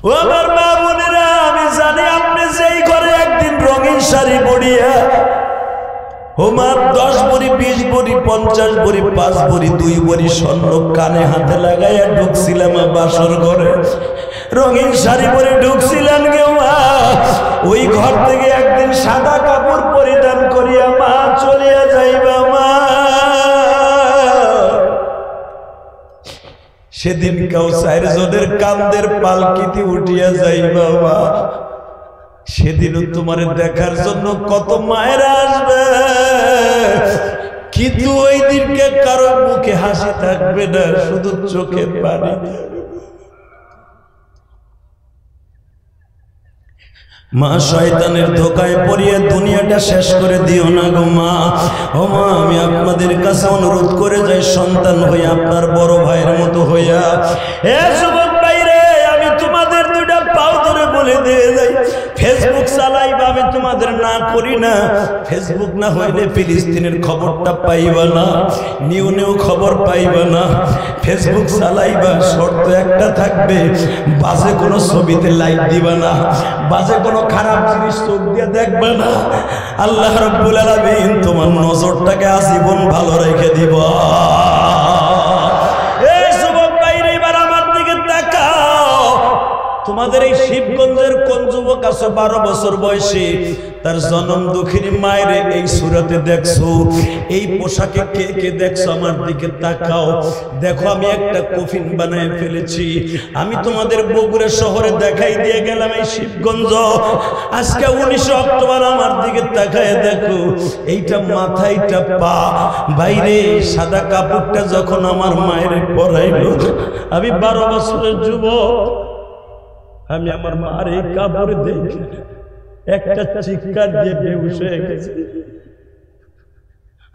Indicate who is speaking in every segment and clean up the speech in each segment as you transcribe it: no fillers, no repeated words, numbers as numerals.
Speaker 1: ও আমার মা বোনেরা, আমি জানি আপনি যেই ঘরে একদিন রঙিন শাড়ি পরিয়া হোমার 10 ভরি 20 ভরি 50 ভরি 5 ভরি 2 ভরি স্বর্ণ কানে হাতে লাগাইয়া ঢুকছিলাম বাসর ঘরে, রঙিন শাড়ি পরে ঢুকছিলেন কেউ, ওই ঘর থেকে একদিন সাদা কাপড় পরিধান করিয়া মা চলিয়া যাইবা মা, সেদিন কাউসার জনের কান্দের পালকিতে উঠিয়া যাইবা মা, সেদিনও তোমার দেখার জন্য কত মায়েরা আসবে, কিন্তু ওই দিনকে কারো মুখে হাসি থাকবে না, শুধু চোখে পানি। মা শয়তানের ধোকায় পড়িয়ে দুনিয়াটা শেষ করে দিও না গো মা। ও মা, আমি আপনাদের কাছে অনুরোধ করে যাই, সন্তান হইয়া আপনার বড় ভাইয়ের মতো হইয়া, এ যুবক ভাইরে, আমি তোমাদের দুইটা পাও ধরে বলে দিয়ে যাই, ফেসবুক চালাইবা, আমি তোমাদের না করি না, ফেসবুক না হইলে ফিলিস্তিনের খবরটা পাইবা না, নিউ খবর পাইবা না। ফেসবুক চালাইবা, শর্ত একটা থাকবে, বাজে কোনো ছবিতে লাইক দিবা না, বাজে কোনো খারাপ জিনিস চোখ দিয়ে দেখবে না। আল্লাহ রাব্বুল আলামিন তোমার নজরটাকে আজীবন ভালো রেখে দিব। এই যুবক ভাইরা, এবার আমার দিকে তাকাও। তোমাদের এই শিবগঞ্জের কোন যুবক আছে 12 বছর বয়সী, তার জনম দুঃখিনী মায়ের এই সুরাতে দেখছো, এই পোশাকে কে কে দেখছো? আমার দিকে তাকাও, দেখো আমি একটা কফিন বানায় ফেলেছি। আমি তোমাদের বগুড়া শহরে দেখাই দিয়ে গেলাম এই শিবগঞ্জ, আজকে 19 অক্টোবর আমার দিকে তাকায় দেখো, এইটা মাথা, এইটা পা। বাইরে সাদা কাপড়টা যখন আমার মায়ের পরাইলো, আমি 12 বছরের যুবক, আমি আমার মার এই কাপড় দেখে একটা চিৎকার দিয়ে বেহুশ হয়ে গেছে।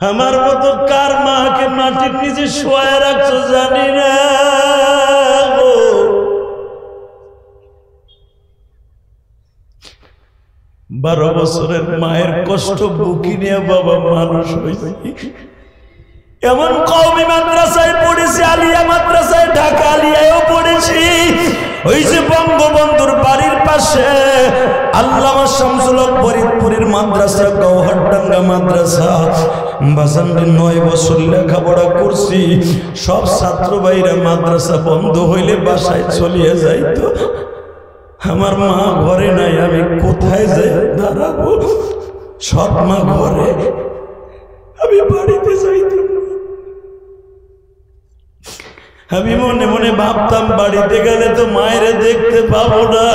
Speaker 1: আমার মতো কার মাকে মাটির নিচে শোয়া রাখছো জানি না। 12 বছরের মায়ের কষ্ট বুকি নিয়ে বাবা মানুষ হয়েছে। এমন কওমি মাদ্রাসায় পড়েছি, আলিয়া মাদ্রাসায়, ঢাকা আলিয়ায়ও পড়েছি। ওই যে বঙ্গবন্ধুর বাড়ির পাশে আল্লামা শামসুল হক ফরিদপুরের মাদ্রাসা, গৌহারডাঙ্গা মাদ্রাসা, বাজানরে 9 বছর লেখাপড়া করছি। সব ছাত্র ভাইরা মাদ্রাসা বন্ধ হইলে বাসায় চলিয়ে যাইতো। আমার মা ঘরে নাই, আমি কোথায় যাই দাঁড়াবো? সব মা ঘরে, আমি বাড়িতে যাইতাম। আমি মনে মনে ভাবতাম, বাড়িতে গেলে তো মায়ের দেখতে পাবো না।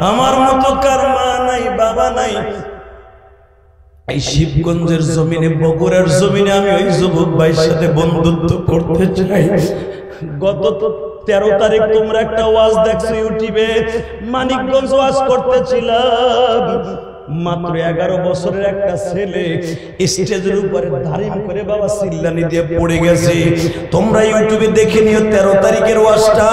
Speaker 1: আমার মতো কার মা নাই, বাবা নাই। এই শিবগঞ্জের জমিনে, বগুড়ার জমিনে আমি ওই যুবক ভাইয়ের সাথে বন্ধুত্ব করতে চাই। গত 13 তারিখ তোমরা একটা ওয়াজ দেখছো ইউটিউবে, মানিকগঞ্জ ওয়াজ করতেছিলাম। মাত্র 11 বছরের একটা ছেলে স্টেজের উপরে ধারিম করে বাবা চিল্লানি দিয়ে পড়ে গেছে। তোমরা ইউটিউবে দেখে নিও 13 তারিখের ওয়াজটা।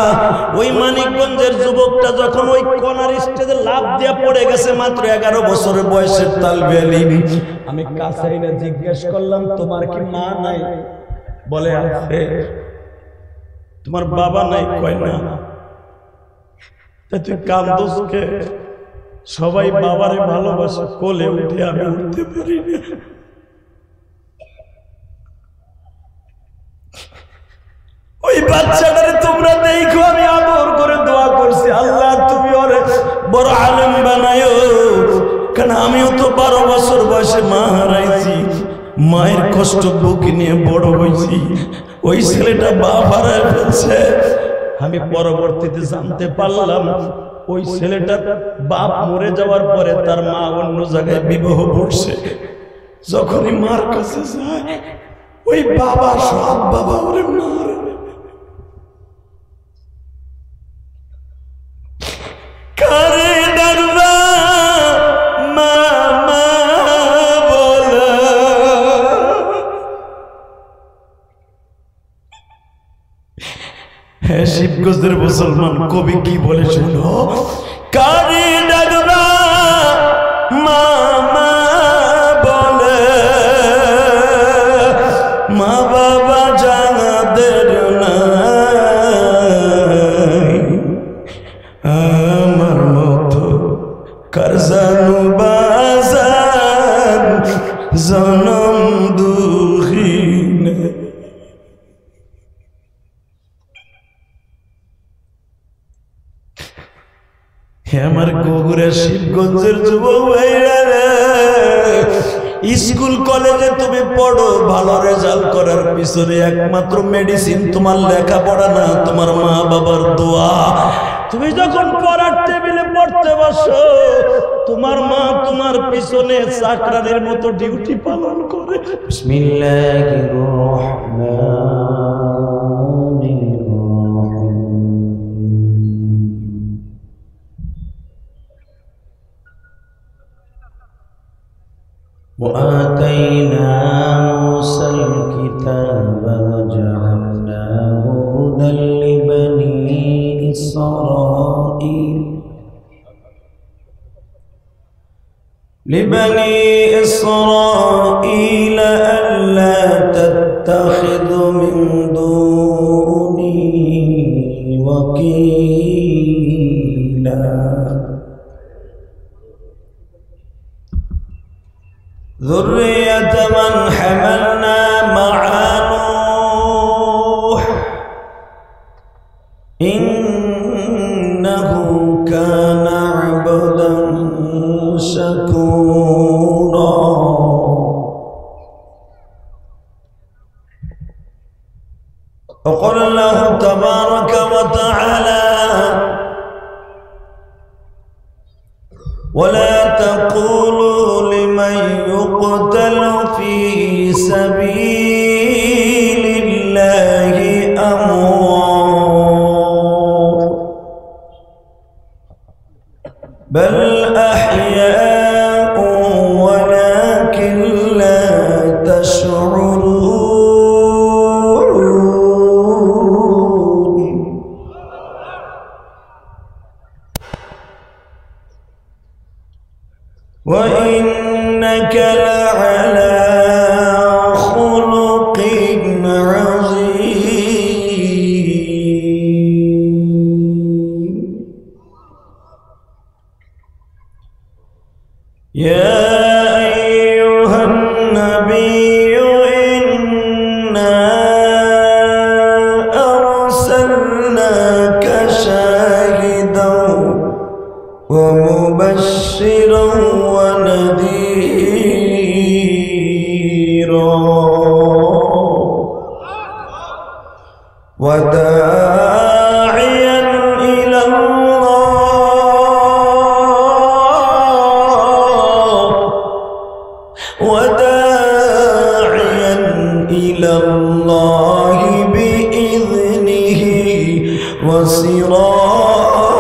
Speaker 1: ওই মানিকগঞ্জের যুবকটা যখন ওই কোনার স্টেজে লাফ দিয়ে পড়ে গেছে, মাত্র 11 বছরের বয়সের তালবে আলিম। আমি কাছে এনে জিজ্ঞেস করলাম, তোমার কি মা নাই? বলে আছে। তোমার বাবা নাই? কয় না। তুই কান্দোস কে? সবাই বাবারে ভালোবাসে, কোলে উঠে আমি উঠতে পারি না। ওই বাচ্চাটারে তোমরা দেখো, আমি আদর করে দোয়া করছি, আল্লাহ তুমি ওরে বড় আলেম বানায়ো। কারণ আমিও তো 12 বছর বয়সে মা হারাইছি, মায়ের কষ্ট বুকে নিয়ে বড় হয়েছি। ওই ছেলেটা বাপ হারায় ফেলছে। আমি পরবর্তীতে জানতে পারলাম, ওই ছেলেটার বাপ মরে যাওয়ার পরে তার মা অন্য জায়গায় বিবাহ করছে। যখনই মার কাছে যায়, ওই বাবা সব বাবা ওরে মারে। কারে ডাকবা মা মা বলে, হ্যাঁ শিবগঞ্জের মুসলমান কবি কি বলে শোনো, কারে ডাকবা মা মা বলে, মা বাবা যাদের নাই জানু বাজান জনম দুঃখিনে। আমার বগুড়া শিবগঞ্জের যুবক ভাইরা রে, স্কুল কলেজে তুমি পড়ো, ভালো রেজাল্ট করার পিছনে একমাত্র মেডিসিন তোমার লেখাপড়া না, তোমার মা বাবার দোয়া। তুমি যখন পড়ার টেবিলে পড়তে বসো, তোমার মা তোমার পিছনে চাকরানির মতো ডিউটি পালন করে। বিসমিল্লাহির রহমানির রহিম। وآتينا موسى الكتاب وجعلناه هدى لبني إسرائيل ألا تتخذوا من دوني وكيلا ذرية من حملنا مع نوح إنه كان عبدا شكورا وقال الله تبارك وتعالى ولا تقولوا لمن يقتل في سبيل الله أموات بل أحياء ولكن لا تشعرون وإنك لعلى خلق عظيم يا أيها النبي إنا أرسلناك شاهدا ومبشرا ونذيرا وداعيا إلى الله بإذنه وسراجا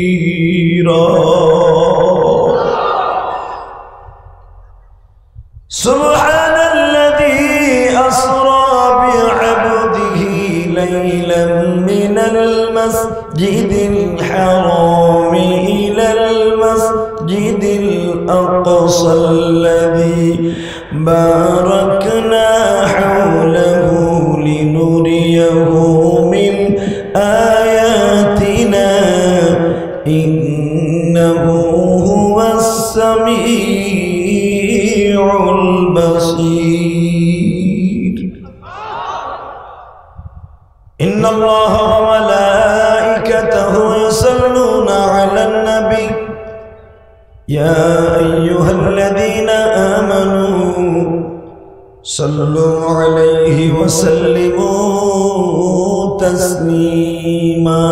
Speaker 1: منيرا سبحان الذي أسرى بعبده ليلا من المسجد الحرام إلى المسجد الأقصى الذي باركنا حوله لنريه من آياتنا إنه هو السميع البصير إن الله وملائكته يصلون على النبي يا أيها الذين آمنوا صلوا عليه وسلموا تسليما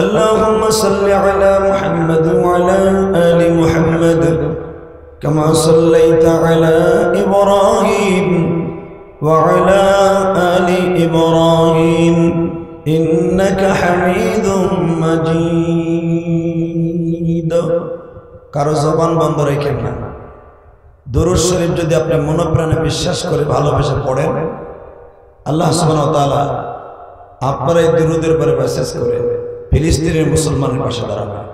Speaker 1: اللهم صل على محمد وعلى آل محمد كما صليت على إبراهيم وعلى آل إبراهيم إنك حميد مجيد কারো জবান বন্ধ রেখেন না। দুরূদ শরীফ যদি আপনি মনপ্রাণে বিশ্বাস করে ভালোবেসে পড়েন, আল্লাহ সুবহানাহু ওয়া তাআলা আপনার এই দুরূদের পরে মেসেজ করে ফিলিস্তিনের মুসলমানের পাশে দাঁড়াবেন।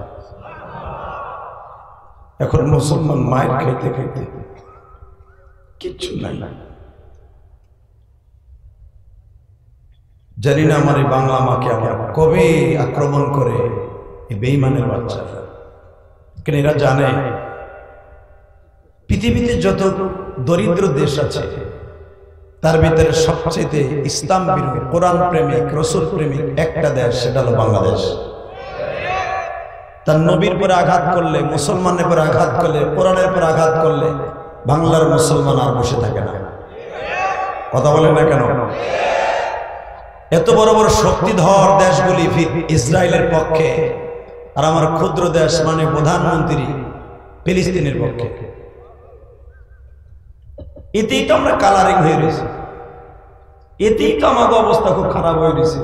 Speaker 1: এখন মুসলমান মায়ের খাইতে খাইতে কিচ্ছু নাই, জানি না আমার এই বাংলা মাকে আমার কবে আক্রমণ করে এই বেঈমানের বাচ্চারা। কেন এরা জানে পৃথিবীতে যত দরিদ্র দেশ আছে তার ভিতরে সবচেয়ে ইসলাম বিরোধী, কোরআন প্রেমিক, রসুল প্রেমিক একটা দেশ, সেটা হলো বাংলাদেশ। তার নবীর পরে আঘাত করলে, মুসলমানের পরে আঘাত করলে, কোরআনের পরে আঘাত করলে বাংলার মুসলমান আর বসে থাকে না। কথা বলে না কেন? এত বড় বড় শক্তিধর দেশগুলি ইসরায়েলের পক্ষে, আর আমার ক্ষুদ্র দেশ মানে প্রধানমন্ত্রী ফিলিস্তিনের পক্ষে। এতেই তো আমরা কালারিং হয়ে রয়েছি, এতেই তো আমাকে অবস্থা খুব খারাপ হয়ে রয়েছে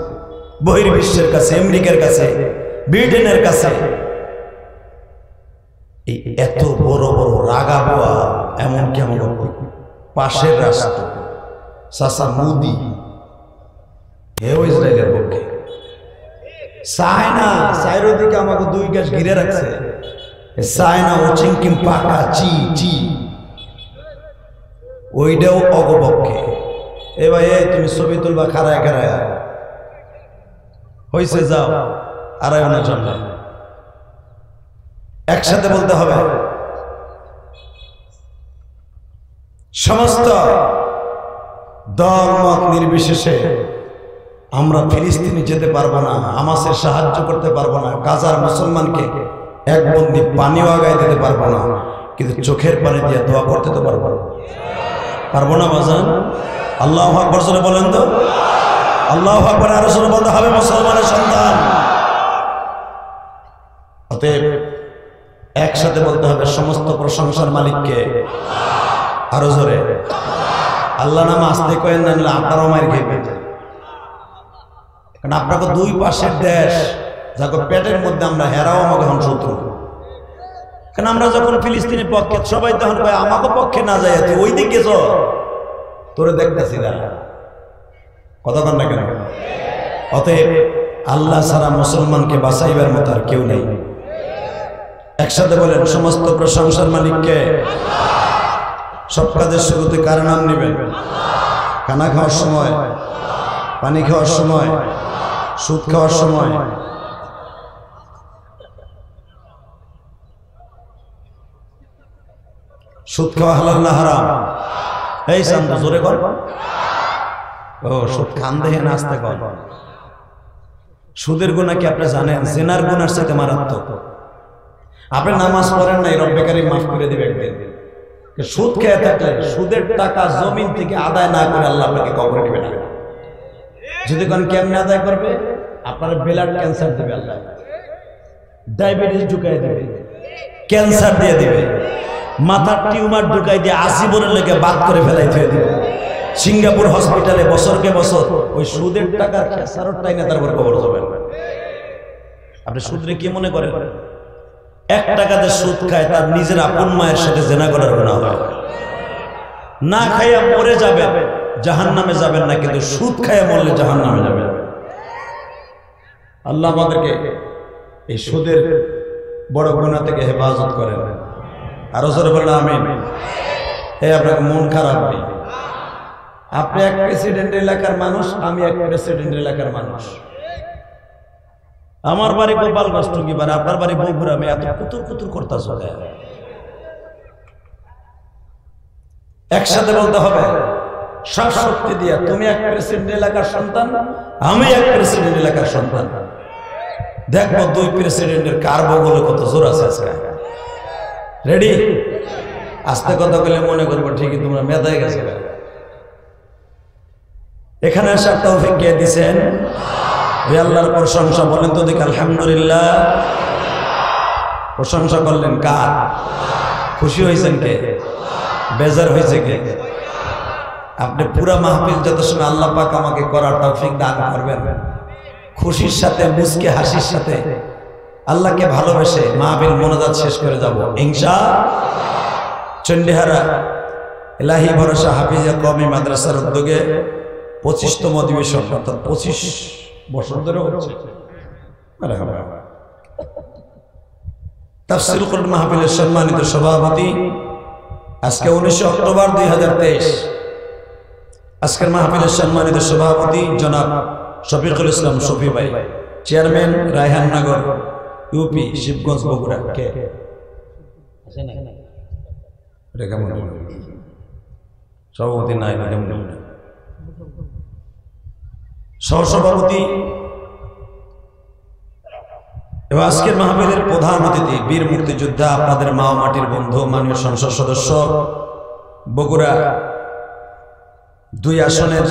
Speaker 1: বহির্বিশ্বের কাছে, আমেরিকার কাছে, ব্রিটেনের কাছে। এই এত বড় বড় রাগাবোয়া, এমনকি আমার পাশের রাষ্ট্র চাচা মোদি, হেও ইসরায়েলের পক্ষে। চায়না চাইরোদিকে আমাকে দুই গাছ ঘিরে রাখছে। চায়না ও চিংকিম পাকা চি চি, ওইটাও অগপক্ষে। এ ভাই তুমি ছবি তুলবা খারায় খারায় হয়েছে, যাও আড়াইনের জন্য। একসাথে বলতে হবে সমস্ত দল মত নির্বিশেষে, আমরা ফিলিস্তিনে যেতে পারবো না, হামাসের সাহায্য করতে পারবো না, গাজার মুসলমানকে এক বন্দি পানিও আগায় দিতে পারবো না, কিন্তু চোখের পানি দিয়ে দোয়া করতে তো পারবো না বাজান। আল্লাহু আকবার জোরে বলেন তো, আল্লাহু আকবার আরো জোরে বলতে হবে মুসলমানের সন্তান। অতএব একসাথে বলতে হবে সমস্ত প্রশংসার মালিককে, আরো জোরে আল্লাহ নাম আসতে কয়েন না, আপনারাও মার খেয়ে, কারণ আপনাকে দুই পাশের দেশ যাকে পেটের মধ্যে আমরা, হেরাও আমাকে এখন শত্রু। কারণ আমরা যখন ফিলিস্তিনের পক্ষে, সবাই তখন কয় আমাকে পক্ষে না যায়, তুই ওই দিকে তোরে দেখতেছি না, কথা কন না কেন? অতএব আল্লাহ ছাড়া মুসলমানকে বাঁচাইবার মতো আর কেউ নেই। একসাথে বলেন সমস্ত প্রশংসার মালিককে। সব কাজের শুরুতে কার নাম নেবেন? খানা খাওয়ার সময়, পানি খাওয়ার সময়, সুদ খাওয়ার সময়, সুদ খাওয়া হালাল না হারাম? এই শান্ত জোরে কর। ও সুদ খান দেখে না, আস্তে কর। সুদের গুনাহ কি আপনি জানেন? জিনার গুনার সাথে মারাত্মক। আপনি নামাজ পড়েন নাই, রব্বে কারীম মাফ করে দিবে একদিন। সুদ খেয়ে থাকলে সুদের টাকা জমিন থেকে আদায় না করে আল্লাহ আপনাকে কবরে দিবে না। যদি কোন কেমনে আদায় করবে? আপনার ব্লাড ক্যান্সার দিবে আল্লাহ, ডায়াবেটিস ঢুকাই দিবে, ক্যান্সার দিয়ে দিবে, মাথার টিউমার ঢুকাই দিয়ে আজীবনের লেগে বাদ করে ফেলাই দিয়ে দিবে। সিঙ্গাপুর হসপিটালে বছরকে বছর ওই সুদের টাকার খেসারত টাইনে তারপর কবর যাবেন। আপনি সুদরে কি মনে করেন? 1 টাকাতে সুদ খায়, তার নিজের আপন মায়ের সাথে জেনা করার গুনাহ হয়। না খাইয়া মরে যাবেন, জাহান্নামে যাবেন না, কিন্তু সুদ খাইয়া মরলে জাহান্নামে যাবেন। আল্লাহ আমাদেরকে এই সুদের বড় গুনাহ থেকে হেফাজত করেন। আরো জোরে বলেন আমিন। আপনাকে মন খারাপ নেই, আপনি এক প্রেসিডেন্ট এলাকার মানুষ, আমি এক প্রেসিডেন্ট এলাকার মানুষ। আমার বাড়ি গোপালগঞ্জ টুঙ্গিপাড়া, বাড়ি আপনার বাড়ি বগুড়া। আমি এত কুতুর কুতুর করতেছ, একসাথে বলতে হবে সব শক্তি দিয়া। তুমি এক প্রেসিডেন্ট এলাকার সন্তান, আমি এক প্রেসিডেন্ট এলাকার সন্তান। দেখবো দুই প্রেসিডেন্টের কার বগলে কত জোর আছে আজকে। রেডি? আস্তে কথা বলে মনে করবো ঠিকই তোমরা মেধায় গেছে। এখানে আসার তৌফিক কে দিয়েছেন? ওই আল্লাহর প্রশংসা বলেন তো দেখি আলহামদুলিল্লাহ। প্রশংসা করলেন কার? খুশি হয়েছেন কে? বেজার হয়েছে কে? আপনি পুরা মাহফিল যত সময় আল্লাহ পাক আমাকে করার তৌফিক দান করবেন, খুশির সাথে মুস্কে হাসির সাথে আল্লাহকে ভালোবেসে মাহফিল মোনাজাত শেষ করে যাব ইনশাআল্লাহ। চন্ডিহারা ইলাহি ভরসা হাফিজা কওমি মাদ্রাসার উদ্যোগে 25তম অধিবেশন, অর্থাৎ 25 বছর ধরে হচ্ছে তাফসীর কোরআন মাহফিলের সম্মানিত সভাপতি, আজকে 19 অক্টোবর 2023 আজকের মাহফিলের সম্মানিত সভাপতি জনাব শফিকুল ইসলাম শফি ভাই, চেয়ারম্যান রায়হাননগর ইউপি শিবগঞ্জ বগুড়া। কে সভাপতি নাই, সহসভাপতি এবং আজকের মাহফিলের প্রধান অতিথি বীর মুক্তিযোদ্ধা, আপনাদের মা ও মাটির বন্ধু, মাননীয় সংসদ সদস্য, বগুড়া 2 আসনের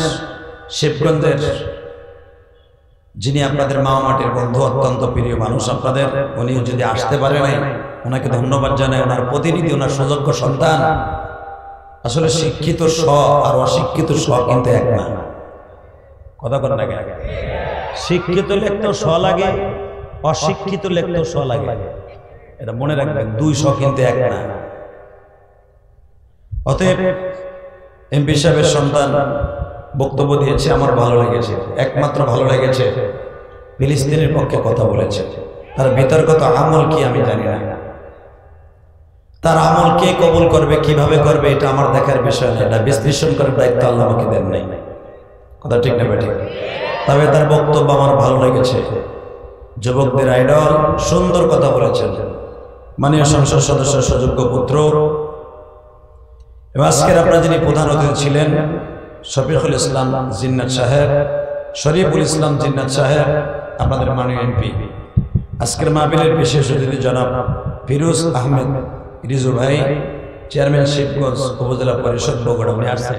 Speaker 1: শিবগঞ্জের যিনি আপনাদের মা ও মাটির বন্ধু, অত্যন্ত প্রিয় মানুষ আপনাদের, উনি যদি আসতে পারে নাই, ওনাকে ধন্যবাদ জানাই। ওনার প্রতিনিধি, ওনার সুযোগ্য সন্তান। আসলে শিক্ষিত স আর অশিক্ষিত স কিন্তু এক না, কথা বলেন না? শিক্ষিত লিখতেও স লাগে, অশিক্ষিত লিখতেও স লাগে, এটা মনে রাখবেন। 2 স কিন্তু এক না। অতএব এমপি সাহেবের সন্তান বক্তব্য দিয়েছে, আমার ভালো লেগেছে। একমাত্র ভালো লেগেছে ফিলিস্তিনের পক্ষে কথা বলেছে। তার বিতর্কত আমল কি আমি জানি না, তার আমল কে কবুল করবে, কিভাবে করবে, এটা আমার দেখার বিষয় না। এটা বিশ্লেষণ করার দায়িত্ব আল্লাহ আমাকে দেন নাই, কথা ঠিক না বেঠিক? তবে তার বক্তব্য আমার ভালো লেগেছে। যুবকদের আইডল, সুন্দর কথা বলেছেন। মাননীয় সংসদ সদস্য সুযোগ্য পুত্র এবং আজকের আপনারা যিনি প্রধান অতিথি ছিলেন, শফিকুল ইসলাম জিন্নাত সাহেব, শরীফুল ইসলাম জিন্নাত সাহেব, আপনাদের মাননীয় এমপি। আজকের মাহফিলের বিশেষ অতিথি জনাব ফিরোজ আহমেদ রিজু ভাই, চেয়ারম্যান শিবগঞ্জ উপজেলা পরিষদ বগুড়া। উনি আসছে,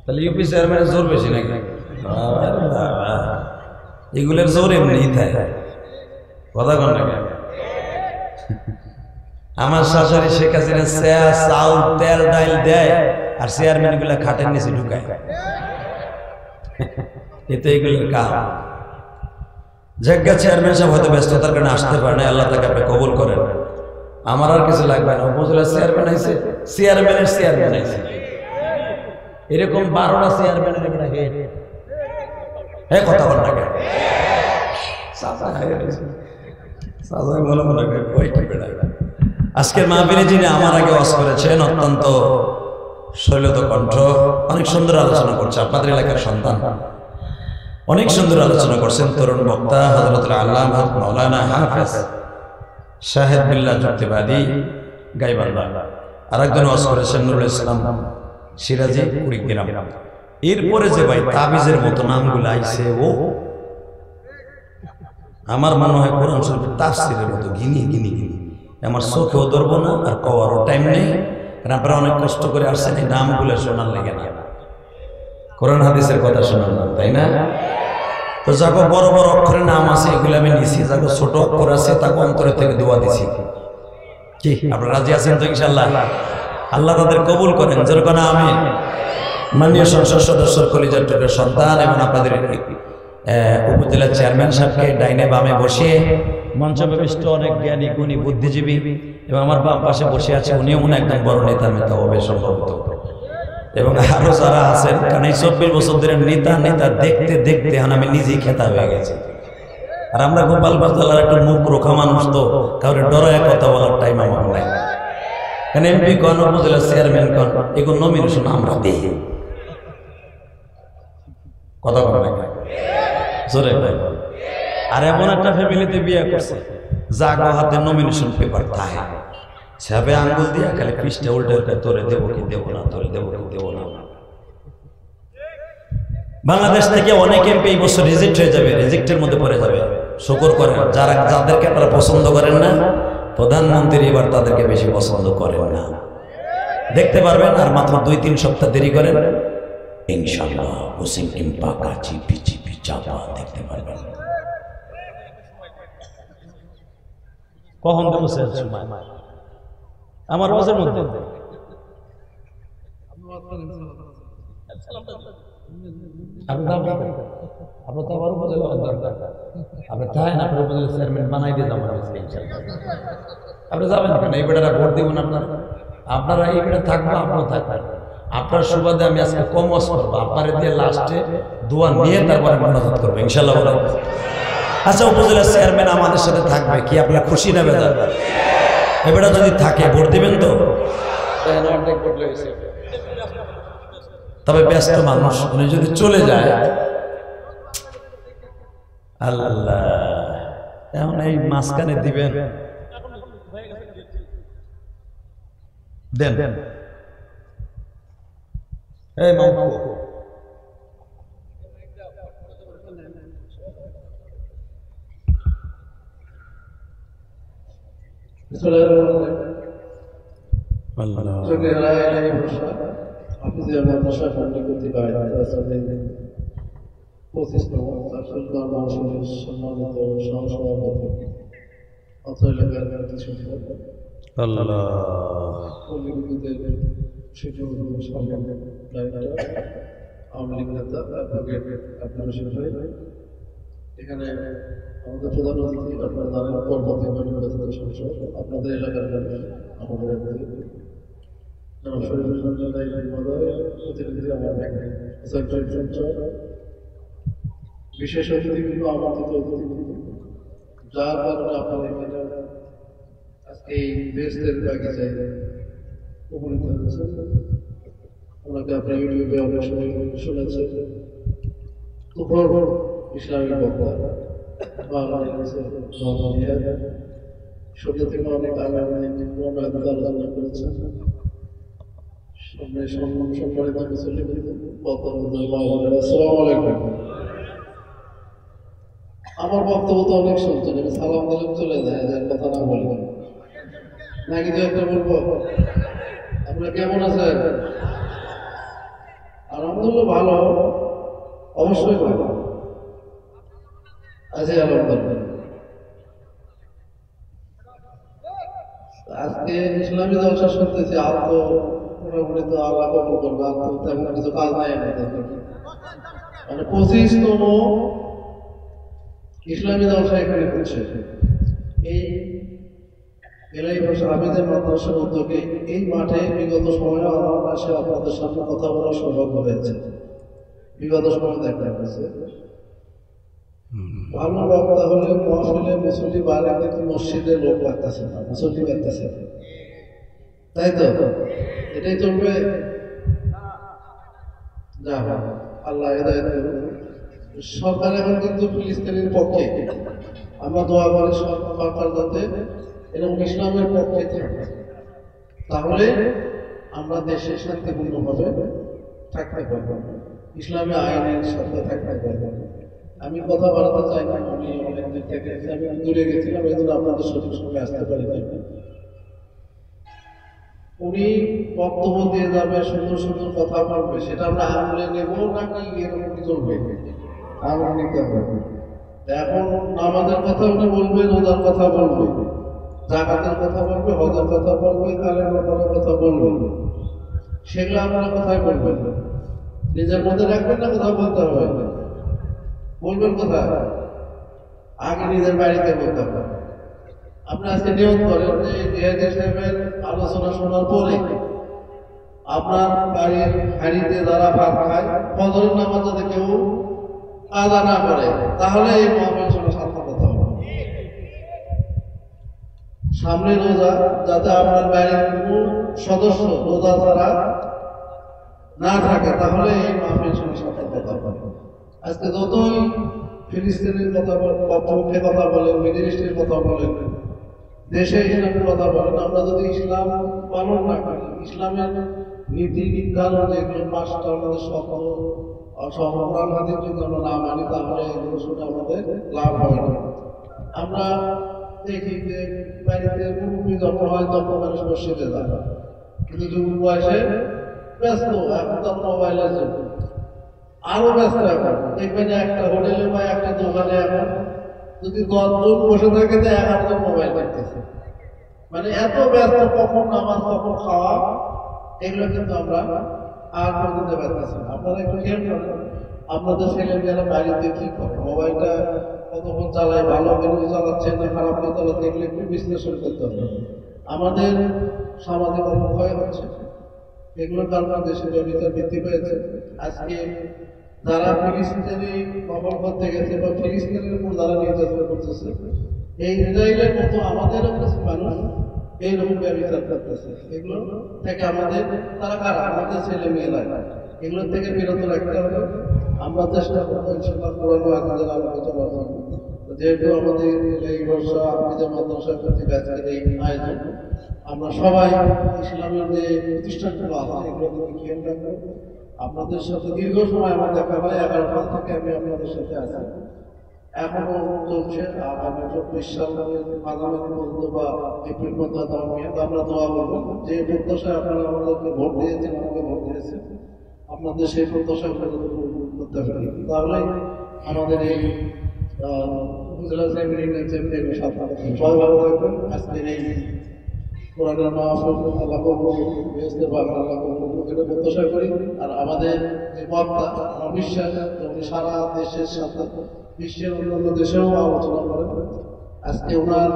Speaker 1: তাহলে ইউপি চেয়ারম্যানের জোর বেশি নাকি? এগুলোর জোর এমনি থাকে, কথা কন না? আমার শাশুড়ি শেখ হাসিনা চাউল তেল ডাইল দেয়, আর চেয়ারম্যান গুলা খাটের নিচে ঢুকায়। এতে এগুলোর কাজ। জায়গা চেয়ারম্যান সাহেব হয়তো ব্যস্ততার কারণে আসতে পারে না, আল্লাহ তাকে আপনি কবুল করেন। আমার আর কিছু লাগবে না। উপজেলার চেয়ারম্যান আইছে, চেয়ারম্যানের চেয়ারম্যান আইছে, এরকম 12টা চেয়ারম্যানের একটা হেড। হ্যাঁ, কথা বল না? আজকের মাহফিলে যিনি আমার আগে ওয়াজ করেছেন, অত্যন্ত শৈলত কণ্ঠ, অনেক সুন্দর আলোচনা করছে। আপনাদের এলাকার সন্তান, অনেক সুন্দর আলোচনা করছেন। তরুণ বক্তা হযরতুল আল্লামা মাওলানা হাফেজ শাহেদ বিল্লাহ যুক্তিবাদী গাইবান্ধা। আরেকজন ওয়াজ করেছেন নুরুল ইসলাম সিরাজি কুড়িগ্রাম। এরপরে যে ভাই তাবিজের মতো নামগুলো আইছে, ও আমার মনে হয় কোরআন শরীফের তাফসীরের মতো গিনি গিনি গিনি। আমার চোখেও ধরবো না, আর কওয়ারও টাইম নেই। আপনারা অনেক কষ্ট করে আসছেন এই নামগুলো শোনার লেগে না, কোরআন হাদিসের কথা শোনার না, তাই না? তো যাকে বড় বড় অক্ষরে নাম আছে এগুলো আমি নিছি, যাকে ছোট অক্ষর আছে তাকে অন্তরের থেকে দোয়া দিছি। কি আপনারা রাজি আছেন তো? ইনশাআল্লাহ আল্লাহ তাদের কবুল করেন, যেরকম আমিন। মাননীয় সংসদ সদস্যর কলিজার টুকরা সন্তান এবং আপনাদের উপজেলা চেয়ারম্যান সাহেবকে ডাইনে বামে বসিয়ে মঞ্চবিষ্ট অনেক জ্ঞানী গুণী বুদ্ধিজীবী এবং আমার বাম পাশে বসে আছে, উনিও মনে একদম বড় নেতা মেতা হবে সম্ভবত, এবং আরো যারা আছেন। কারণ এই 24 বছর ধরে নেতা নেতা দেখতে দেখতে এখন আমি নিজেই খেতা হয়ে গেছি। আর আমরা গোপালগঞ্জ জেলার একটা মুখ রোখা মানুষ, তো কাউরে ডরায় কথা বলার টাইম আমার নাই। কারণ এমপি কন, উপজেলা চেয়ারম্যান কন, এগুলো নমিনেশন আমরা দিই, কথা বলা জোরে। আর এমন একটা ফ্যামিলিতে বিয়ে করছে যাগো হাতে নমিনেশন পেপার থাকে, ছাবে আঙ্গুল দিয়া খালি পৃষ্ঠে উল্টে উল্টে তোরে দেবো কি দেবো না, তোরে দেবো কি দেবো না। বাংলাদেশ থেকে অনেক এমপি এই বছর রিজেক্ট হয়ে যাবে, রিজেক্টের মধ্যে পড়ে যাবে। শুকর করেন যারা, যাদেরকে আপনারা পছন্দ করেন না, প্রধানমন্ত্রী এবার তাদেরকে বেশি পছন্দ করেন না, দেখতে পারবেন। আর মাত্র 2-3 সপ্তাহ দেরি করেন, ইনশাআল্লাহ ওসিম টিম্পা কাচি পিচি পিচাপা দেখতে পারবেন। কখন দেবো আমার ওয়াজের মধ্যে? আপনি তো আবার উপজেলা দরকার, আপনি তাই না আপনার উপজেলা চেয়ারম্যান বানাই দিয়ে যাবেন। আপনি যাবেন কেন? এই বেটারা ভোট দিব না আপনারা এই বেটা থাকবো, আপনিও থাকবেন। আপনার সুবাদে আমি আজকে কম ওয়াজ করবো, আপনারা দিয়ে লাস্টে দোয়া নিয়ে তারপরে মোনাজাত করবো ইনশাআল্লাহ। আচ্ছা, উপজেলা চেয়ারম্যান আমাদের সাথে থাকবে, কি আপনার খুশি না বেজার? এবারে যদি থাকে ভোট দিবেন তো? তবে ব্যস্ত মানুষ, উনি যদি চলে যায় আল্লাহ, এখন এই মাঝখানে দিবেন, দেন এই মামু
Speaker 2: এখানে আমাদের প্রধান অতিথি আপনারা জানেন পরবর্তী নির্বাচিত সংসদ আপনাদের এলাকার আমাদের প্রতিনিধি আমার বিশেষ অতিথি কিন্তু আমন্ত্রিত অতিথি, যার কারণে আপনারা এখানে আজকে এই দেশের বাগিচায় উপনীত হয়েছে। ওনাকে আপনি ইউটিউবে অনেক সময় শুনেছেন, ইসলামী বক্তা বাংলাদেশের সরিয়া থেকে অনেক আলোচনা করেছেন। আমার বক্তব্য তো অনেক শুনছেন, আমি সালাম দিলাম চলে যায়, কথা না বলি নাকি দু একটা বলবো। আপনারা কেমন আছেন? আলহামদুলিল্লাহ ভালো, অবশ্যই ভালো আছে আলহামদুলিল্লাহ। আজকে ইসলামী জলসা শুনতেছি, আর তো মোটামুটি তো আল্লাহ কবুল করবে, আর তো তেমন কিছু কাজ নাই আমাদের। মানে 25তম ইসলামী জলসা এখানে হচ্ছে এই এলাই ভাষা আবেদের মাদ্রাসার উদ্যোগে। এই মাঠে বিগত সময়ে আমার আসে আপনাদের সামনে কথা বলার সৌভাগ্য হয়েছে। বিগত সময় দেখা গেছে ভালো বক্তা হলে মহফিলে মুসল্লি বাড়ে, কিন্তু মসজিদে লোক লাগতেছে না, মুসল্লি লাগতেছে, তাই তো? এটাই চলবে। যা আল্লাহ হেদায়েত করুন। সরকার এখন কিন্তু ফিলিস্তিনের পক্ষে, আমরা দোয়া করি সরকার যাতে এরকম ইসলামের পক্ষে থাকে, তাহলে আমরা দেশে শান্তিপূর্ণভাবে থাকতে পারবো, ইসলামী আইনের সাথে থাকতে পারবো। আমি কথা বাড়াতে চাই না, আমি অনেকদিন থেকে আমি দূরে গেছিলাম, এই জন্য আপনাদের সঠিক সময় আসতে পারি না। উনি বক্তব্য দিয়ে যাবে, সুন্দর সুন্দর কথা বলবে, সেটা আমরা আমলে নেব নাকি এরকম চলবে? আমলে নিতে হবে। এখন নামাজের কথা উনি বলবে, রোজার কথা বলবে, জাকাতের কথা বলবে, হজের কথা বলবে, কালেমার কথা বলবে, সেগুলো আপনারা কোথায় বলবেন? নিজের মধ্যে রাখবেন না কোথাও বলতে হবে? বলবেন কোথায়? আগে নিজের বাড়িতে বলতে হবে। আপনি আজকে নিয়োগ করেন যে জিহাদি সাহেবের আলোচনা শোনার পরে আপনার বাড়ির হাড়িতে যারা ভাত খায়, ফজরের নামাজ যাতে কেউ আদা না করে, তাহলে এই মহামের শোনা সার্থকতা হবে। সামনে রোজা, যাতে আপনার বাড়ির কোনো সদস্য রোজা ছাড়া না থাকে, তাহলে এই মহামের শোনা সার্থকতা হবে। আজকে যতই ফিলিস্তিনের পক্ষে কথা বলেন, মিডল ইস্টের কথা বলেন, দেশে ইসলামের কথা বলেন, আমরা যদি ইসলাম পালন না করি, ইসলামের নীতি নির্ধারণ যেগুলো পাঁচটা আমাদের সকল সহপ্রাণ হাতের যদি আমরা না মানি, তাহলে এগুলো শুনে আমাদের লাভ হবে না। আমরা দেখি যে বাড়িতে মুরব্বী যখন হয় তখন মানুষ মসজিদে যায়, কিন্তু যুবক বয়সে ব্যস্ত, এখন তো মোবাইলের জন্য আরো ব্যস্ত। এখন দেখবেন একটা হোটেলে বা একটা দোকানে এখন যদি 10 জন বসে থাকে, 11 জন মোবাইল দেখতেছে। মানে এত ব্যস্ত, কখন নামাজ কখন খাওয়া, এগুলো কিন্তু আমরা আর করে দিতে পারতেছি না। আপনারা একটু খেয়াল করেন, আপনাদের ছেলে মেয়েরা বাড়িতে কি করে, মোবাইলটা কতক্ষণ চালায়, ভালো জিনিস চালাচ্ছে না খারাপ না চালাচ্ছে, এগুলো একটু বিশ্লেষণ করতে হবে। আমাদের সামাজিক অবক্ষয় হচ্ছে, এগুলোর কারণে দেশের জনতার বৃদ্ধি পেয়েছে। আজকে যারা ফিলিস্তিনি কবল করতে গেছে বা ফিলিস্তিনের উপর যারা নির্যাতন করতেছে, এই ইসরায়েলের মতো আমাদেরও কিছু মানুষ এইরকম ব্যবচার করতেছে। এগুলো থেকে আমাদের তারা কারা? আমাদের ছেলে মেয়েরা এগুলো থেকে বিরত রাখতে হবে। আমরা চেষ্টা করবো ইনশাআল্লাহ কোরআন ও হাদিসের আলোকে চলার জন্য। যেহেতু আমাদের এই বর্ষা হাফিজা মাদ্রাসা কর্তৃক আজকের এই আয়োজন, আমরা সবাই ইসলামের যে প্রতিষ্ঠানগুলো আছে এগুলো থেকে খেয়াল রাখবো। আপনাদের সাথে দীর্ঘ সময় আমার দেখা হয়, 11 সাল থেকে আমি আপনাদের সাথে আছি, এখনো চলছে। আগামী 24 সালের মাঝামাঝি পর্যন্ত বা এপ্রিল পর্যন্ত আমরা দোয়া করবো যে প্রত্যাশায় আপনারা আমাদেরকে ভোট দিয়েছেন, আমাকে ভোট দিয়েছেন, আপনাদের সেই প্রত্যাশা করতে পারি। তাহলে আমাদের এই উপজেলা চ্যাম্পিয়নের সাথে সবাই ভালো থাকবেন। আজকের এই কোরআনের মাহফিল আল্লাহ কবুল এটা প্রত্যাশা করি। আর আমাদের যে বক্তা, আমার বিশ্বাস উনি সারা দেশের সাথে বিশ্বের অন্যান্য দেশেও আলোচনা করেন। আজকে ওনার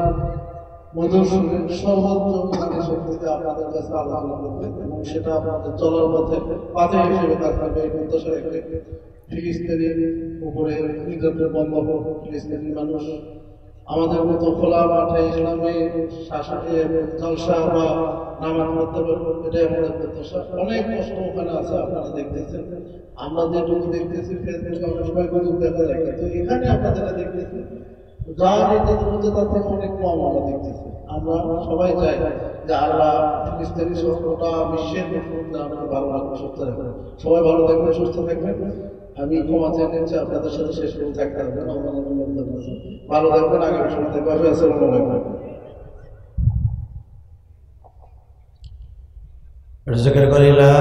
Speaker 2: মধুর সুরে সর্বোচ্চ শক্তিতে আপনাদের কাছে আলোচনা করবেন এবং সেটা আপনাদের চলার পথে পাথে হিসেবে থাকবে। এই প্রত্যাশা রেখে ফিলিস্তিনের উপরে নির্যাতন বন্ধ হোক, ফিলিস্তিনি মানুষ আমাদের মতো খোলা মাঠে ইসলামে শাসকে জলসা বা নামাজ পড়তে পারবো, এটাই আমাদের প্রত্যাশা। অনেক কষ্ট ওখানে আছে, আপনারা দেখতেছেন। আমরা যেটুকু দেখতেছি ফেসবুকে অনেক সময় গুজব দেখা যায়, কিন্তু এখানে আমরা যেটা দেখতেছি যা নির্যাতন হচ্ছে তার থেকে অনেক কম আমরা দেখতেছি। আমরা সবাই চাই যে আল্লাহ ফিলিস্তিনি গোটা বিশ্বের মুসলিমদের আমাদের ভালো রাখবে, সুস্থ রাখবে। সবাই ভালো থাকবে, সুস্থ থাকবেন। আমি ক্ষমা চেয়ে নিচ্ছি, আপনাদের সাথে শেষ করে থাকতে হবে না। ভালো থাকবেন, আগামী সময় থাকবে। আসসালামু আলাইকুম।
Speaker 1: জিকির করি লা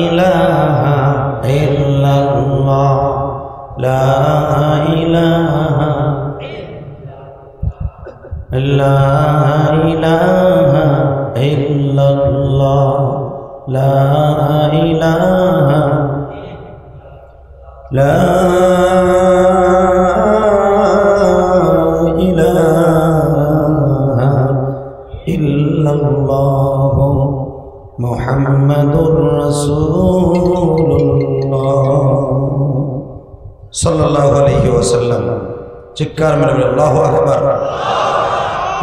Speaker 1: ইলাহা ইল্লাল্লাহ, লা ইলাহা লা ইলাহা ইল্লাল্লাহ, লা ইলাহা লা ইলাহা ইল্লাল্লাহ মুহাম্মাদুর রাসূলুল্লাহ সাল্লাল্লাহু আলাইহি ওয়াসাল্লাম। চিৎকার মেরে বলেন আল্লাহু আকবার।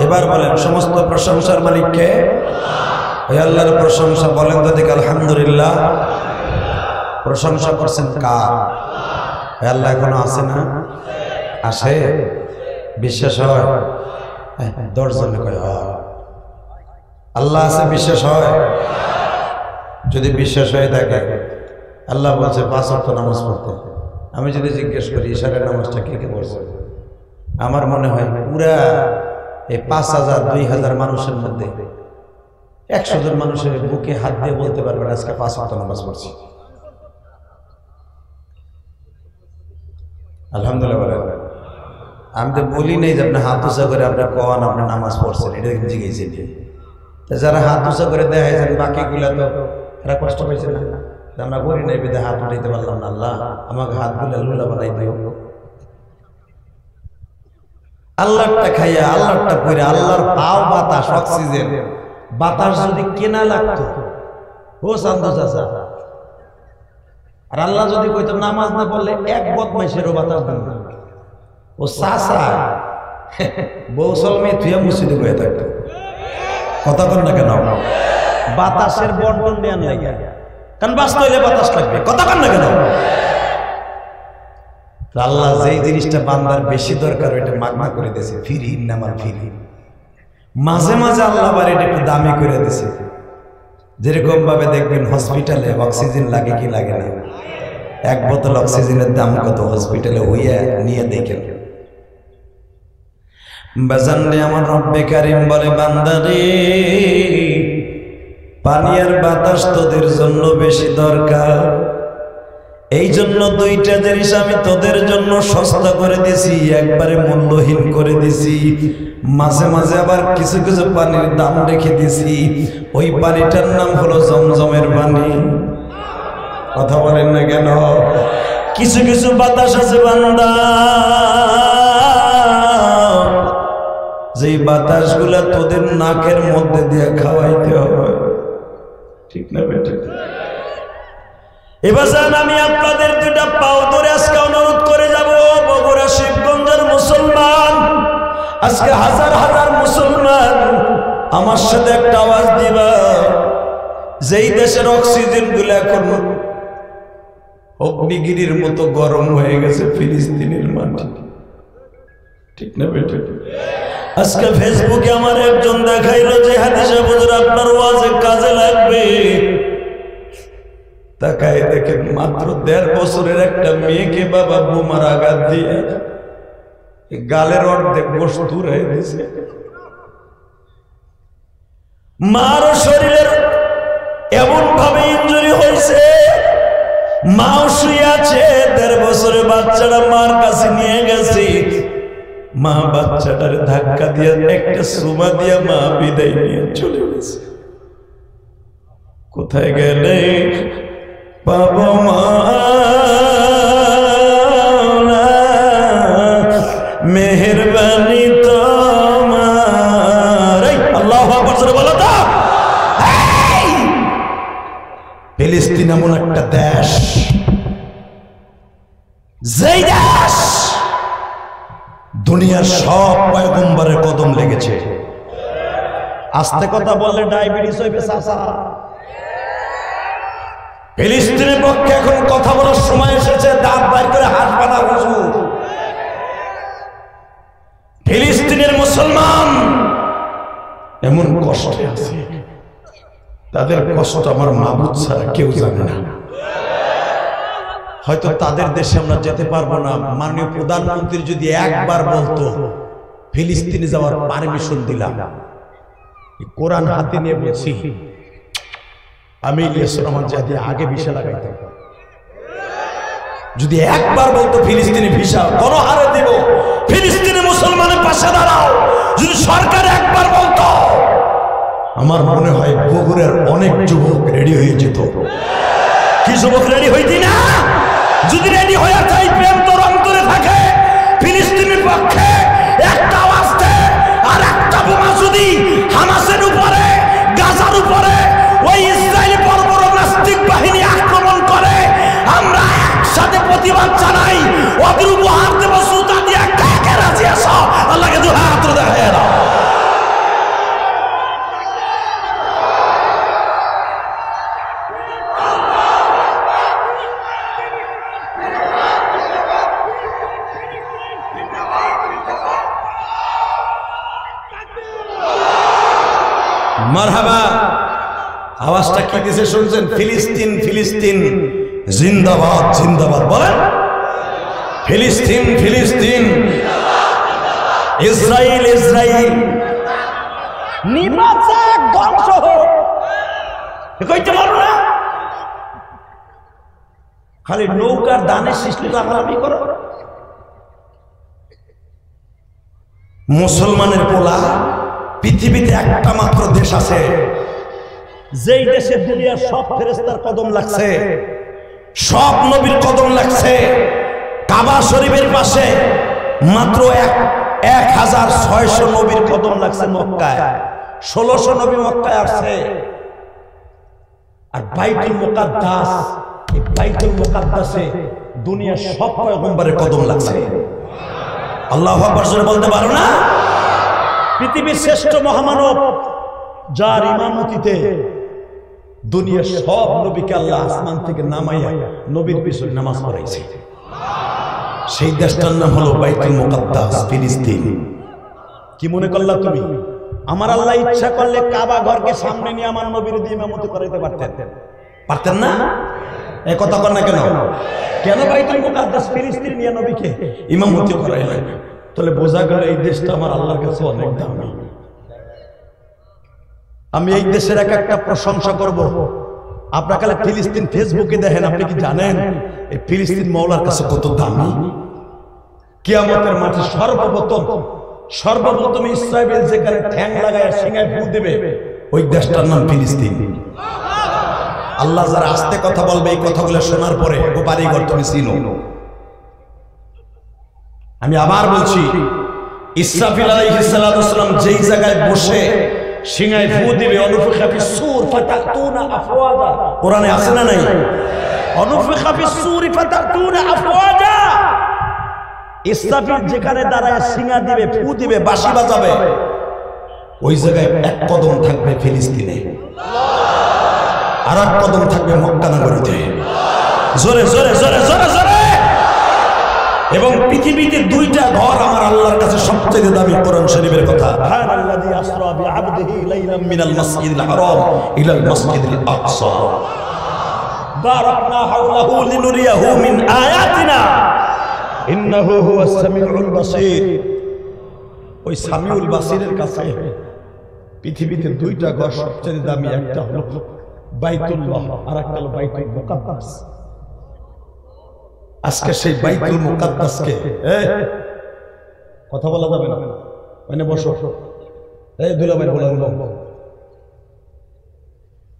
Speaker 1: এবার বলেন সমস্ত প্রশংসার মালিক কে? ওই আল্লাহর প্রশংসা বলেন তো দেখি আলহামদুলিল্লাহ। প্রশংসা করছেন কার? আল্লাহ এখনো আছে না? আসে? বিশ্বাস হয়? 10 জনে কয় হয়। আল্লাহ আছে, বিশ্বাস হয়? যদি বিশ্বাস হয়ে থাকে, আল্লাহ বলছে 5 ওয়াক্ত নামাজ পড়তে। আমি যদি জিজ্ঞেস করি ইশারের নামাজটা কে কে পড়ছে, আমার মনে হয় পুরা এই 5000 2000 মানুষের মধ্যে 100 জন মানুষের বুকে হাত দিয়ে বলতে পারবেন আজকে 5 ওয়াক্ত নামাজ পড়ছি। আলহামদুলিল্লাহ বলেন। আমি তো বলি নেই যে আপনি হাত উঁচা করে আপনার কন আপনি নামাজ পড়ছেন, এটা জিজ্ঞেসেন। যারা হাত উঁচা করে দেখাইছেন বাকিগুলা তো এরা কষ্ট পাইছে না, আমরা করি নাই বেঁধে হাত উঠাইতে পারলাম না। আল্লাহ আমাকে হাতগুলা লুলা বানাই দিও। আল্লাহটা খাইয়া আল্লাহটা পরে আল্লাহর পাও বাতাস অক্সিজেন বাতাস যদি কেনা লাগতো ও চান্দু চাচা, আর আল্লাহ যদি কইতো নামাজ না পড়লে এক বদমাইশেরও বাতাস দেন না, ও চাচা বৌসল মেয়ে থুয়া মসজিদে বয়ে থাকতো। কথা কন না কেন? বাতাসের বন্টন দেন লাগে, কারণ বাঁচতে হইলে বাতাস লাগবে। কথা কন না কেন? আল্লাহ যেই জিনিসটা বান্দার বেশি দরকার ওইটা মাগনা করে দিয়েছে, ফিরি নামার ফিরি। মাঝে মাঝে আল্লাহ আবার এটা একটু দামি করে দিয়েছে। যেরকম ভাবে দেখবেন হসপিটালে অক্সিজেন লাগে কি লাগে না, 1 বোতল অক্সিজেনের দাম কত হসপিটালে হইয়া নিয়ে দেখেন। বাজানরে আমার রব্বে কারিম বলে বান্দারে পানি আর বাতাস তোদের জন্য বেশি দরকার, এই জন্য 2টা জিনিস আমি তোদের জন্য সস্তা করে দিছি, একবারে মূল্যহীন করে দিছি। মাঝে মাঝে আবার কিছু কিছু পানির দাম রেখে দিছি, ওই পানিটার নাম হলো জমজমের পানি। কথা বলেন না কেন? কিছু কিছু বাতাস আছে বান্দা, যে বাতাসগুলা তোদের নাকের মধ্যে দিয়ে খাওয়াইতে হবে, ঠিক না বেটা? এবার আমি আপনাদের 2টা পাও ধরে আজকে অনুরোধ করে যাব, বগুড়া শিবগঞ্জের মুসলমান, আজকে হাজার হাজার মুসলমান আমার সাথে একটা আওয়াজ দিবা। যেই দেশের অক্সিজেন গুলো এখন অগ্নিগিরির মতো গরম হয়ে গেছে ফিলিস্তিনের মাটি, ঠিক না বেটা? আজকে ফেসবুকে আমার একজন দেখাইলো যে হাদিসা হুজুর আপনার ওয়াজে কাজে লাগবে। তাকায় দেখেন মাত্র 1.5 বছরের একটা মেয়েকে বাবা বোমার আঘাত দিয়ে গালের অর্ধেক গোশত তুলে দিয়েছে। মার শরীরের এমন ভাবে ইনজুরি হয়েছে, মাও শুয়ে আছে, 1.5 বছরের বাচ্চাটা মার কাছে নিয়ে গেছে। মা বাচ্চাটারে ধাক্কা দিয়ে একটা সুমা দিয়া মা বিদায় নিয়ে চলে গেছে। কোথায় গেলে পাবো মা মেহেরবানি তোমার। আল্লাহু আকবার বলো তো। ফিলিস্তিন এমন একটা দেশ, যেই দেশ দুনিয়ার সব পয়গম্বরের কদম লেগেছে। আস্তে কথা বললে ডায়াবেটিস হইবে চাচা। ফিলিস্তিনের পক্ষে এখন কথা বলার সময় এসেছে, দাঁত বাইর করে হাসবে না হুজুর। ফিলিস্তিনের মুসলমান এমন কষ্টে আছে, তাদের কষ্ট আমার মাবুদ ছাড়া কেউ জানে না। হয়তো তাদের দেশে আমরা যেতে পারবো না। মাননীয় প্রধানমন্ত্রী যদি একবার বলতো ফিলিস্তিনে যাওয়ার পারমিশন দিলাম, কোরআন হাতে নিয়ে বলছি আমি ইলিয়াস রহমান জাদি আগে ভিসা লাগাইতাম। যদি একবার বলতো ফিলিস্তিনি ভিসা গণহারে দিব, ফিলিস্তিনি মুসলমানের পাশে দাঁড়াও, যদি সরকার একবার বলতো, আমার মনে হয় বগুড়ার অনেক যুবক রেডি হয়ে যেত। কি যুবক রেডি হইতি না? যদি রেডি হয়ে যায়, প্রেম তোর অন্তরে থাকে, ফিলিস্তিনের পক্ষে একটা আওয়াজ দে। আর একটা বোমা যদি হামাসের উপরে, গাজার উপরে ওই ইসরায়েলি বর্বর নাস্তিক বাহিনী আক্রমণ করে, আমরা একসাথে প্রতিবাদ জানাই। ওদের উপহার দেব সুতা দিয়ে। কে কে রাজি আছো? আল্লাহকে দুই হাত দেখায় দাও। মারহাবা। আওয়াজটা কি দিছে শুনছেন? ফিলিস্তিন ফিলিস্তিন জিন্দাবাদ জিন্দাবাদ বলেন। ফিলিস্তিন ফিলিস্তিন, ইসরায়েল ইসরায়েল, নির্বাচক ধ্বংস হোক। কইতে পারো না? খালি নৌকার দানের সৃষ্টি লাফালাফি করো। মুসলমানের পোলা পৃথিবীতে একটা মাত্র দেশ আছে, যেই দেশে দুনিয়ার সব ফেরেশতার কদম লাগছে, সব নবীর কদম লাগছে। কাবা শরীফের পাশে মাত্র 1600 নবীর কদম লাগছে মক্কায়। 1600 নবী মক্কায় আসছে। আর বাইতুল মুকাদ্দাস, এই বাইতুল মুকাদ্দাসে দুনিয়ার সব পয়গম্বরের কদম লাগছে। আল্লাহু আকবার জোরে বলতে পারো না? পৃথিবীর শ্রেষ্ঠ মহামানব, যার ইমামতিতে দুনিয়ার সব নবীকে আল্লাহ আসমান থেকে নামাইয়া নবীর পিছনে নামাজ পড়াইছে, সেই দেশটার নাম হলো বাইতুল মুকাদ্দাস, ফিলিস্তিন। কি মনে করলা তুমি? আমার আল্লাহ ইচ্ছা করলে কাবা ঘরকে সামনে নিয়ে আমার নবীর দিয়ে ইমামতি করাইতে পারতেন না? এই কথা কর না কেন? কেন বাইতুল মুকাদ্দাস ফিলিস্তিন নিয়ে নবীকে ইমামতি করাইলেন? তাহলে বোঝা গেল এই দেশটা আমার আল্লাহর কাছে অনেক দামি। আমি এই দেশের এক একটা প্রশংসা করব। আপনারা কালে ফিলিস্তিন ফেসবুকে দেখেন, আপনি কি জানেন এই ফিলিস্তিন মাওলার কাছে কত দামি? কিয়ামতের মাঠে সর্বপ্রথম ইসরায়েল যেখানে ঠ্যাং লাগায় সিংহায় ফু দেবে, ওই দেশটার নাম ফিলিস্তিন। আল্লাহ যারা আস্তে কথা বলবে, এই কথাগুলো শোনার পরে ও বাড়িঘর তুমি চিনো। আমি আবার বলছি, ইসরাফিল আলাইহিস সালাম যেই জায়গায় বসে সিংহায় ফু দিবে, অনুফিখা ফিস সূর ফাতাতুনা আফওয়াজা, কোরআনে আছে না নাই? অনুফিখা ফিস সূর ফাতাতুনা আফওয়াজা। ইসরাফিল যেখানে দাঁড়ায় সিংহা দিবে, ফু দিবে, বাঁশি বাজাবে, ওই জায়গায় এক কদম থাকবে ফিলিস্তিনে, আর এক কদম থাকবে মক্কা নগরীতে। জোরে জোরে জোরে জোরে জোরে। এবং পৃথিবীতে দুইটা ঘর আমার আল্লাহর কাছে সবচেয়ে দামি, কোরআন শরীফের কথা, সুবহানাল্লাযী আসরা বিআবদিহি লাইলাম মিনাল মাসজিদিল হারাম ইলাল মাসজিদিল আকসা বারাকনা হাওলাহু লিনুরিয়াহু মিন আয়াতিনা ইন্নাহু হুয়াস সামিউল বাসীর। ওই সামিউল বাসীরের কাছে পৃথিবীতে দুইটা ঘর সবচেয়ে দামি, একটা হলো বাইতুল্লাহ আর একটা হলো বাইতুল মুকাদ্দাস। আজকে সেই বাইতুল মুকাদ্দাসকে কথা বলা যাবে না, মানে বসো, এই দুলাভাই বলা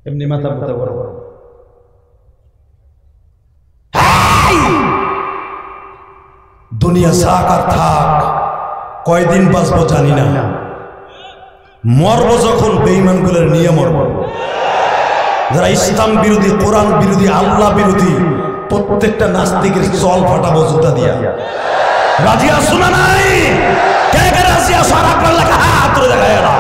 Speaker 1: এমনি মাথা মাথা বড় বড়। দুনিয়া থাক আর থাক, কয়দিন বাঁচবো জানি না, মরবো যখন বেঈমানগুলোর নিয়ে মরবো। যারা ইসলাম বিরোধী, কোরআন বিরোধী, আল্লাহ বিরোধী, প্রত্যেকটা নাস্তিকের চল ফাটাবো জুতা দিয়া। রাজি আছো না নাই? কে কে রাজি আছো? আর আপনার লেখা হাত তুলে দেখায় না।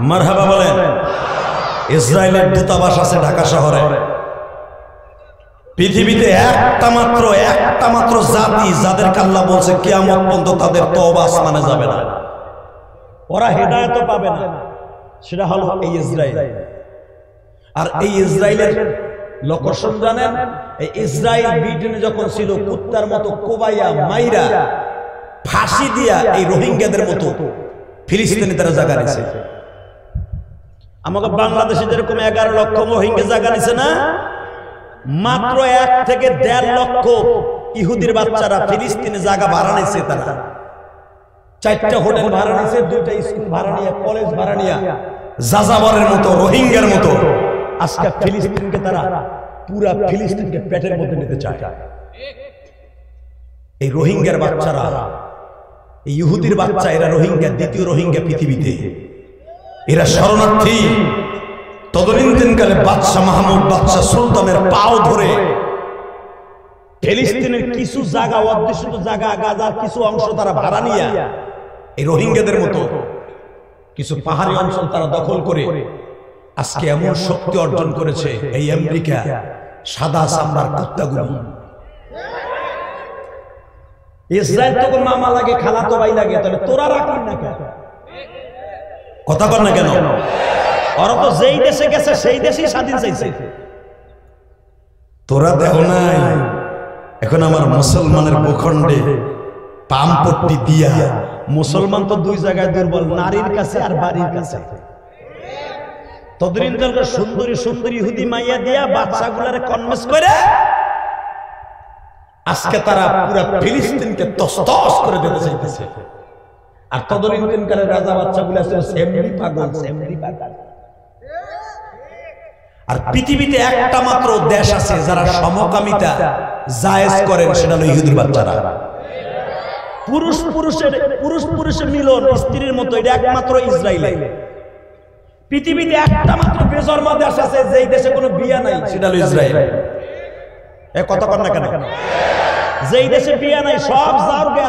Speaker 1: মারহাবা বলেন। ইসরায়েলের দূতাবাস আছে ঢাকা শহরে। পৃথিবীতে একটা মাত্র জাতি যাদেরকে আল্লাহ বলছে কিয়ামত পর্যন্ত তাদের তওবা আসমানে যাবে না, ওরা হেদায়েত পাবে না, সেটা হলো এই ইসরায়েল। আর এই ইসরায়েলের লোকশন জানেন? এই ইসরায়েল ব্রিটেনে যখন ছিল, কুত্তার মতো কোবাইয়া মাইরা ফাঁসি দিয়া এই রোহিঙ্গাদের মতো ফিলিস্তিনি তারা জায়গা নিছে। আমাকে বাংলাদেশে যেরকম 11 লক্ষ রোহিঙ্গা জায়গা নিছে না, মাত্র 1 থেকে 1.5 লক্ষ ইহুদির বাচ্চারা ফিলিস্তিনে জায়গা ভাড়া নিছে। তারা 4টা হোটেল ভাড়া নিছে, 2টা স্কুল ভাড়া নিয়ে, কলেজ ভাড়া নিয়ে, যাযাবরের মতো, রোহিঙ্গার মতো আজকে ফিলিস্তিনকে তারা পুরা ফিলিস্তিনকে পেটের মধ্যে নিতে চায়। এই রোহিঙ্গার বাচ্চারা, এই ইহুদির বাচ্চা, এরা রোহিঙ্গা, দ্বিতীয় রোহিঙ্গা পৃথিবীতে। এরা শরণার্থী। তদনীন্তনকালে বাদশাহ মাহমুদ, বাদশাহ সুলতানের পাও ধরে ফিলিস্তিনের কিছু জায়গা, অধ্যুষিত জায়গা, গাজার কিছু অংশ তারা ভাড়া নিয়ে এই রোহিঙ্গাদের মতো কিছু পাহাড়ি অঞ্চল তারা দখল করে আজকে এমন শক্তি অর্জন করেছে। এই আমেরিকা সাদা চামড়ার কুত্তাগুলো, ইসরায়েল তো মামা লাগে, খালাতো ভাই লাগে, তাহলে তোরা রাখলি না কেন? কথা বল না কেন? ওরা তো যেই দেশে গেছে সেই দেশেই স্বাধীন চাইছে, তোরা দেও নাই। এখন আমার মুসলমানের ভূখণ্ডে পামপট্টি দিয়া, মুসলমান তো 2 জায়গায় দুর্বল, নারীর কাছে আর বাড়ির কাছে। তদরিনকালকে সুন্দরী সুন্দরী ইহুদি মাইয়া দিয়া বাচ্চাগুলারে কনভিন্স করে আজকে তারা পুরো ফিলিস্তিনকে তসতস করে দিতে চাইতেছে। আর তদরিনকালের রাজা বাচ্চাগুলো আছে সেমরি পাগল, সেমরি পাগল। আর পৃথিবীতে একটা মাত্র দেশ আছে যারা সমকামিতা জায়েজ করেন, সেটা হলো ইহুদির বাচ্চারা। পুরুষ পুরুষের মিলন স্ত্রীর মতো, এটা একমাত্র ইসরায়েলে। পৃথিবীতে একটা মাত্র বেজন্মা দেশ আছে যেই দেশে কোনো বিয়ে নাই, সেটা হলো ইসরায়েল। এ কথা কর না কেন? যেই দেশে বিয়ে নাই সব জারুগা।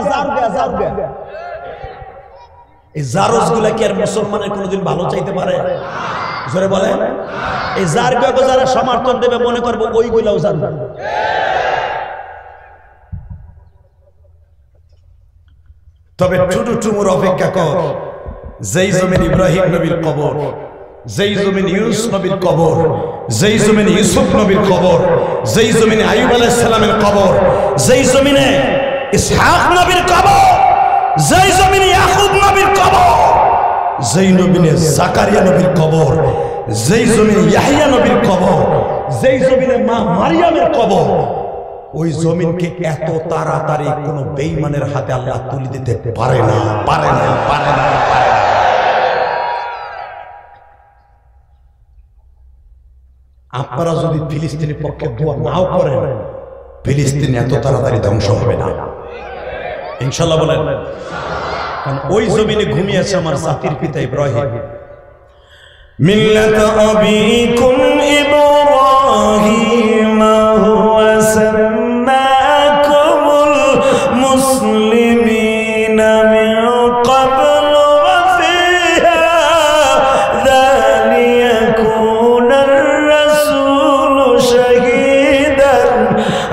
Speaker 1: এই জারজ গুলা কি আর মুসলমানের কোনোদিন ভালো চাইতে পারে? জোরে বলে। এই জারগাকে যারা সমর্থন দেবে মনে করবো ওইগুলাও জারগা। তবে টুমুর অপেক্ষা কর, যেই জমিন ইব্রাহিম নবীর কবর, যেই জমিন ইউনুস নবীর কবর, যেই জমিন ইউসুফ নবীর কবর, যেই জমিনে আইয়ুব আলাইহিস সালামের কবর, যেই জমিনে ইসহাক নবীর কবর, যেই জমিনে ইয়াকুব নবীর কবর, যেই জমিনে জাকারিয়া নবীর কবর, যেই জমিনে ইয়াহইয়া নবীর কবর, যেই জমিনে মা মারিয়ামের কবর, ওই জমিনকে এত তাড়াতাড়ি কোনো বেঈমানের হাতে আল্লাহ তুলে দিতে পারে না। আপনারা যদি ফিলিস্তিনের পক্ষে দোয়া নাও করেন, ফিলিস্তিন এত তাড়াতাড়ি ধ্বংস হবে না, ইনশাআল্লাহ বলেন। কারণ ওই জমিনে ঘুমিয়েছে আমার জাতির পিতা ইব্রাহিম। মিল্লাত আবিকুম ইব্রাহিম হুয়া সাম্মাকুমুল মুসলিমিনা মিন ক্বাবল ওয়া ফি হাযা লিয়াকুনার রাসূলু শাহীদান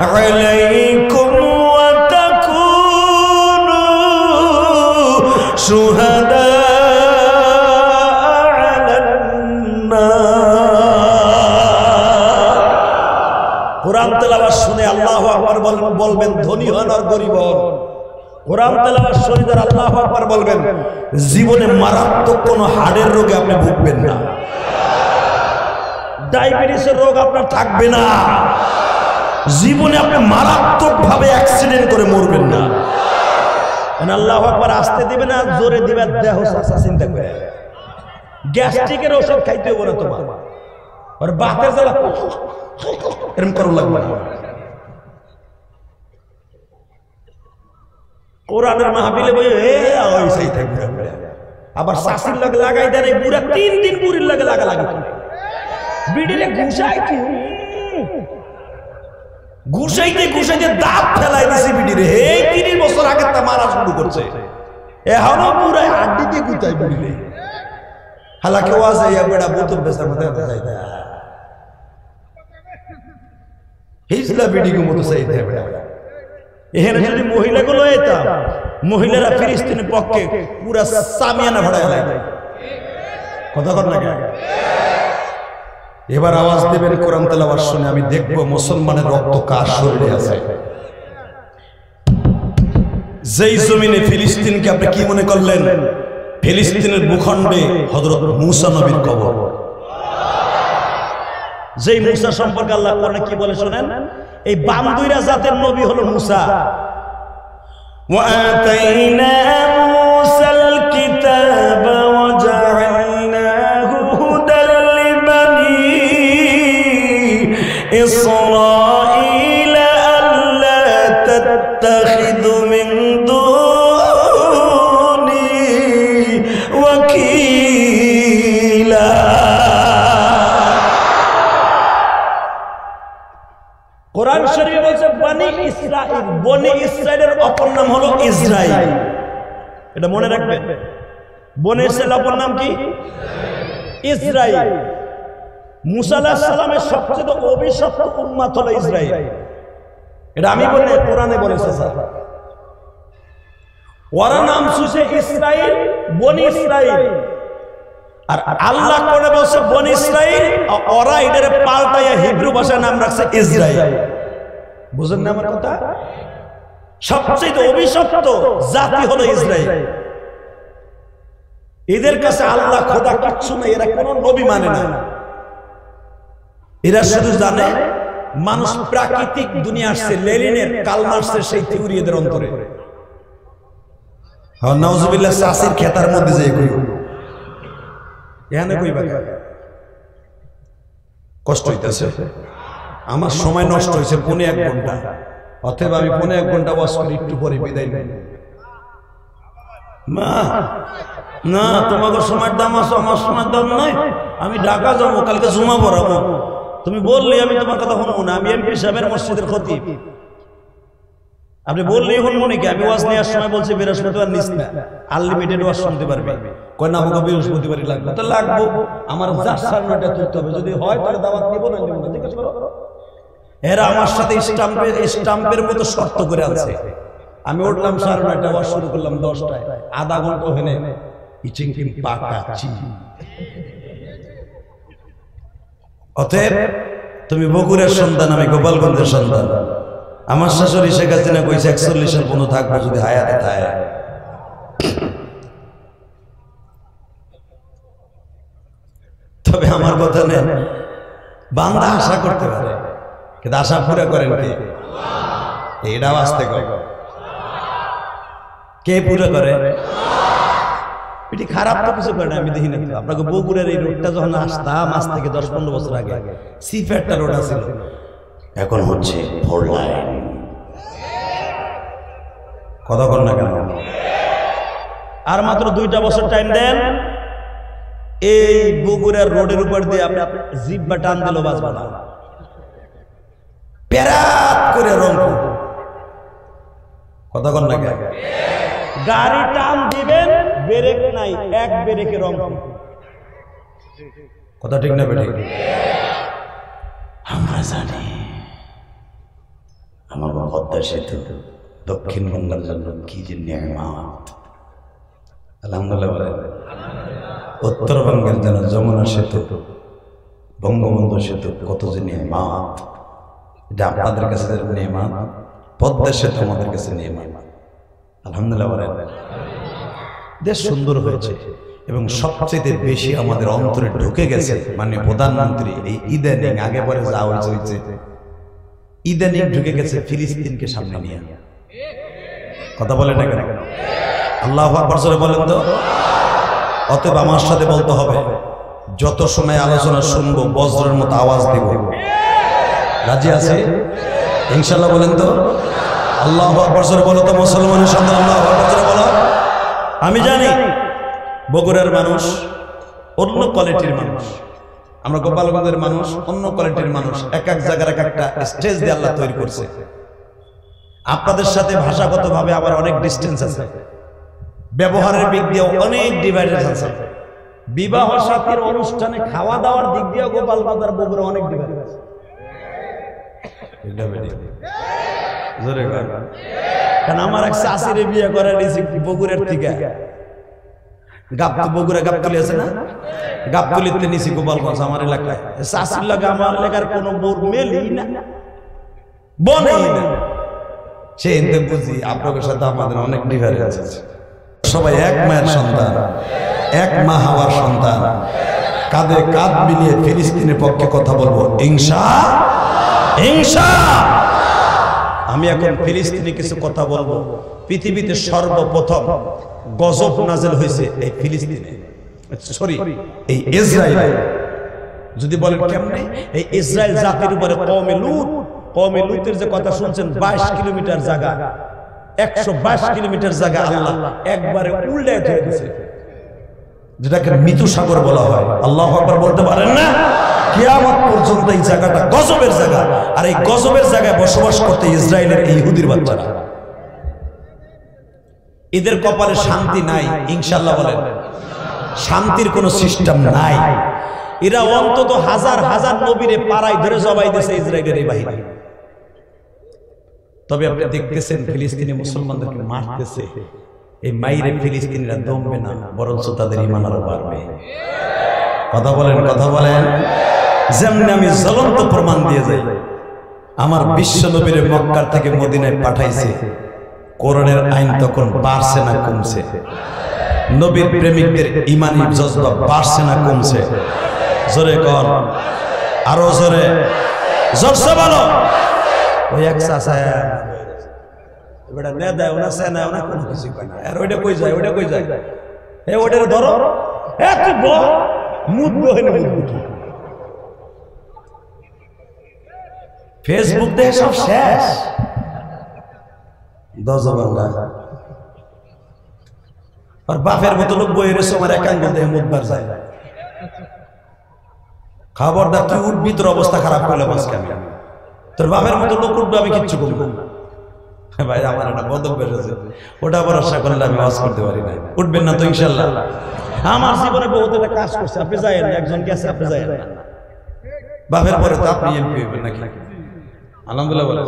Speaker 1: আলাইকুম ওয়া তাকুনু শুহাদা। কোরআন তেলাওয়াত শুনে আল্লাহু আকবার বলবেন, ধনী হন আর গরিব হন। কোরআন তেলাওয়াত শুনে যারা আল্লাহু আকবার বলবেন, জীবনে মারাত্মক কোনো হাড়ের রোগে আপনি ভুগবেন না, ডায়াবেটিসের রোগ আপনার থাকবে না, জীবনে আপনি মারাত্মকভাবে অ্যাক্সিডেন্ট করে মরবেন না। আল্লাহু আকবার আসতে দিবে না, জোরে দিবে, দেহ সাসা চিন্তা করে। গ্যাস্ট্রিকের ওষুধ খাইতে হবে না তোমার, আর বাতের জ্বালা এরকম করো লাগবে না। কোরআনের মাহফিলে বই ওইসাই থাকবে, আবার শাসির লাগে লাগাই দেন, এই বুড়া 3 দিন বুড়ির লাগে লাগা লাগে, বিড়িরে ঘুষাই কি ঘুষাইতে দাঁত ফেলাই দিছে বিড়িরে। এই 30 বছর আগে তা মারা শুরু করছে, এখনো পুরাই হাড্ডি দিয়ে গুতাই বিড়িরে। হালাকে ওয়াজ ইয়া বেড়া বোতল বেচার মতো যাই না, হিজলা বিডিগো মতো চাইতে হবে। এখানে যদি মহিলাগুলো এটা মহিলারা ফিলিস্তিনের পক্ষে পুরা সামিয়ানা ভাড়ায় লাগে, কথা কর না কেন? এবার আওয়াজ দেবেন কোরআন তেলাওয়াত শুনে, আমি দেখবো মুসলমানের রক্ত কার শরীরে আছে। যেই জমিনে ফিলিস্তিনকে আপনি কি মনে করলেন? ফিলিস্তিনের ভূখণ্ডে হযরত মূসা নবীর কবর। যেই মূসা সম্পর্কে আল্লাহ কোরআনে কি বলে শুনেন, এই বান্দুইরা জাতের নবী হলো মূসা। ওয়া আতাইনা মূসাল কিতাবা ওয়া জাআলনাহু হুদাল লিবানি ইসরাঈলা আল্লা তাত্তাখিযু মিন দুনি ওয়াকিলা। কোরআন শরীফে বলছে বনি ইসরাইল, বনি ইসরাইলের অপর নাম হলো ইসরাইল, এটা মনে রাখবেন। বনি ইসরাইলের অপর নাম কি? ইসরাইল। মুসা আলাইহিস সালামের সবচেয়ে অভিশপ্ত উম্মত হলো ইসরাইল, এটা আমি বলি না, কোরআনে বলেছে। স্যার ওরা নাম সুসে ইসরাইল, বনি ইসরাইল, আর আল্লাহ কোরআনে বলছে বনি ইসরাইল, ওরা এটারে পাল্টাইয়া হিব্রু ভাষায় নাম রাখছে ইসরাইল। বুঝেন না আমার কথা? সবচেয়ে অভিশপ্ত জাতি হলো ইসরাইল। এদের কাছে আল্লাহ খোদা কিচ্ছু নাই, এরা কোন নবী মানে না। এরা শুধু জানে মানুষ প্রাকৃতিক দুনিয়া আসছে, লেনিনের কার্ল মার্কসের সেই থিওরি এদের অন্তরে। হ্যাঁ, নাউজুবিল্লাহ, চাষির খেতার মধ্যে যে কই এখানে কইবা কষ্ট হইতেছে, আমার সময় নষ্ট হয়েছে 1.5 ঘন্টা, অতএব আমি 1.5 ঘন্টা ওয়াজ করি, একটু পরে বিদায় নেই। মা না, তোমাদের সময়ের দাম আছে, আমার সময়ের দাম নাই। আমি ঢাকা যাবো, কালকে জুমা পড়াবো, তুমি বললে আমি তোমার কথা শুনবো না। আমি এমপি সাহেবের মসজিদের খতিব, আপনি বললেই শুনবো নাকি? আমি ওয়াজ নেওয়ার সময় বলছি বৃহস্পতিবার নিস না, আনলিমিটেড ওয়াজ শুনতে পারবে। কয় না, আমাকে বৃহস্পতিবারই লাগবে। তো লাগবো, আমার যার সামনেটা তুলতে হবে, যদি হয় তাহলে দাওয়াত নিবো না নিবো না, ঠিক আছে? এরা আমার সাথে স্টাম্পের মতো শর্ত করে আছে। আমি উঠলাম 9:30, ওয়াজ শুরু করলাম 10টায়, আধা ঘন্টা হলে ইচিং পাকা চি। অতএব তুমি বগুড়ার সন্তান, আমি গোপালগঞ্জের সন্তান। আমার শাশুড়ি শেখ হাসিনা কইছে 41 সাল পর্যন্ত থাকবো, যদি হায়াতে থাকে। তবে আমার কথা নেই, বান্দা আশা করতে পারে, কিন্তু আশা পুরা করেন কে? এটাও আসতে কে পুরা করে? এটি খারাপ তো কিছু করে না, আমি দেখি না। আপনাকে বগুড়ার এই রোডটা যখন আসতাম, আজ থেকে 10-15 বছর আগে, সিফেটটা রোড আছিল, এখন হচ্ছে 4 লাইন। কথা বল না কেন? আর মাত্র 2টা বছর টাইম দেন, এই বগুড়ার রোডের উপর দিয়ে আপনি জিব্বা টান দিল বাজবা না, প্যারাত করে রংপুর। কথা কন না, গাড়ি টান দিবেন, ব্রেক নাই, এক ব্রেকে রংপুর। কথা ঠিক না বেঠিক? আমরা জানি আমার পদ্মা সেতু দক্ষিণবঙ্গের জন্য কি যে নিয়ামত, আলহামদুলিল্লাহ। উত্তরবঙ্গের জন্য যমুনা সেতু, বঙ্গবন্ধু সেতু কত যে নিয়ামত, এটা আপনাদের কাছে নিয়ামত, পদ্মা সেতু আমাদের কাছে নিয়ামত, আলহামদুলিল্লাহ। দেশ সুন্দর হয়েছে এবং সবচেয়ে বেশি আমাদের অন্তরে ঢুকে গেছে মানে প্রধানমন্ত্রী এই ইদানিং, আগে পরে যা হয়েছে ইদানিং ঢুকে গেছে ফিলিস্তিনকে সামনে নিয়ে। কথা বলে না কেন? আল্লাহু আকবার জোরে বলেন তো। অতএব আমার সাথে বলতে হবে, যত সময় আলোচনা শুনবো বজ্রের মতো আওয়াজ দিব। রাজি আছে ইনশাআল্লাহ? বলেন তো আল্লাহু আকবার জোরে বলো তো মুসলমানের সন্তান, আল্লাহু আকবার জোরে বলো। আমি জানি বগুড়ার মানুষ অন্য কোয়ালিটির মানুষ, আমরা গোপালগঞ্জের মানুষ অন্য কোয়ালিটির মানুষ, এক এক জায়গার এক একটা স্টেজ দিয়ে আল্লাহ তৈরি করছে। আপনাদের সাথে ভাষাগতভাবে আমার অনেক ডিস্টেন্স আছে, ব্যবহারের দিক দিয়েও অনেক ডিভাইডেড আছে, বিবাহ সাথীর অনুষ্ঠানে খাওয়া দাওয়ার দিক দিয়েও গোপালগঞ্জ আর বগুড়া অনেক ডিভাইডেড আছে। কারণ আমার এক শাশুড়ি বিয়ে করে নিয়েছি বগুড়ার থেকে, বগুড়া গাবতলি আছে না, গাবতলিতে নিয়েছি গোপালগঞ্জ আমার এলাকায়। শাশুর লাগে আমার এলাকার কোনো বোর মেলেই না, বনেই না, সে এতে বুঝি আপনাদের সাথে আমাদের অনেক ডিফারেন্স আছে। সবাই এক মায়ের সন্তান, এক মা হওয়ার সন্তান, কাঁধে কাঁধ মিলিয়ে ফিলিস্তিনের পক্ষে কথা বলবো ইনশাআল্লাহ। আমি এখন ফিলিস্তিনে কিছু কথা বলবো। পৃথিবীতে সর্বপ্রথম গজব নাযিল হয়েছে এই ফিলিস্তিনে, সরি এই ইসরায়েলে। যদি বলেন কেমনে, এই ইসরায়েল জাতির উপরে কওমে লূতের যে কথা শুনছেন, 22 কিলোমিটার জায়গা, 122 কিলোমিটার জায়গা আল্লাহ একবারে উল্টে দিয়ে দিয়েছে, যেটাকে মৃত্যু সাগর বলা হয়। আল্লাহু আকবার বলতে পারেন না? কিয়ামত পর্যন্ত এই জায়গাটা গজবের জায়গা, আর এই গজবের জায়গায় বসবাস করতে ইসরায়েলের এই ইহুদির বাচ্চারা, এদের কপালে শান্তি নাই ইনশাআল্লাহ বলেন। শান্তির কোনো সিস্টেম নাই। এরা অন্তত হাজার হাজার নবীরে পাড়ায় ধরে জবাই দিয়েছে ইসরায়েলের এই বাহিনী। তবে আপনি দেখতেছেন ফিলিস্তিনি মুসলমানদেরকে মারতেছে, এই মাইরে ফিলিস্তিনিরা দমবে না, বরঞ্চ তাদের ঈমান আরো বাড়বে। কথা বলেন। যেমনি আমি জ্বলন্ত প্রমাণ দিয়ে যাই, আমার বিশ্ব নবীর মক্কার থেকে মদিনায় পাঠাইছে, কোরআনের আইন তখন বাড়ছে না কমছে? নবীর প্রেমিকদের ঈমানি জজবা বাড়ছে না কমছে? জোরে কর, আরো জোরে, জোরসে বলো। ওই এক চাচা ওটা নে দেয়, ওনা সে নেয়, ওনা কোনো কিছু কয় না। আর ওইটা কই যায়, এ ওইটার ধরো, এ তুই বল মুদ বহেন মুদ। ফেসবুক দিয়ে সব শেষ, দজবাংলা আর বাপের মতো লোক বইয়ের সময় একাঙ্গ দেহে মুদবার যায়। খবরদার, তুই উঠবি, তোর অবস্থা খারাপ করলে মাঝকে আমি, তোর বাপের মতো লোক উঠবে, আমি কিচ্ছু করবো না। ভাই আমার একটা বদল বেড়েছে, ওটা ভরসা করলে আমি ওয়াজ করতে পারি না। উঠবেন না তো ইনশাল্লাহ? আমার জীবনে বহুত একটা কাজ করছে, আপনি যাইয়েন, একজন গেছে, আপনি যাইয়েন না। বাপের পরে তো আপনি এমপি হইবেন নাকি? আলহামদুলিল্লাহ বলে।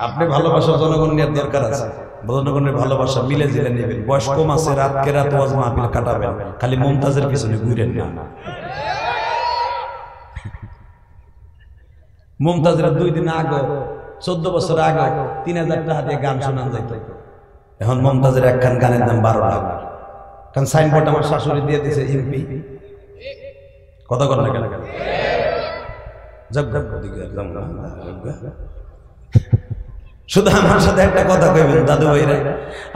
Speaker 1: আপনি ভালোবাসা জনগণের দরকার আছে, জনগণের ভালোবাসা মিলে জিলে নেবেন। বয়স কম আছে, রাতকে রাত ওয়াজ মাহফিল কাটাবেন, খালি মুমতাজের পিছনে ঘুরেন না। মুমতাজের 2 দিন আগে, 14 বছর আগে 3000 টাকা দিয়ে গান শোনান যাইত। এখন মুমতাজের একখান গানের দাম 12 লাখ। কারণ সাইনবোর্ড আমার শাশুড়ি দিয়ে দিয়েছে এমপি। কথা কর না কেন? শুধু আমার সাথে একটা কথা কইবেন দাদু ভাইরা,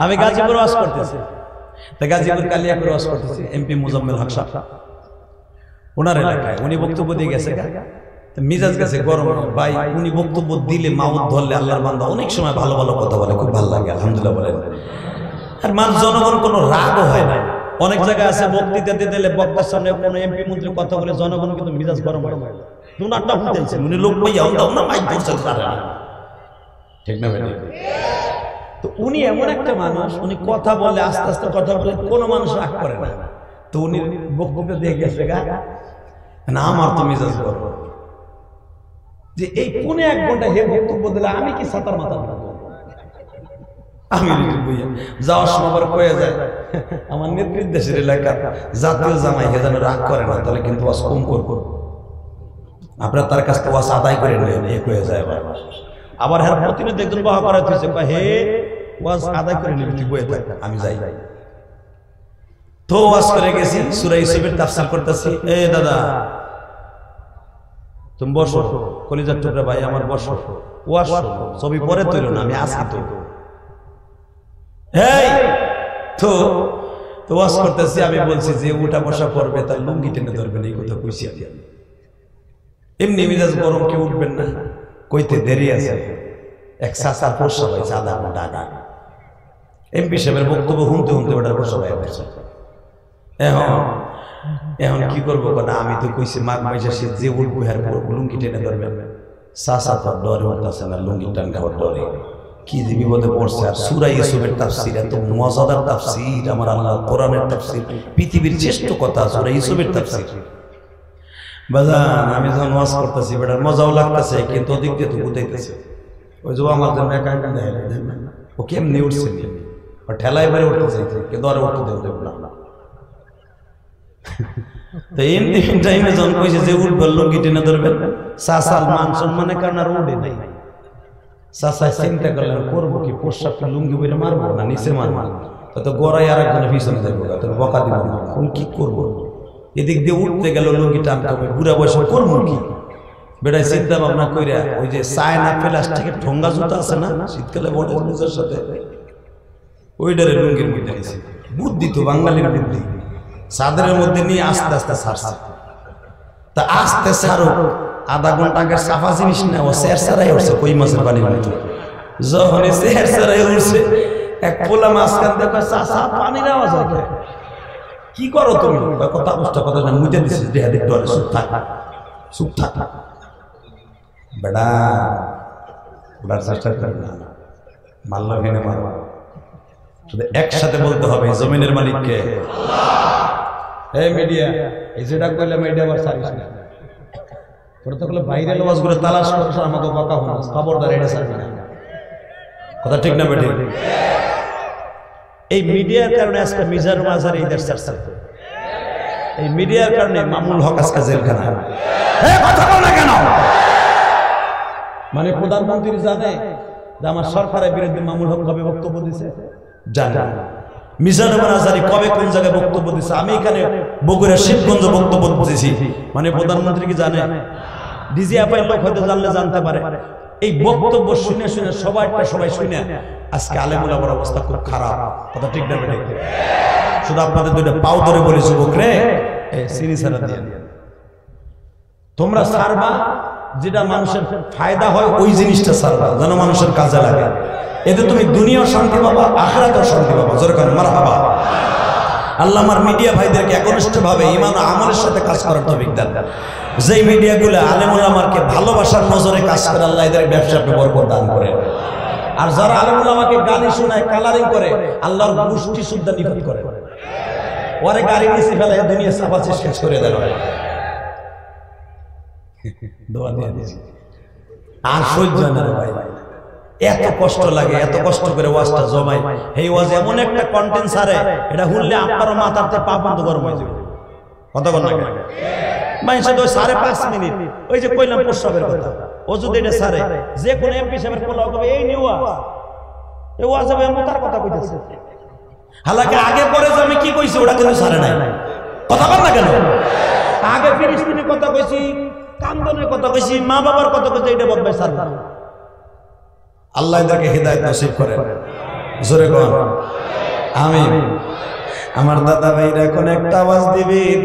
Speaker 1: আমি গাজীপুর ওয়াজ করতেছি, গাজীপুর কালিয়াপুর ওয়াজ করতেছি, এমপি মুজাম্মেল হক সাহেব ওনার এলাকায়, উনি বক্তব্য দিয়ে গেছে, মিজাজ গেছে গরম। ভাই উনি বক্তব্য দিলে, মাউথ ধরলে আল্লাহর বান্দা অনেক সময় ভালো ভালো কথা বলে, খুব ভালো লাগে, আলহামদুলিল্লাহ বলেন। আর জনগণ কোনো রাগও হয় না, অনেক জায়গায় আছে বক্তৃতা দিতে দিলে বক্তার সামনে কোনো এমপি মন্ত্রী কথা বলে জনগণ কিন্তু মিজাজ গরম হয় দুনারটা শুনতেছে উনি লোক পাইয়া দাও না মাইক ধরছে ঠিক না ভাই তো উনি এমন একটা মানুষ উনি কথা বলে আস্তে আস্তে কথা বলে কোনো মানুষ রাগ করে না তো উনি বক্তৃতা দিয়ে গেছে না আমার তো মেজাজ গরম যে এই পুনে 1 ঘন্টা হে বক্তব্য দিলে আমি কি সাতার মাথা আমি যাওয়ার সময় আবার কয়ে যায় আমার নেতৃত্বের এলাকা জাতীয় জামাই হে যেন রাগ করে না তাহলে কিন্তু ওয়াজ কম করবো আপনার তার কাছ থেকে ওয়াজ আদায় করে নেন এ কয়ে যায় আবার হ্যাঁ প্রতিনিধি একজন বাহা করা হয়েছে হে ওয়াজ আদায় করে নিবি তুই বয়ে থাক আমি যাই তো ওয়াজ করে গেছি সূরা ইউসুফের তাফসীর করতেছি এ দাদা তুমি বসো কলিজার টুকরা ভাই আমার বসো ওয়াজ ছবি পরে তৈরি না আমি আসি তো এই তো ওয়াজ করতেছি আমি বলছি যে উঠা বসা করবে তার লুঙ্গি টেনে ধরবেন এই কথা কইছি আমি এমনি মেজাজ গরম কেউ উঠবেন না কইতে দেরি আছে এক সাসার প্রশ্ন হয়েছে আধা ঘন্টা আগে এমপি সাহেবের বক্তব্য শুনতে শুনতে ওটার প্রশ্ন হয়ে গেছে এখন কি করবো না আমি তো কইছি মাঘ মাসে সে যে উঠবো হ্যার লুঙ্গি টেনে ধরবেন সাসা তো ডরে উঠতেছে না লুঙ্গি টান খাওয়ার ডরে কি যে বিপদে পড়ছে আর সূরা ইউসুফের তাফসীর এত মজাদার তাফসীর আমার আল্লাহ কোরআনের তাফসীর পৃথিবীর শ্রেষ্ঠ কথা সূরা ইউসুফের তাফসীর বাজান আমি যখন ওয়াজ করতেছি বেটা মজাও লাগতেছে কিন্তু ওদিক দিয়ে তো বুঝাইতেছে ওই যে আমার জন্য একা একা দেয় ও কেমনি উঠছে ও ঠেলায় বাড়ি উঠতে চাইছে কিন্তু আর উঠতে দেব না তো এমনি টাইমে যখন কইছে যে উঠবেন লুঙ্গি টেনে ধরবেন সাসাল মান সম্মানের কারণে আর উঠে নাই সাসায় চিন্তা করলেন করবো কি পোশাকটা লুঙ্গি বইরে মারবো না নিচে মারবো তো গড়াই আর একজনের পিছনে যাবো তো বকা দিব কোন কি করবো এদিক দিয়ে উঠতে গেল লুঙ্গি টানতে হবে বুড়া বয়সে করবো কি বেটায় চিন্তা ভাবনা কইরা ওই যে চায়না প্লাস্টিকের ঠোঙ্গা জুতা আছে না শীতকালে বড় মোজার সাথে ওইটারে লুঙ্গির মধ্যে নিয়েছে বুদ্ধি তো বাঙালির বুদ্ধি চাদরের মধ্যে নিয়ে আস্তে আস্তে ছাড়ছে তা আস্তে ছাড়ো আধা ঘন্টা আগে সাফা জিনিস না ও স্যার সারাই উঠছে কই মাছের পানির মধ্যে যখন স্যার সারাই উঠছে এক পোলা মাছ কান্দে চাষা পানির আওয়াজ হয় কি করো তুমি কথা অবস্থা কথা না মুজে দিছিস দেহা দেখতে হবে চুপ থাক বেড়া ওটার চেষ্টা করি না মাল্লা ভেঙে মারো শুধু একসাথে বলতে হবে জমিনের মালিককে এই মিডিয়া এই যেটা করলে মিডিয়া আবার সার্ভিস না তোরা তো বলে ভাইরাল ওয়াজগুলো তালাশ করছ আমাকে বকা হলো খবরদার এটা সার্ভিস না কথা ঠিক না বেটি এই মিডিয়ার কারণে আজকে মিজানুর মাজার এই দেশ ছাড়ছে এই মিডিয়ার কারণে মামুল হক আজকে জেলখানা এই কথা বল না কেন মানে প্রধানমন্ত্রী জানে যে আমার সরকারের বিরুদ্ধে মামুল হক কবে বক্তব্য দিয়েছে জানে মিজানুর মাজারি কবে কোন জায়গায় বক্তব্য দিয়েছে আমি এখানে বগুড়া শিবগঞ্জ বক্তব্য দিয়েছি মানে প্রধানমন্ত্রী কি জানে ডিজিএফআই লোক হয়তো জানলে জানতে পারে এই বক্তব্য শুনে শুনে সবাই শুনে আজকে আলেমুল আমার অবস্থা খুব খারাপ কথা ঠিক না বেটে শুধু আপনাদের দুইটা পাও ধরে বলি যুবক রে সিনি সারা দিয়ে তোমরা সারবা যেটা মানুষের ফায়দা হয় ওই জিনিসটা সারবা যেন মানুষের কাজে লাগে এতে তুমি দুনিয়াও শান্তি পাবা আখিরাতেও শান্তি পাবা যেরকম মারহাবা আল্লাহ আমার মিডিয়া ভাইদেরকে একনিষ্ঠভাবে ঈমান ও আমলের সাথে কাজ করার তৌফিক দান যেই মিডিয়াগুলো আলেম ওলামাকে ভালোবাসার নজরে কাজ করে আল্লাহ এদের ব্যবসাকে বরকত দান করে আর যারা আলেম ওলামাকে গালি শোনায় কালারিং করে আল্লাহর গোষ্ঠী শুদ্ধ নিখুঁত করে ওরে গাড়ি নিচে ফেলে দুনিয়া সাফা শেষ করে দেয় দোয়া দিয়ে দিয়েছি আর সহ্য না রে ভাই এত কষ্ট লাগে এত কষ্ট করে ওয়াজটা জমাই এই ওয়াজ এমন একটা কন্টেন্ট ছাড়ে এটা শুনলে আপনারও মাথাতে পা বন্ধ গরম হয়ে যাবে কথা বল না মানুষের তো 5.5 মিনিট ওই যে কইলাম প্রস্রাবের কথা ও যদি এটা ছাড়ে যে কোন এমপি সাহেবের পোলাও কবে এই নিউ এই ওয়াজ হবে মোতার কথা কইতেছে হালাকি আগে পরে যে আমি কি কইছি ওটা কিন্তু ছাড়ে নাই কথা বল না কেন আগে ফিলিস্তিনের কথা কইছি কান্দনের কথা কইছি মা বাবার কথা কইছি এটা বদবাই ছাড়বে আল্লাহ এদেরকে হিদায়াত নসিব করেন জোরে কোন আমিন আমার দাদা ভাইরা এখন একটা আওয়াজ দিবেন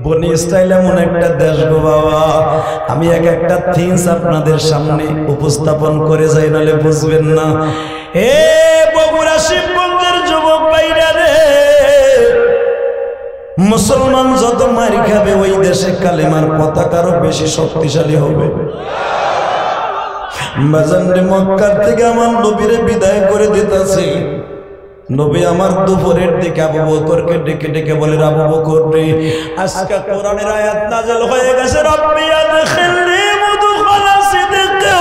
Speaker 1: বনি ইসরাইল এমন একটা দেশ গো বাবা আমি একটা থিংস আপনাদের সামনে উপস্থাপন করে যাই নালে বুঝবেন না এ বগুড়া শিবগঞ্জের যুবক ভাইরা রে মুসলমান যত মার খাবে ওই দেশে কালেমার পতাকারও বেশি শক্তিশালী হবে। বাজারে মক্কার থেকে আমার নবীরে বিদায় করে দিতেছে। নবী আমার দুপুরের দিকে আবু বকরকে ডেকে ডেকে বলে, আবু বকর রে, আজকে কোরআনের আয়াত নাযিল হয়ে গেছে, রব্বি আদখিলনি মুদখালা সিদকিন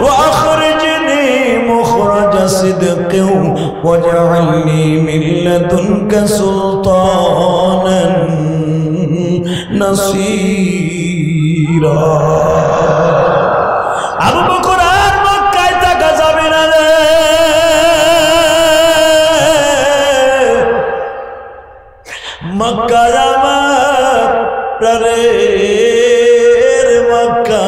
Speaker 1: ওয়া আখরিজনি মুখরাজা সিদকিন ওয়াজআলনি মিন লাদুনকা সুলতানান নাসীরা। আবু বকর আর মক্কায় থাকা যাবে না রে, মক্কা আমার প্রাণের মক্কা,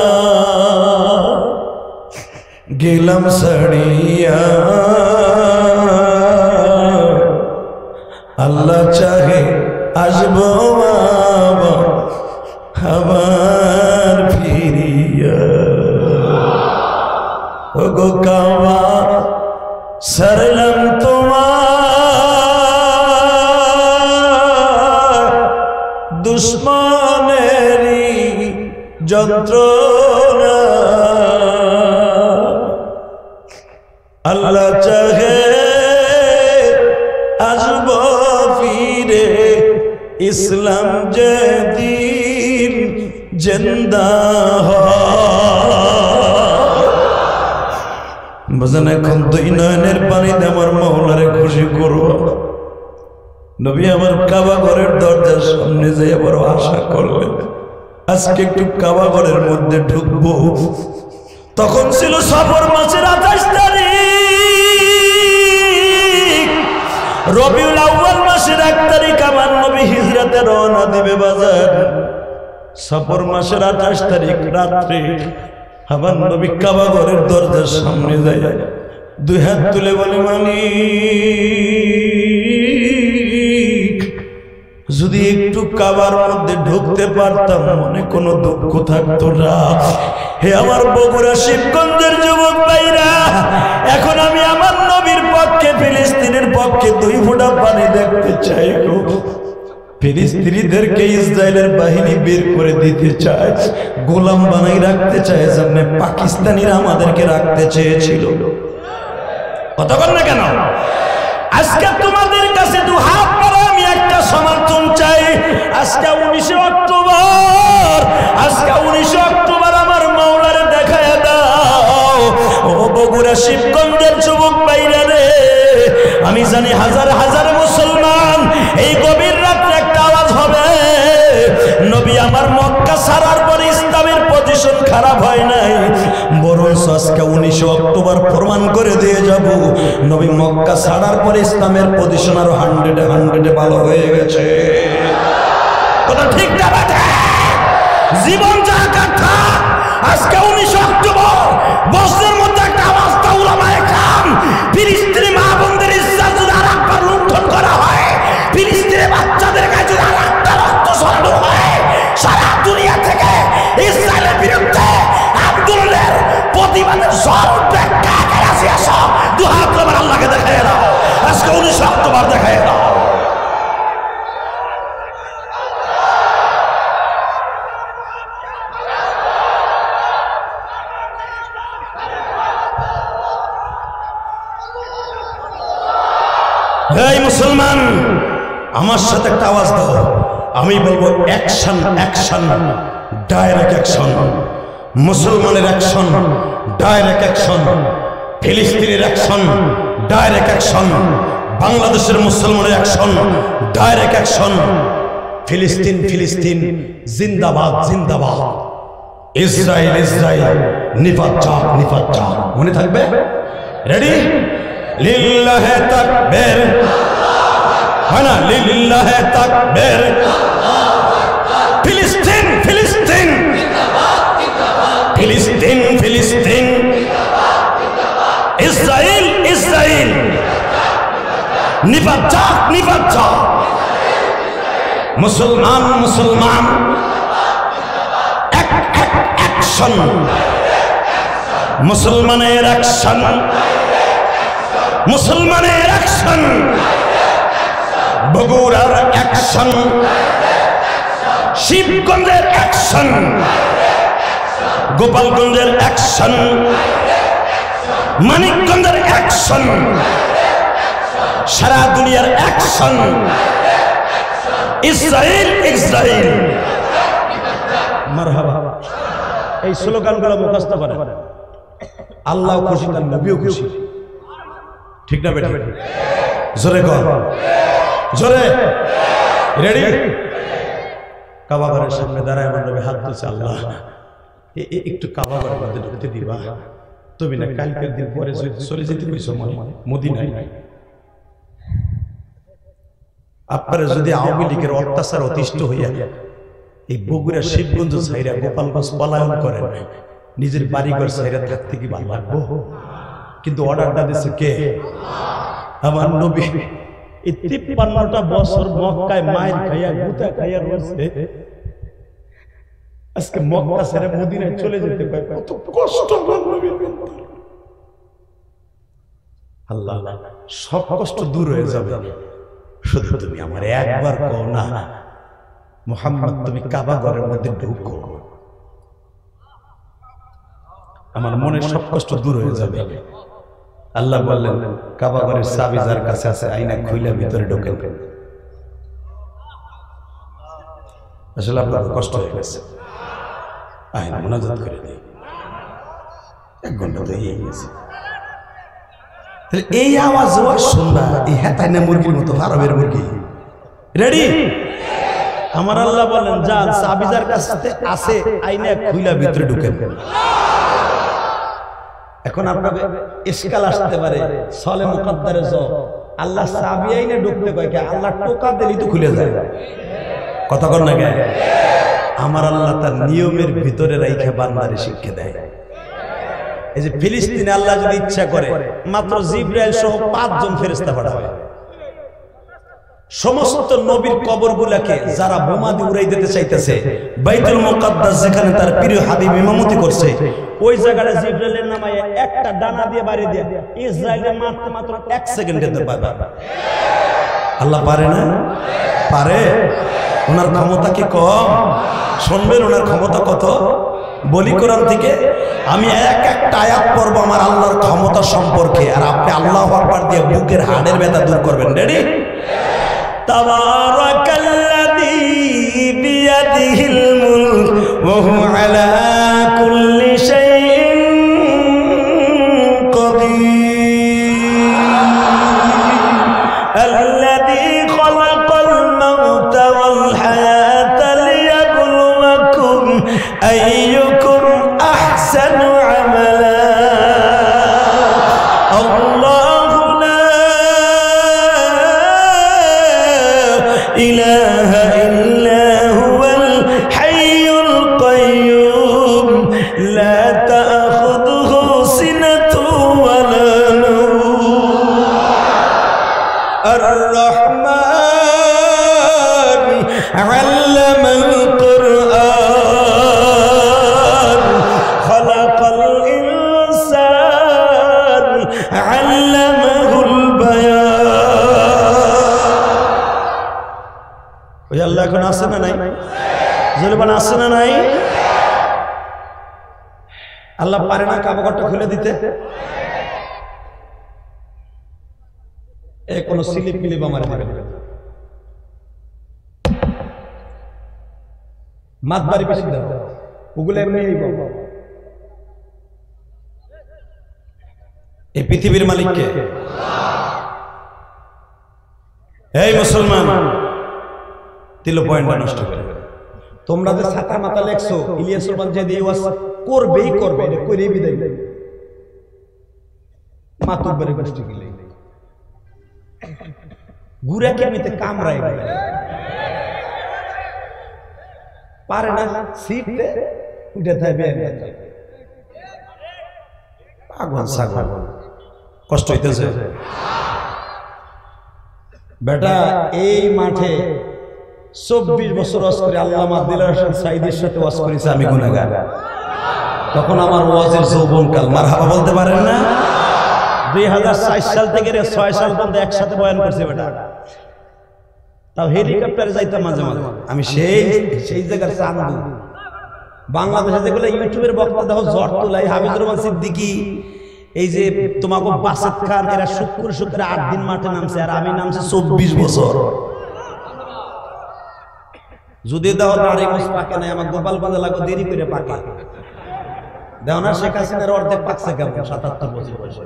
Speaker 1: গেলাম ছাড়িয়া, আল্লাহ চাহে আসবো আবার ফিরিয়া। ওগো কাবা সারলাম তোমার, দুশ্মনেরই যন্ত্রণা, আল্লাহ চাহে আসব ফিরে, ইসলাম যেদিন জিন্দা বুঝেন। এখন দুই নয়নের পানিতে আমার মাওলারে খুশি করব। নবী আমার কাবা ঘরের দরজার সামনে যেয়ে বড় আশা করলেন আজকে একটু কাবা ঘরের মধ্যে ঢুকবো। তখন ছিল সফর মাসের 28 তারিখ, রবিউল আউয়াল মাসের 1 তারিখ আমার নবী হিজরাতে রওনা দিবে বাজার। সফর মাসের 28 তারিখ রাত্রে আমার নবী কাবা ঘরের দরজার সামনে যায়, দুই হাত তুলে বলে, মালিক যদি একটু কাবার মধ্যে ঢুকতে পারতাম মনে কোনো দুঃখ থাকতো না। হে আমার বগুড়া শিবগঞ্জের যুবক ভাইরা, এখন আমি আমার নবীর পক্ষে ফিলিস্তিনের পক্ষে 2 ফোঁটা পানি দেখতে চাই গো। ফিলিস্তিনিদেরকে ইসরায়েলের বাহিনী বের করে দিতে চায়, গোলাম বানাই রাখতে চায়, যেমন পাকিস্তানিরা আমাদেরকে রাখতে চেয়েছিল। কথা বল না কেন? আজকে তোমাদের কাছে 2 হাত করে আমি একটা সমর্থন চাই। আজকে 19 অক্টোবর, আজকে 19 অক্টোবর আমার মাওলারে দেখায় দাও। ও বগুড়া শিবগঞ্জের যুবক ভাইরা রে, আমি জানি হাজার হাজার মুসলমান এই গভীর রাত্রে একটা আওয়াজ হবে, নবী আমার মক্কা ছাড়ার পরে ইসলামের পজিশন খারাপ হয় নাই, বরঞ্চ আজকে 19 অক্টোবর প্রমাণ করে দিয়ে যাব নবী মক্কা ছাড়ার পরে ইসলামের পজিশন আরো 100-এ ভালো হয়ে গেছে। কথা ঠিক না বাজে? জীবন যা কথা আজকে 19 অক্টোবর বছরের মধ্যে একটা আওয়াজ দাও উলামায়ে কেরাম, ফিলিস্তিনি মা বোনদের ইজ্জত যদি আরেকবার লুণ্ঠন করা হয়, ফিলিস্তিনের বাচ্চাদের কাছে যদি আরেকটা রক্ত ঝরানো হয়, সারা দুনিয়া থেকে ইসরায়েলের বিরুদ্ধে আন্দোলনের প্রতিবাদের ঝড় উঠবে। কাকে রাজি আসো? 2 হাত তোমার আল্লাহকে দেখায় দাও, আজকে 19 অক্টোবর দেখায় দাও। এই মুসলমান, আমার সাথে একটা আওয়াজ দাও, আমি বলবো অ্যাকশন, অ্যাকশন, ডাইরেক্ট অ্যাকশন। মুসলমানের অ্যাকশন, ডাইরেক্ট অ্যাকশন। ফিলিস্তিনের অ্যাকশন, ডাইরেক্ট অ্যাকশন। বাংলাদেশের মুসলমানের অ্যাকশন, ডাইরেক্ট অ্যাকশন। ফিলিস্তিন, ফিলিস্তিন জিন্দাবাদ, জিন্দাবাদ। ইসরায়েল, ইসরায়েল নিপাত যাক, নিপাত যাক। মনে থাকবে? রেডি? লিল্লাহে তাকবীর, হয় না? লিল্লাহে তাকবীর। ফিলিস্তিন, ফিলিস্তিন, ফিলিস্তিন, ফিলিস্তিন, ইসরায়েল, ইসরায়েল নিপাত যাক, নিপাত যাক। মুসলমান, মুসলমান অ্যাকশন, মুসলমানের অ্যাকশন, মুসলমানের অ্যাকশন, বগুড়ার অ্যাকশন, শিবগঞ্জের অ্যাকশন, গোপালগঞ্জের অ্যাকশন, মানিকগঞ্জের অ্যাকশন, সারা দুনিয়ার অ্যাকশন। ইসরায়েল ইসরায়েল মারহাবা। এই স্লোগানগুলো মুখস্থ করে, আল্লাহ খুশি, তার নবীও খুশি, ঠিক না বেটা? জোরে কর, জোরে। রেডি? কাবা ঘরের সামনে দাঁড়ায় আমার নবী হাত তুলছে, আল্লাহ একটু কাবা ঘরের মধ্যে ঢুকতে দিবা। তুমি না কালকের দিন পরে চলে যেতে কইছো মদিনায়। আপনারা যদি আওয়ামী লীগের অত্যাচার অতিষ্ঠ হইয়া এই বগুড়া শিবগঞ্জ ছাইরা গোপালগঞ্জ পলায়ন করেন, নিজের বাড়িঘর ছাইরা থাকতে কি ভালো লাগবো? কিন্তু অর্ডারটা দিচ্ছে কে? আমার নবী। এই 53টা বছর মক্কায় মায়ের খাইয়া গুতা খাইয়া রয়েছে, আজকে মক্কা ছেড়ে মদিনায় চলে যেতে পারে, কত কষ্ট। আল্লাহ সব কষ্ট দূর হয়ে যাবে, শুধু তুমি আমার একবার কও না, মুহাম্মদ তুমি কাবা ঘরের মধ্যে ঢুকো, আমার মনের সব কষ্ট দূর হয়ে যাবে। আল্লাহ বললেন, কাবা ঘরের চাবি যার কাছে আছে আইনা খুইলা ভিতরে ঢোকেন। আসলে আপনার কষ্ট হয়ে গেছে, আইন মোনাজাত করে দিই, 1 ঘন্টা তো হয়ে গেছে। এই আওয়াজ শুনবা, এই হেতাই না মুরগির মতো, আরবের মুরগি। রেডি? আমার আল্লাহ বলেন, যান চাবি যার কাছে আছে আইনা খুইলা ভিতরে ঢুকেন। এখন আপনাদের ইশকাল আসতে পারে, সলে মুকদ্দারে আল্লাহ চাবি আইনে ঢুকতে কয় কে? আল্লাহ টোকা দিলেই তো খুলে যায়, কথা কর না কেন? আমার আল্লাহ তার নিয়মের ভিতরে রাইখা বান্দারে শিক্ষা দেয়। এই যে ফিলিস্তিনে আল্লাহ যদি ইচ্ছা করে মাত্র জিবরাইল সহ 5 জন ফেরেশতা পাঠাবে, সমস্ত নবীর কবরগুলোকে যারা বোমা দিয়ে উড়াই দিতে চাইতেছে, বাইতুল মুকাদ্দাস যেখানে তার প্রিয় হাবিব ইমামতি করছে, ওই জায়গায় জিবরাইলের নামায় একটা ডানা দিয়ে বাড়ি দিয়ে ইসরায়েলের মারতে মাত্র 1 সেকেন্ড যেতে পারবে। আল্লাহ পারে না? পারে। ওনার ক্ষমতা কি কম? শুনবেন ওনার ক্ষমতা কত? বলি কোরআন থেকে, আমি একটা আয়াত পড়ব আমার আল্লাহর ক্ষমতা সম্পর্কে, আর আপনি আল্লাহু আকবার দিয়ে বুকের হাড়ের ব্যথা দূর করবেন। রেডি? তাবারাকাল্লাযী বিয়াদিহিল মুলক ওয়া হুয়া আলা কুল্লি শাইইন কাদির, আল্লাযী খালাকাল মাউতা ওয়াল হায়াতা লিয়াবলুয়াকুম আইয়ুকুম আহসানু আমালা। إله إلا هو الحي القيوم لا تأخذه سنة ولا نوم الرحمن علم القرآن خلق الإنسان علمه البيان। ওই আল্লাহ এখন আছে না নাই? জলবান আছে না নাই? আল্লাহ পারে না কাবা ঘরটা খুলে দিতে? কোনো স্লিপ মিলিপ আমার দিবে না, মাতবাড়ি বেশি দাও, ওগুলো এমনি। এই পৃথিবীর মালিককে, এই মুসলমান তিলো পয়েন্ট নষ্ট করে তোমরা যে ছাতা মাথা লেখছো, ইলিয়াস রহমান যে দিয়ে ওয়াজ করবেই করবে, এটা কইরেই বিদায় মাতুব্বরে গোষ্ঠী গিলে গুড়া কেমিতে কামড়ায় পারে না, সিটে উঠে থাকবে। পাগল ছাগল, কষ্ট হইতেছে বেটা। এই মাঠে 24 বছর ওয়াজ করে আল্লামা দিলওয়ার হোসেন সাঈদীর সাথে ওয়াজ করেছি আমি, গুনাহগার। তখন আমার ওয়াজের যৌবনকাল, মারহাবা বলতে পারেন না? 2004 সাল থেকে 6 সাল পর্যন্ত একসাথে বয়ান করছে বেটা। তাও হেলিকপ্টারে যাইতাম মাঝে মাঝে। আমি সেই সেই জায়গার চান্দু। বাংলাদেশে যেগুলো ইউটিউবের বক্তা দেখো জ্বর তোলাই, হামিদুর রহমান সিদ্দিকী, এই যে তোমাকে বাসেদ খান, এরা শুক্র শুক্রে 8 দিন মাঠে নামছে, আর আমি নামছি 24 বছর। যদি দেখো দাঁড়ি মুছ পাকে নাই, আমার গোপালগঞ্জ লাগো দেরি করে পাকে। দেখো না শেখ হাসিনার অর্ধেক পাকছে কেমন 77 বছর বয়সে।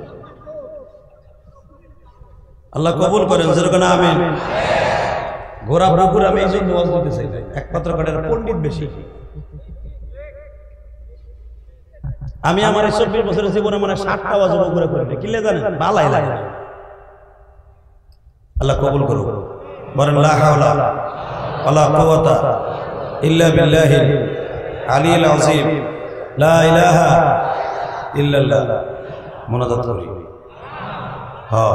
Speaker 1: আল্লাহ কবুল করেন, যেরকম আমিন। ঘোরা পুকুর আমি এই জন্য ওয়াজ দিতে চাই, একমাত্র কাটার পণ্ডিত বেশি। আমি আমার 24 বছরের জীবনে মনে 60টা ওয়াজ ঘুরে করে কিলে জানেন, ভালাই লাগে। আল্লাহ কবুল করুন, বলেন লা হাওলা ওয়ালা কুওয়াতা ইল্লা বিল্লাহিল আলিয়্যিল আযীম, লা ইলাহা ইল্লাল্লাহ। মুনাজাত করি। হ্যাঁ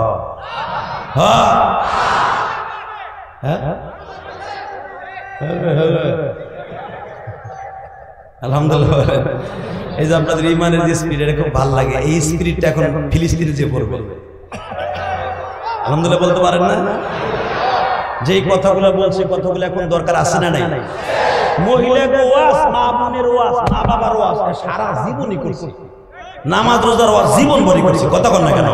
Speaker 1: হ্যাঁ হ্যাঁ, আলহামদুলিল্লাহ। এই যে আপনাদের ইমানের যে স্পিরিট, এটা খুব ভালো লাগে। এই স্পিরিটটা এখন ফিলিস্তিনে যে পড়বে, আলহামদুলিল্লাহ বলতে পারেন না? যেই কথাগুলো বলছে, কথাগুলো এখন দরকার আছে না নাই? মহিলাকে ওয়াজ, মা বোনের ওয়াজ, মা বাবার ওয়াজ সারা জীবনই করছে, নামাজ রোজার ওয়াজ জীবন ভরি করছে। কথা কন না কেন?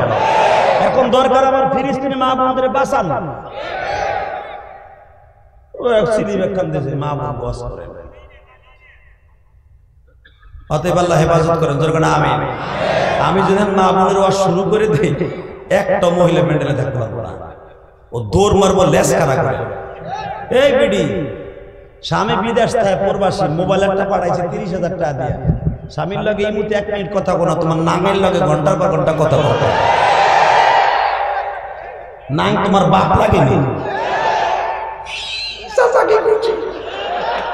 Speaker 1: এখন দরকার আমার ফিলিস্তিনি মা বোনদের বাঁচান। ও এক সিলি ব্যাখ্যান দিয়েছে, মা বোন ওয়াজ করে। অতএব আল্লাহ হেফাজত করেন, দরকার আমিন। আমি যদি মা বোনের ওয়াজ শুরু করে দিই, একটা মহিলা মেন্টালে থাকতে পারবো না। ও দৌড় মারবো, লেস কারা করে। এই বিডি স্বামী বিদেশ থাকে, প্রবাসী, মোবাইল একটা পাঠাইছে 30,000 টাকা দিয়ে। স্বামীর লগে এই মুহূর্তে 1 মিনিট কথা বলো, তোমার নামের লগে ঘন্টার পর ঘন্টা কথা বলো। নাম তোমার বাপ লাগেনি?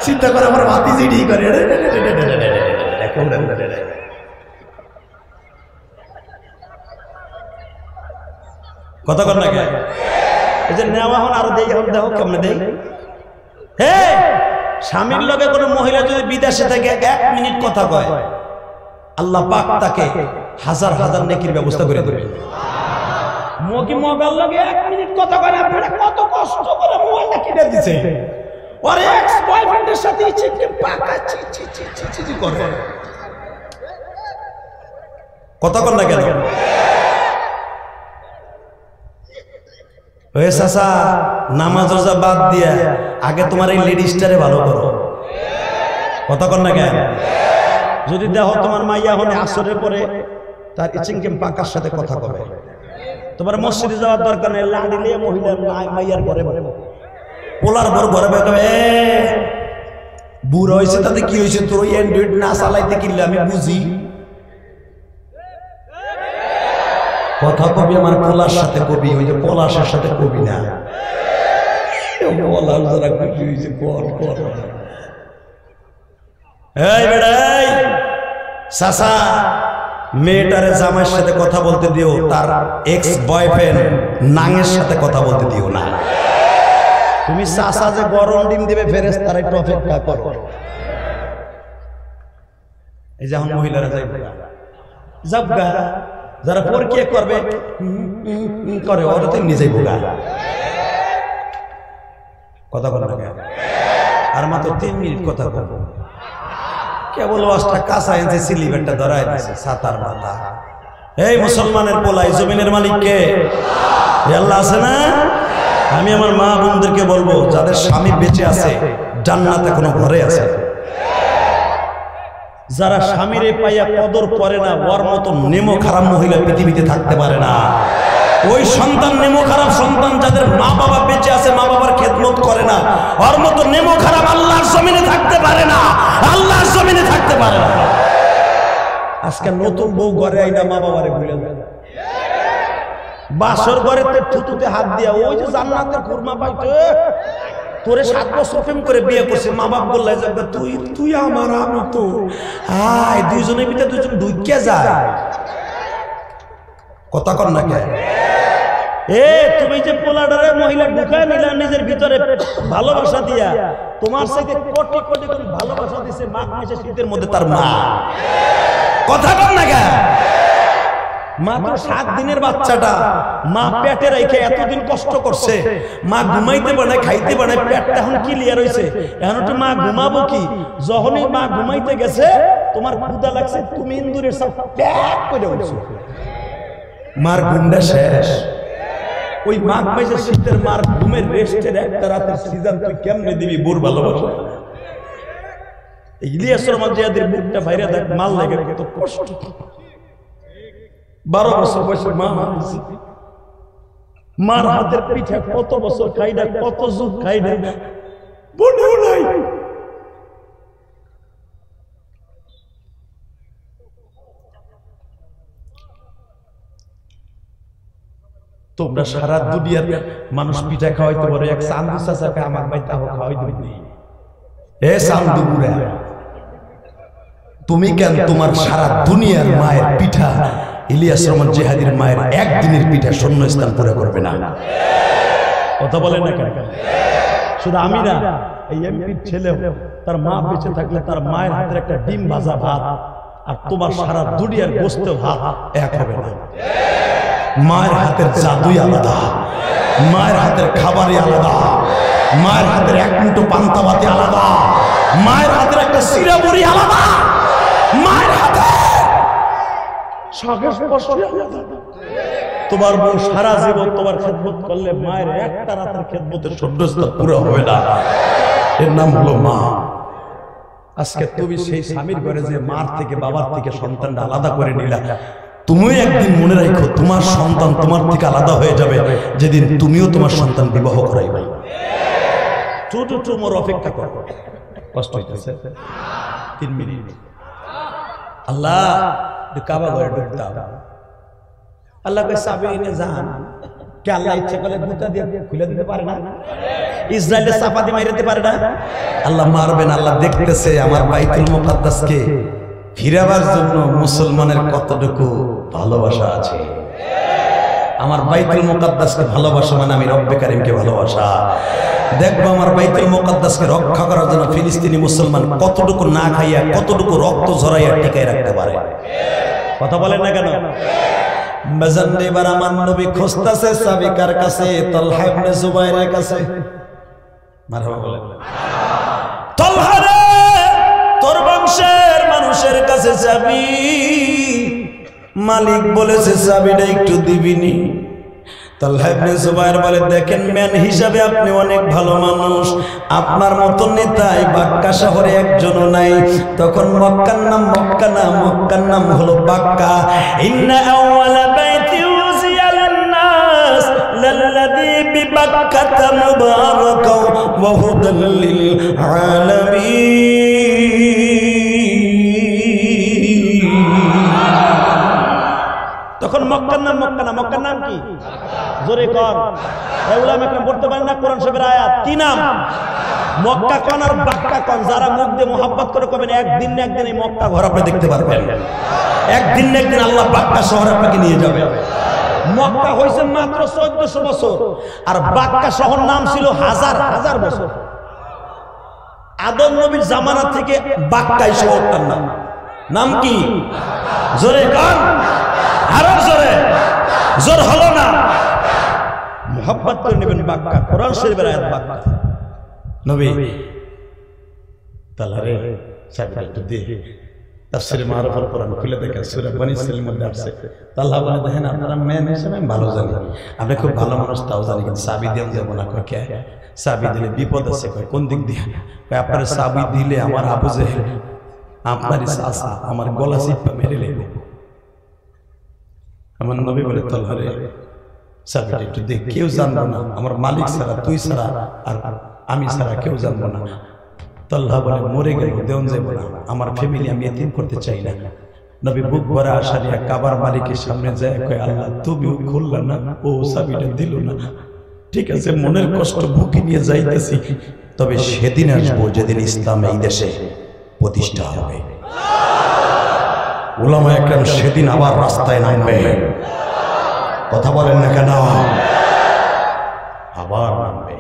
Speaker 1: চিন্তা করে আমার ভাতি জিডি করে। কথা কর না কে? এই যে নেওয়া হন আরো দেই, এখন দেখো কেমনে দেই। হে, স্বামীর লগে কোনো মহিলা যদি বিদেশে থেকে 1 মিনিট কথা কয়, আল্লাহ পাক তাকে হাজার হাজার নেকির ব্যবস্থা করে দেবে। মকি মগাল লগে 1 মিনিট কথা কয়, আপনারা কত কষ্ট করে মোবাইলটা কিনে দিছে। ওর এক্স বয়ফ্রেন্ডের সাথে চিঠি পাকা চিঠি করে। কথা কর না কেন? ওই চাচা, নামাজ রোজা বাদ দিয়া আগে তোমার এই লেডিসটারে ভালো করো। কথা কর না কেন? যদি দেখো তোমার মাইয়া হনে আসরের পরে তার ইচিংকেম পাকার সাথে কথা কবে, তোমার মসজিদে যাওয়ার দরকার নেই, লাড়িলে মহিলার মাইয়ার ঘরে ঘরে পোলার ঘর ঘরে বেরোবে। বুড়ো হয়েছে তাতে কি হয়েছে? তোর ওই অ্যান্ড্রয়েড না চালাইতে কিনলে আমি বুঝি। কথা কবি আমার পলার সাথে কবি, ওই যে পলাশের সাথে কবি না। পলাশ যারা খুশি হয়েছে কর কর। এই বেড়াই চাচা, মেয়েটারে জামাইয়ের সাথে কথা বলতে দিও, তার এক্স বয়ফ্রেন্ড নাঙের সাথে কথা বলতে দিও না। তুমি চাচা যে গরম ডিম দিবে ফেরেশতারা একটু অপেক্ষা করো। এই যে এখন মহিলারা যাইবে যাবগা, যারা পরকিয়া করবে করে, ওরা তো নিজেই ভোগা। কথা বলা আর মাত্র 3 মিনিট কথা বলবো। কেবল ওয়াজটা কাঁচা এনছে, সিলিবেটটা ধরাই দিয়েছে সাতার মাথা। এই মুসলমানের পোলাই, জমিনের মালিক কে? আল্লাহ আছে না? আমি আমার মা বোনদেরকে বলবো, যাদের স্বামী বেঁচে আছে জান্নাত এখনো ঘরে আছে। যারা স্বামীরে পাইয়া কদর করে না, ওর মতো নেমো খারাপ মহিলা পৃথিবীতে থাকতে পারে না। ওই সন্তান নেমো খারাপ সন্তান, যাদের মা বাবা বেঁচে আছে, মা বাবার খেদমত করে না, ওর মতো নেমো খারাপ আল্লাহর জমিনে থাকতে পারে না, আল্লাহর জমিনে থাকতে পারে না। আজকে নতুন বউ ঘরে আইনা মা বাবারে ভুলে যায়। বাসর ঘরে থুতুতে হাত দিয়া ওই যে জান্নাতের খুরমা পাইতো, তোরে 7 বছর প্রেম করে বিয়ে করছে, মা বাপ বললে তুই তুই আমার, আমি তো আয়, দুইজনের ভিতরে দুজন ঢুকিয়া যায়। কথা কর না কে? এ তুমি যে পোলাডারে মহিলা ঢুকায় নিলা নিজের ভিতরে ভালোবাসা দিয়া, তোমার সাথে কোটি কোটি কোটি ভালোবাসা দিছে মাঘ মাসে শীতের মধ্যে তার মা। কথা কর না কে? মাত্র 7 দিনের বাচ্চাটা মা পেটে রেখে এতদিন কষ্ট করছে, মা ঘুমাইতে পারে খাইতে পারে, পেটটা এখন ক্লিয়ার হইছে, এখন একটু মা ঘুমাবো কি? যখনই মা ঘুমাইতে গেছে তোমার ক্ষুধা লাগছে, তুমি ইন্দুরের সাথে প্যাক করে উঠছো, মার ঘুমটা শেষ। ওই মাঘ মাসে শীতের মার ঘুমের রেস্টের একটা রাতের সিজন তুই কেমনে দিবি? বোর ভালোবাসা ইলিয়াসের মধ্যে এদের বুকটা বাইরে দেখ, মাল লাগে কত কষ্ট। 12 বছর বয়সে মা মারছে, মার হাতের পিঠা কত বছর খাই না, কত যুগ খাই না, মনেও নাই। তোমরা সারা দুনিয়ার মানুষ পিঠা খাওয়াইতে পারো, এক চান্দু চাচাকে আমার ভাই তাও খাওয়াই দিবি। এ চান্দু বুড়া, তুমি কেন তোমার সারা দুনিয়ার মায়ের পিঠা, ইলিয়াস রহমান জিহাদির মায়ের একদিনের পিঠা শূন্য স্থান পুরো করবে না? কথা বলেন না কেন? শুধু আমি না, এই এমপির ছেলে তার মা বেঁচে থাকলে তার মায়ের হাতের একটা ডিম ভাজা ভাত আর তোমার সারা দুনিয়ার গোস্ত ভাত এক হবে না। মায়ের হাতের জাদুই আলাদা, মায়ের হাতের খাবারই আলাদা, মায়ের হাতের এক মুঠো পান্তা ভাতি আলাদা, মায়ের হাতের একটা সিরা বড়ি আলাদা, মায়ের হাতে তোমার বউ সারা জীবন তোমার খেদমত করলে মায়ের একটা রাতের খেদমতের সন্তুষ্ট পুরো হবে না। এর নাম হলো মা। আজকে তুমি সেই স্বামীর ঘরে যে মার থেকে বাবার থেকে সন্তানটা আলাদা করে নিলা, তুমিও একদিন মনে রাখো তোমার সন্তান তোমার থেকে আলাদা হয়ে যাবে যেদিন তুমিও তোমার সন্তান বিবাহ করাইবে। ছোট তোমার অপেক্ষা করো, কষ্ট হইতেছে 3 মিনিট। আল্লাহ কাবা ঘরে ঢুকতাম, আল্লাহ চাবি এনে যান, কে আল্লাহ ইচ্ছা করলে দুটা দিয়ে খুলে দিতে পারে না? ইসরায়েলের চাপা দিয়ে মাইরে দিতে পারে না? আল্লাহ মারবেন, আল্লাহ দেখতেছে আমার বাইতুল মুকাদ্দাসকে ফিরাবার জন্য মুসলমানের কতটুকু ভালোবাসা আছে। আমার বাইতুল মুকাদ্দাসকে ভালোবাসা মানে আমি রব্বে কারিমকে ভালোবাসা। দেখবো আমার বাইতুল মুকাদ্দাসকে রক্ষা করার জন্য ফিলিস্তিনি মুসলমান কতটুকু না খাইয়া কতটুকু রক্ত ঝরাইয়া টিকায় রাখতে পারে। কথা বলেন না কেন? বাজান এবার আমার নবী খুঁজতেছে চাবি কার কাছে? তালহা ইবনে জুবাইরের কাছে। মারহাবা বলেন। তালহা রে, তোর বংশের মানুষের কাছে চাবি, মালিক বলেছে চাবিটা একটু দিবিনি। তালহা ইবনে জুবাইর বলে, দেখেন ম্যান হিসাবে আপনি অনেক ভালো মানুষ, আপনার মতো নেতা এই বাক্কা শহরে একজনও নাই। তখন মক্কার নাম মক্কা না, মক্কার নাম হলো বাক্কা। ইন্না আউয়ালা বাইতি উযিয়া লিন-নাস লাল্লাযী বিবাক্কাতা মুবারাকাও ওয়া হুদাল লিল আলামিন। তখন মক্কার নাম মক্কা না, মক্কার নাম কি? জোরে কর। এগুলাম একটা পড়তে পারেন না কোরআন শরীফের আয়াত? কি নাম? মক্কা কোন আর বাক্কা কোন? যারা মুখ দিয়ে মোহাব্বত করে কবেন একদিন না একদিন এই মক্কা ঘর আপনি দেখতে পারবেন, একদিন না একদিন আল্লাহ বাক্কা শহর আপনাকে নিয়ে যাবে। মক্কা হয়েছে মাত্র 1400 বছর, আর বাক্কা শহর নাম ছিল হাজার হাজার বছর। আদম নবীর জামানা থেকে বাক্কাই শহরটার নাম। নাম কি? জোরে কর, আরো জোরে। জোর হলো না, মোহাব্বত করে নেবেন বাক্কা। কোরআন শরীফের আয়াত বাক্কা। নবী তাহলে চাবিটা একটু দিয়ে তাফসীরে মারুফুল কোরআন খুলে দেখেন, সূরা বনী ইসরাঈলের মধ্যে আছে। আল্লাহ বলে, দেখেন আপনারা মেন হিসেবে আমি ভালো জানি, আপনি খুব ভালো মানুষ তাও জানি, কিন্তু চাবি দিয়ে যাবো না। কয় কে? চাবি দিলে বিপদ আছে। কয় কোন দিক দিয়ে? আপনার চাবি দিলে আমার আবু জেহেল আপনারই চাচা আমার গলা চিপা মেরে নেবে। আমার নবী বলে, তাহলে চাবিটা একটু দেখ, কেউ জানবো না, আমার মালিক ছাড়া, তুই ছাড়া আর আমি ছাড়া কেউ জানবো না। তাল্লাহ বলে, মরে গেল দেওয়ান যাবো না, আমার ফ্যামিলি আমি এতিম করতে চাই না। নবী বুক ভরা আশা নিয়ে কাবার মালিকের সামনে যায়, কয় আল্লাহ তুমিও খুললা না, ও চাবিটা দিল না। ঠিক আছে, মনের কষ্ট বুকে নিয়ে যাইতেছি, তবে সেদিন আসবো যেদিন ইসলাম এই দেশে প্রতিষ্ঠা হবে। উলামা একরাম সেদিন আবার রাস্তায় নামবে। কথা বলেন না কেন? আবার নামবে।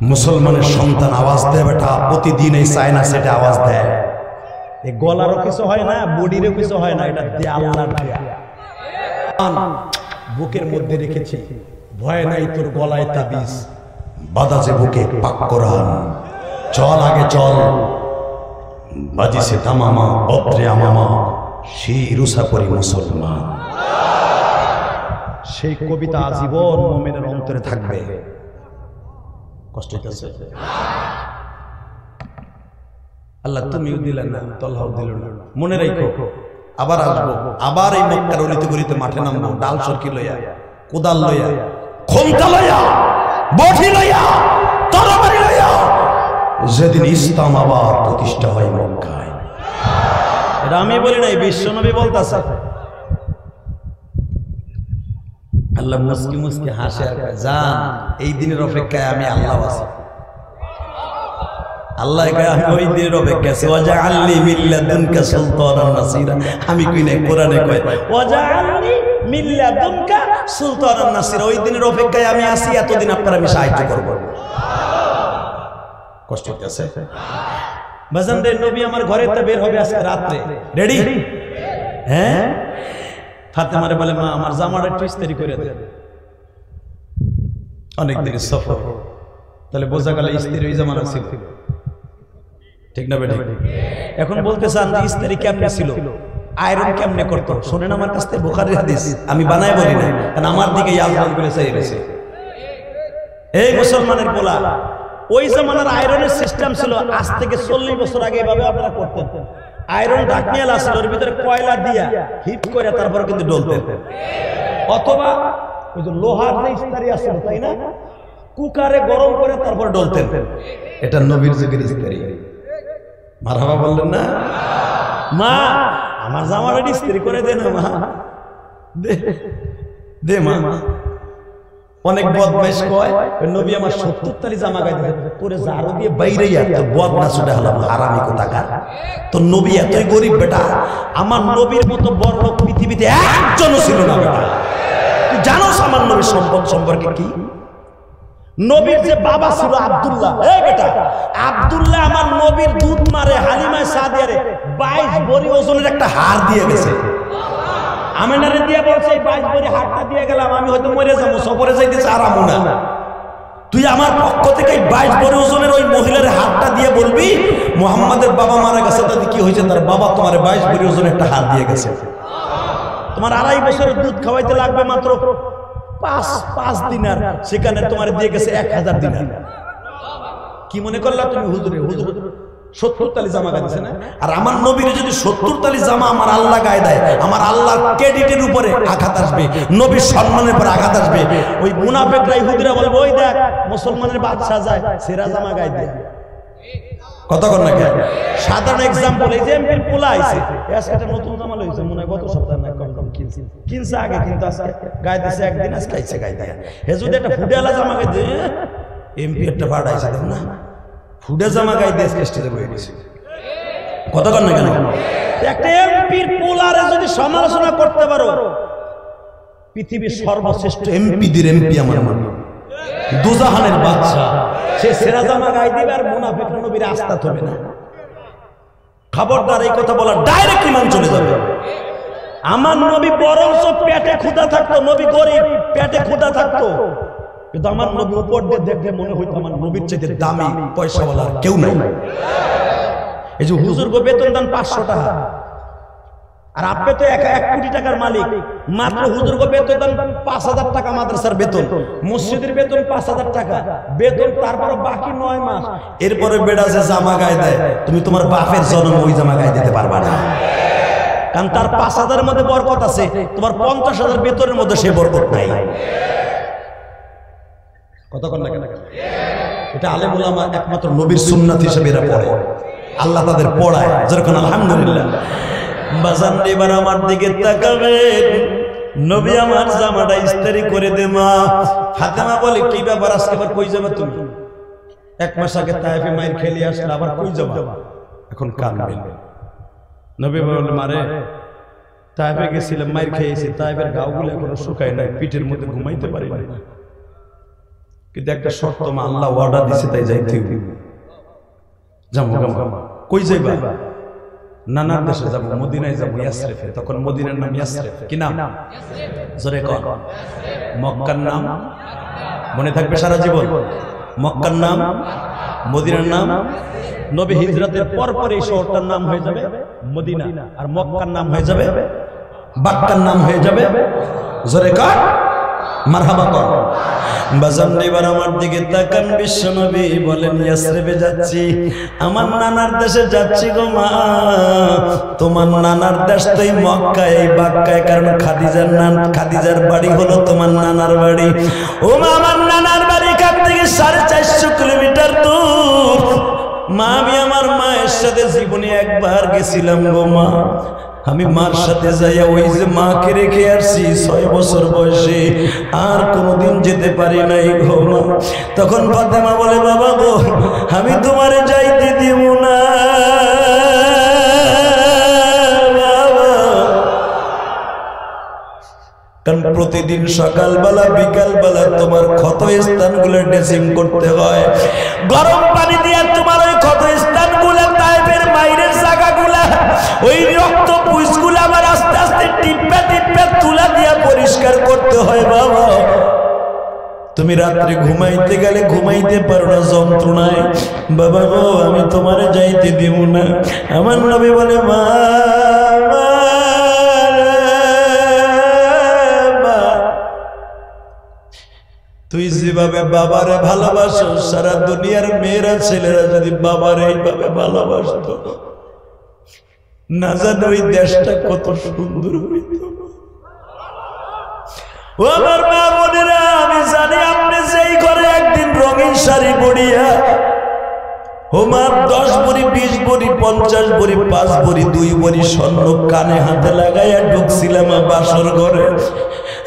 Speaker 1: মুসলমানের সন্তান আওয়াজ দেয় বেটা, প্রতিদিন এই চায়না সেটে আওয়াজ দেয়। এই গলারও কিছু হয় না, বডিরও কিছু হয় না, এটা আল্লাহর দেয়া। বুকের মধ্যে রেখেছি, ভয় নাই তোর গলায় তাবিজ, বাদাজে বুকে পাক কোরআন, চল আগে চল, বাজিছে তামামা বদ্রে আমামা, শিরুসা করি মুসলমান। সেই কবিতা আজীবন মুমিনের অন্তরে থাকবে। কষ্ট হইতেছে? আল্লাহ তুমিও দিলেন না, আল্লাহও দিল না। মনে রাখো, আবার আসবো, আবার এই মক্কার অলিতে গলিতে মাঠে নামবো, ডাল সরকি লইয়া, কোদাল লইয়া, খন্তা লইয়া, বঠি লইয়া, তরবারি লইয়া, যেদিন ইসলাম আবার প্রতিষ্ঠা হয় মক্কায়। এটা আমি বলি নাই, বিশ্বনবী বলতাছে। আল্লাহ মুস্কি মুস্কি হাসে আর কয়, জান এই দিনের অপেক্ষায় আমি আল্লাহ আছি। আল্লাহ কয় আমি ওই দিনের অপেক্ষায় আছি। ওয়াজআলনি মিন লাদুনকা সুলতানান নাসিরা। আমি কই না, কোরআনে কয় ওয়াজআলনি মিন লাদুনকা সুলতানান নাসিরা। ওই দিনের অপেক্ষায় আমি আছি, এতদিন আপনারা আমি সাহায্য করব। কষ্ট হচ্ছে? বাজান রে, নবী আমার ঘরে তে বের হবে আজকে রাতে, রেডি? হ্যাঁ, ফাতেমারে বলে, মা আমার জামাটা একটু ইস্ত্রি করে দে। অনেক দিনের সফর, তাহলে বোঝা গেল ইস্ত্রি ওই জামানা ছিল, ঠিক না বেটি? এখন বলতে চান যে ইস্ত্রি কেমনে ছিল, আয়রন কেমনে করতো? শোনেন আমার কাছ থেকে বুখারীর হাদিস, আমি বানায় বলি না, কারণ আমার দিকে আল্লাহ করে চাই গেছে। এই মুসলমানের পোলা, ওই জামানার আয়রনের সিস্টেম ছিল আজ থেকে 40 বছর আগে এভাবে আপনারা করতেন। আয়রন ঢাকনিয়ালা ছিল, ওর ভিতরে কয়লা দিয়া হিট করে তারপর কিন্তু ডলতেন, অথবা ওই যে লোহার যে ইস্তারি আছে তাই না, কুকারে গরম করে তারপর ডলতেন। এটা নবীর যুগের ইস্তারি। মারহাবা বললেন না? মা আমার জামাটা ইস্ত্রি করে দে না, মা দে দে মা। অনেক বদমাইশ কয় নবী আমার 70 তালি জামা গাইতে পরে জারু দিয়ে বাইরে তো বদমাশ উঠে হলাম, হারামি কোথাকার। তো নবী এতই গরিব বেটা, আমার নবীর মতো বড় লোক পৃথিবীতে একজনও ছিল না বেটা। তুই জানোস আমার নবীর সম্পদ সম্পর্কে কি? নবীর যে বাবা ছিল আব্দুল্লাহ, এই বেটা আব্দুল্লাহ আমার নবীর দুধ মারে হালিমা সাদিয়ারে 22 ভরি ওজনের একটা হার দিয়ে গেছে। আমেনারে দিয়ে বলছে, এই 22 ভরি হারটা দিয়ে গেলাম, আমি হয়তো মরে যাবো, সফরে যাইতেছে আরামও না। তুই আমার পক্ষ থেকে 22 ভরি ওজনের ওই মহিলার হারটা দিয়ে বলবি মুহাম্মাদের বাবা মারা গেছে, তাতে কি হয়েছে, তার বাবা তোমার 22 ভরি ওজনের একটা হার দিয়ে গেছে। তোমার 2.5 বছরের দুধ খাওয়াইতে লাগবে মাত্র 5 দিনার, সেখানে তোমার দিয়ে গেছে 1000 দিনার। কি মনে করলা তুমি? হুজুরে হুজুর 70 তালি জামা গাইছে না? আর আমার নবীর যদি 70 তালি জামা আমার আল্লাহ গায়ে দেয়, আমার আল্লাহর ক্রেডিটের উপরে আঘাত আসবে, নবীর সম্মানের উপরে আঘাত আসবে। ওই মুনাফিকরা ইহুদিরা বলবে, ওই দেখ মুসলমানের বাদশা যায় সেরা জামা গায়ে দেয়। কত কর না কেন? সাধারণ এক্সাম্পল, এই যে এমপির পোলা আইছে, আজকে নতুন জামা লইছে, মনে হয় গত সপ্তাহে না কম কিনছে আগে, কিন্তু আজকে গায়ে দিছে একদিন, আজকে আইছে গায়ে দেয়। হে যদি একটা ফুডেলা জামা গায়ে দেয়, এমপি একটা ভাড়া আইছে না, ফুডে জামা গায়ে দিয়ে স্টেজে বসে গেছে। কত কর না কেন? একটা এমপির পোলারে যদি সমালোচনা করতে পারো, পৃথিবীর সর্বশ্রেষ্ঠ এমপিদের এমপি আমার মনে, দুজাহানের বাদশা, সে সেরা জামা গায়ে দিবে আর মুনাফিক নবীর আস্থা হবে না। খবরদার, এই কথা বলা ডাইরেক্ট ইমান চলে যাবে। আমার নবী বরঞ্চ পেটে ক্ষুধা থাকতো, নবী গরিব পেটে ক্ষুধা থাকতো, কিন্তু আমার নবী উপর দিয়ে দেখে মনে হইতো আমার নবীর চাইতে দামি পয়সাওয়ালা কেউ নাই। এই যে হুজুরকে বেতন দেন 500 টাকা, আর আপনি তো 1 কোটি টাকার মালিক, মাত্র হুজুরকে বেতন দেন 5000 টাকা, মাদ্রাসার বেতন, মসজিদের বেতন 5000 টাকা বেতন, তারপরে বাকি 9 মাস। এরপরে বেড়া যে জামা গায়ে দেয়, তুমি তোমার বাপের জন্ম ওই জামা গায়ে দিতে পারবা না, কারণ তার 5000 মধ্যে বরকত আছে, তোমার 50,000 বেতনের মধ্যে সে বরকত নাই। কত কর না কেন? এটা আলেম উলামা একমাত্র নবীর সুন্নাত হিসেবে এরা পড়ে, আল্লাহ তাদের পড়ায়, যেরকম আলহামদুলিল্লাহ। বাজান এবার আমার দিকে তাকাবেন, নবী আমার জামাটা ইস্ত্রি করে দে মা। ফাতেমা বলে, কি ব্যাপার, আজকে আবার কই যাবে তুমি? 1 মাস আগে তায়েফে মাইর খেলে আসলে, আবার কই যাবা? এখন কাঁদবেন। নবী বলে, মারে তায়েফে গেছিলাম, মাইর খেয়েছি, তায়েফের গাওগুলো এখনো শুকায় নাই, পিঠের মধ্যে ঘুমাইতে পারি না। কিন্তু একটা শর্ত, আল্লাহ অর্ডার দিছে তাই যাইতে হইবে। যাবো কই যাইবা? নানার দেশে যাবো, মদিনায় যাবো, ইয়াসরিফে। তখন মদিনার নাম ইয়াসরিফ। কি নাম? জোরে কর। মক্কার নাম মনে থাকবে সারা জীবন। মক্কার নাম, মদিনার নাম। নবী হিজরতের পর পর এই শহরটার নাম হয়ে যাবে মদিনা, আর মক্কার নাম হয়ে যাবে, বাক্কার নাম হয়ে যাবে। জোরে কর, মারহাবা কর। বাজান এবার আমার দিকে তাকান, বিশ্বনবী বলেন ইয়াসরিবে যাচ্ছি, আমার নানার দেশে যাচ্ছি গো মা। তোমার নানার দেশ তো এই মক্কা, এই বাক্কায়, কারণ খাদিজার বাড়ি হলো তোমার নানার বাড়ি। ও মা, আমার নানার বাড়ি এখান থেকে 450 কিলোমিটার দূর। মা, আমি আমার মায়ের সাথে জীবনে একবার গেছিলাম গো মা। আমি মার সাথে যাইয়া ওই যে মাকে রেখে আসছি 6 বছর বয়সে, আর কোনোদিন যেতে পারি নাই গো মা। তখন ফাতেমা বলে, বাবা গো, আমি তোমারে যাইতে দিব না বাবা, কারণ প্রতিদিন সকালবেলা বিকালবেলা তোমার ক্ষত স্থানগুলো ড্রেসিং করতে হয়। গরম পানি দিয়ে তোমার ওই ক্ষত স্থানগুলো, তাইফের বাইরের জায়গাগুলা, ওই রক্ত পুঁজগুলো আবার আস্তে আস্তে টিপে টিপে তুলা দিয়ে পরিষ্কার করতে হয় বাবা। তুমি রাত্রে ঘুমাইতে গেলে ঘুমাইতে পারো না যন্ত্রণায়। বাবা গো, আমি তোমারে যাইতে দিব না। আমার নবী বলে, মা তুই যেভাবে বাবারে ভালোবাসো, সারা দুনিয়ার মেয়েরা ছেলেরা যদি বাবারে এইভাবে ভালোবাসতো, না জানো ওই দেশটা কত সুন্দর হইত। ও আমার মা বোনেরা, আমি জানি আপনি যেই ঘরে একদিন রঙিন শাড়ি পরিয়া, ও মা 10 ভরি 20 ভরি 50 ভরি 5 ভরি 2 ভরি স্বর্ণ কানে হাতে লাগাইয়া ঢুকছিলাম বাসর ঘরে।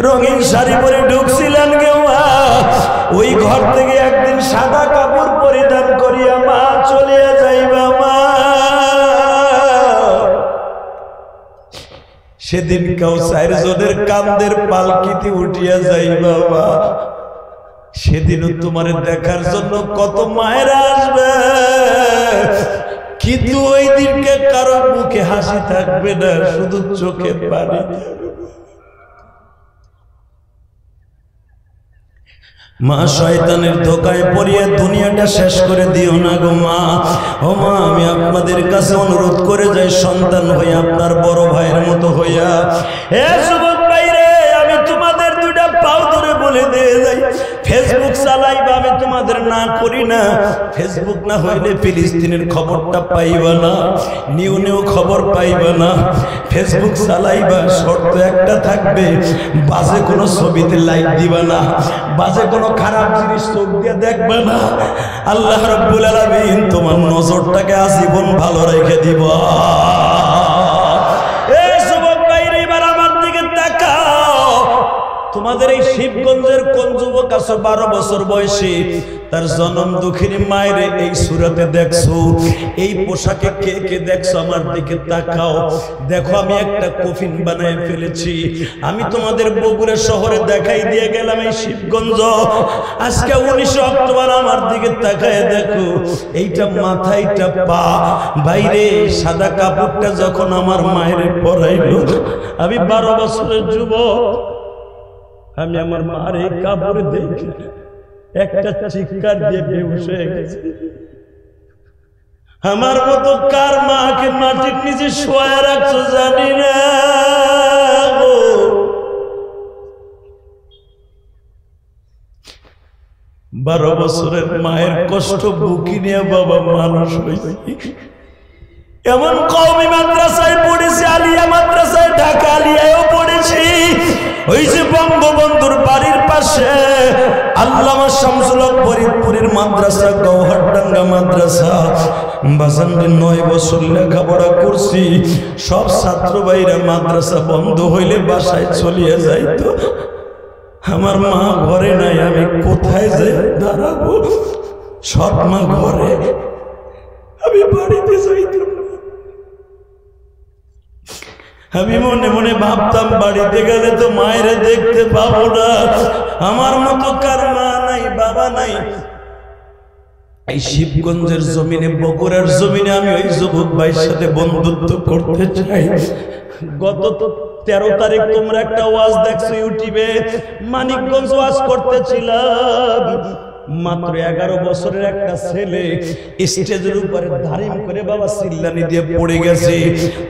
Speaker 1: রঙিন শাড়ি পরে ঢুকছিলেন কেউ, ওই ঘর থেকে একদিন সাদা কাপড় পরিধান করিয়া মা চলিয়া যাইবা মা। সেদিন কেউ 4 জনের কান্দের পালকিতে উঠিয়া যাইবা মা। সেদিনও তোমার দেখার জন্য কত মায়েরা আসবে, কিন্তু ওই দিনকে কারো মুখে হাসি থাকবে না, শুধু চোখে পানি। মা, শয়তানের ধোকায় পড়িয়া দুনিয়াটা শেষ করে দিও না গো মা। ও মা, আমি আপনাদের কাছে অনুরোধ করে যাই, সন্তান হইয়া আপনার বড় ভাইয়ের মতো হইয়া, হে যুবক ভাইরে, আমি তোমাদের 2টা পাও ধরে বলে দিয়ে যাই, ফেসবুক চালাইবা, আমি তোমাদের না করি না। ফেসবুক না হইলে ফিলিস্তিনের খবরটা পাইবা না, নিউ খবর পাইবা না। ফেসবুক চালাইবা, শর্ত একটা থাকবে, বাজে কোনো ছবিতে লাইক দিবা না, বাজে কোনো খারাপ জিনিস চোখ দিয়ে দেখবে না। আল্লাহ রাব্বুল আলামিন তোমার নজরটাকে আজীবন ভালো রেখে দিব। এই যুবক ভাইরা, এবার আমার দিকে তাকাও। তোমাদের এই শিবগঞ্জের কোন যুবক আছে 12 বছর বয়সী, তার জনম দুঃখিনী মায়ের এই সুরাতে দেখছো, এই পোশাকে কে কে দেখছো? আমার দিকে তাকাও, দেখো আমি একটা কফিন বানায় ফেলেছি। আমি তোমাদের বগুড়া শহরে দেখাই দিয়ে গেলাম এই শিবগঞ্জ। আজকে 19 অক্টোবর, আমার দিকে তাকায় দেখো, এইটা মাথা, এইটা পা। বাইরে সাদা কাপড়টা যখন আমার মায়ের পরাইলো, আমি 12 বছরের যুবক, আমি আমার মার এই কাপড় দেখে একটা চিৎকার দিয়ে বেহুশ হয়ে গেছে। আমার মতো কার মাকে মাটির নিচে শোয়া রাখছো জানি না। 12 বছরের মায়ের কষ্ট বুকি নিয়ে বাবা মানুষ হয়েছে। এমন কওমি মাদ্রাসায় পড়েছি, আলিয়া মাদ্রাসায়, ঢাকা আলিয়ায়ও পড়েছি। ওই যে বঙ্গবন্ধুর বাড়ির পাশে আল্লামা শামসুল হক ফরিদপুরের মাদ্রাসা, গৌহারডাঙ্গা মাদ্রাসা, বাজারে 9 বছর লেখাপড়া করছি। সব ছাত্র ভাইরা মাদ্রাসা বন্ধ হইলে বাসায় চলিয়ে যাইতো। আমার মা ঘরে নাই, আমি কোথায় যাই দাঁড়াবো? সব মা ঘরে, আমি বাড়িতে যাইতাম না। আমি মনে মনে ভাবতাম বাড়িতে গেলে তো মায়ের দেখতে পাবো না, আমার মতো কার মা নাই বাবা নাই। এই শিবগঞ্জের জমিনে, বগুড়ার জমিনে আমি ওই যুবক ভাইয়ের সাথে বন্ধুত্ব করতে চাই। গত 13 তারিখ তোমরা একটা ওয়াজ দেখছো ইউটিউবে, মানিকগঞ্জ ওয়াজ করতেছিলাম। মাত্র 11 বছরের একটা ছেলে স্টেজের উপরে ধারিম করে বাবা চিল্লানি দিয়ে পড়ে গেছে।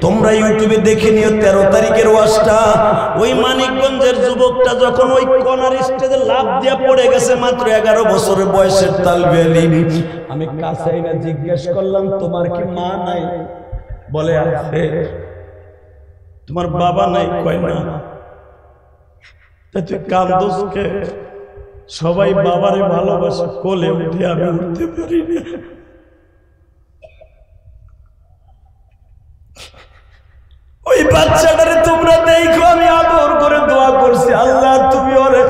Speaker 1: তোমরা ইউটিউবে দেখে নিও 13 তারিখের ওয়াজটা। ওই মানিকগঞ্জের যুবকটা যখন ওই কর্নার স্টেজে লাফ দিয়ে পড়ে গেছে, মাত্র 11 বছরের বয়সের তালবে আলী। আমি কাছে এনে জিজ্ঞেস করলাম, তোমার কি মা নাই? বলে আছে। তোমার বাবা নাই? কয় না। তুই কান্দোস কে? সবাই বাবারে ভালোবাসে, কোলে উঠে আমি উঠতে পারি না। ওই বাচ্চাটারে তোমরা দেখো, আমি আদর করে দোয়া করছি, আল্লাহ তুমি ওরে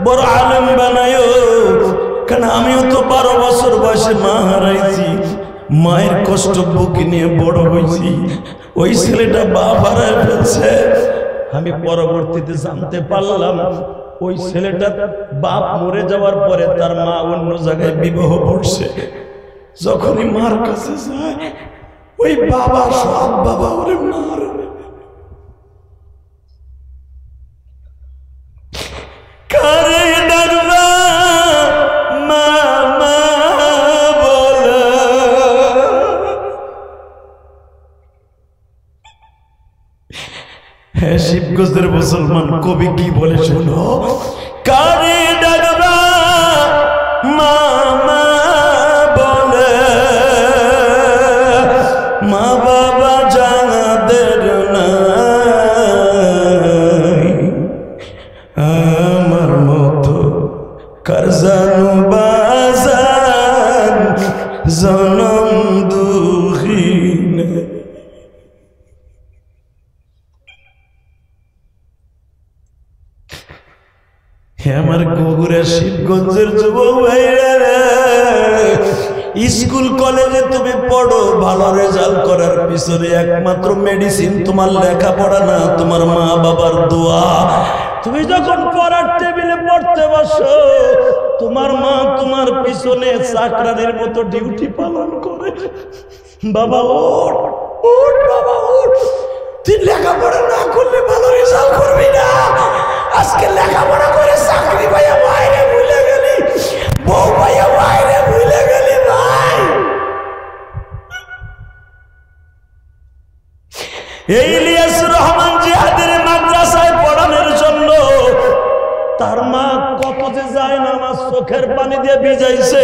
Speaker 1: বড় আলেম বানায়ো। কারণ আমিও তো 12 বছর বয়সে মা হারাইছি, মায়ের কষ্ট বুকে নিয়ে বড় হয়েছি। ওই ছেলেটা বাপ হারায় ফেলছে। আমি পরবর্তীতে জানতে পারলাম ওই ছেলেটার বাপ মরে যাওয়ার পরে তার মা অন্য জায়গায় বিবাহ করছে। যখনই মার কাছে যায়, ওই বাবা সব বাবা ওরে মার। কারে ডাকবা মা মা বলে, হ্যাঁ শিবগঞ্জের মুসলমান কবি কি বলে শোনো। কারে ডাকবা মা মা বলে, মা বাবা যাদের নাই, আমার মতো কার জানু বাজান জনম দুঃখী। আমার বগুড়া শিবগঞ্জের যুবক ভাইরা, স্কুল কলেজে তুমি পড়ো, ভালো রেজাল্ট করার পিছনে একমাত্র মেডিসিন তোমার লেখাপড়া না, তোমার মা বাবার দোয়া। তুমি যখন পড়ার টেবিলে পড়তে বসো, তোমার মা তোমার পিছনে চাকরানির মতো ডিউটি পালন করে। বাবা ওঠ ওঠ, বাবা ওঠ, তুই লেখাপড়া না করলে ভালো রেজাল্ট করবি না। আজকে লেখাপড়া করে চাকরি পাইয়া বাইরে ভুলে গেলি, বউ পাইয়া বাইরে ভুলে গেলি ভাই। এই ইলিয়াস রহমান জিহাদের মাদ্রাসায় পড়ানোর জন্য তার মা কত যে যায় না, আমার চোখের পানি দিয়ে ভিজাইছে।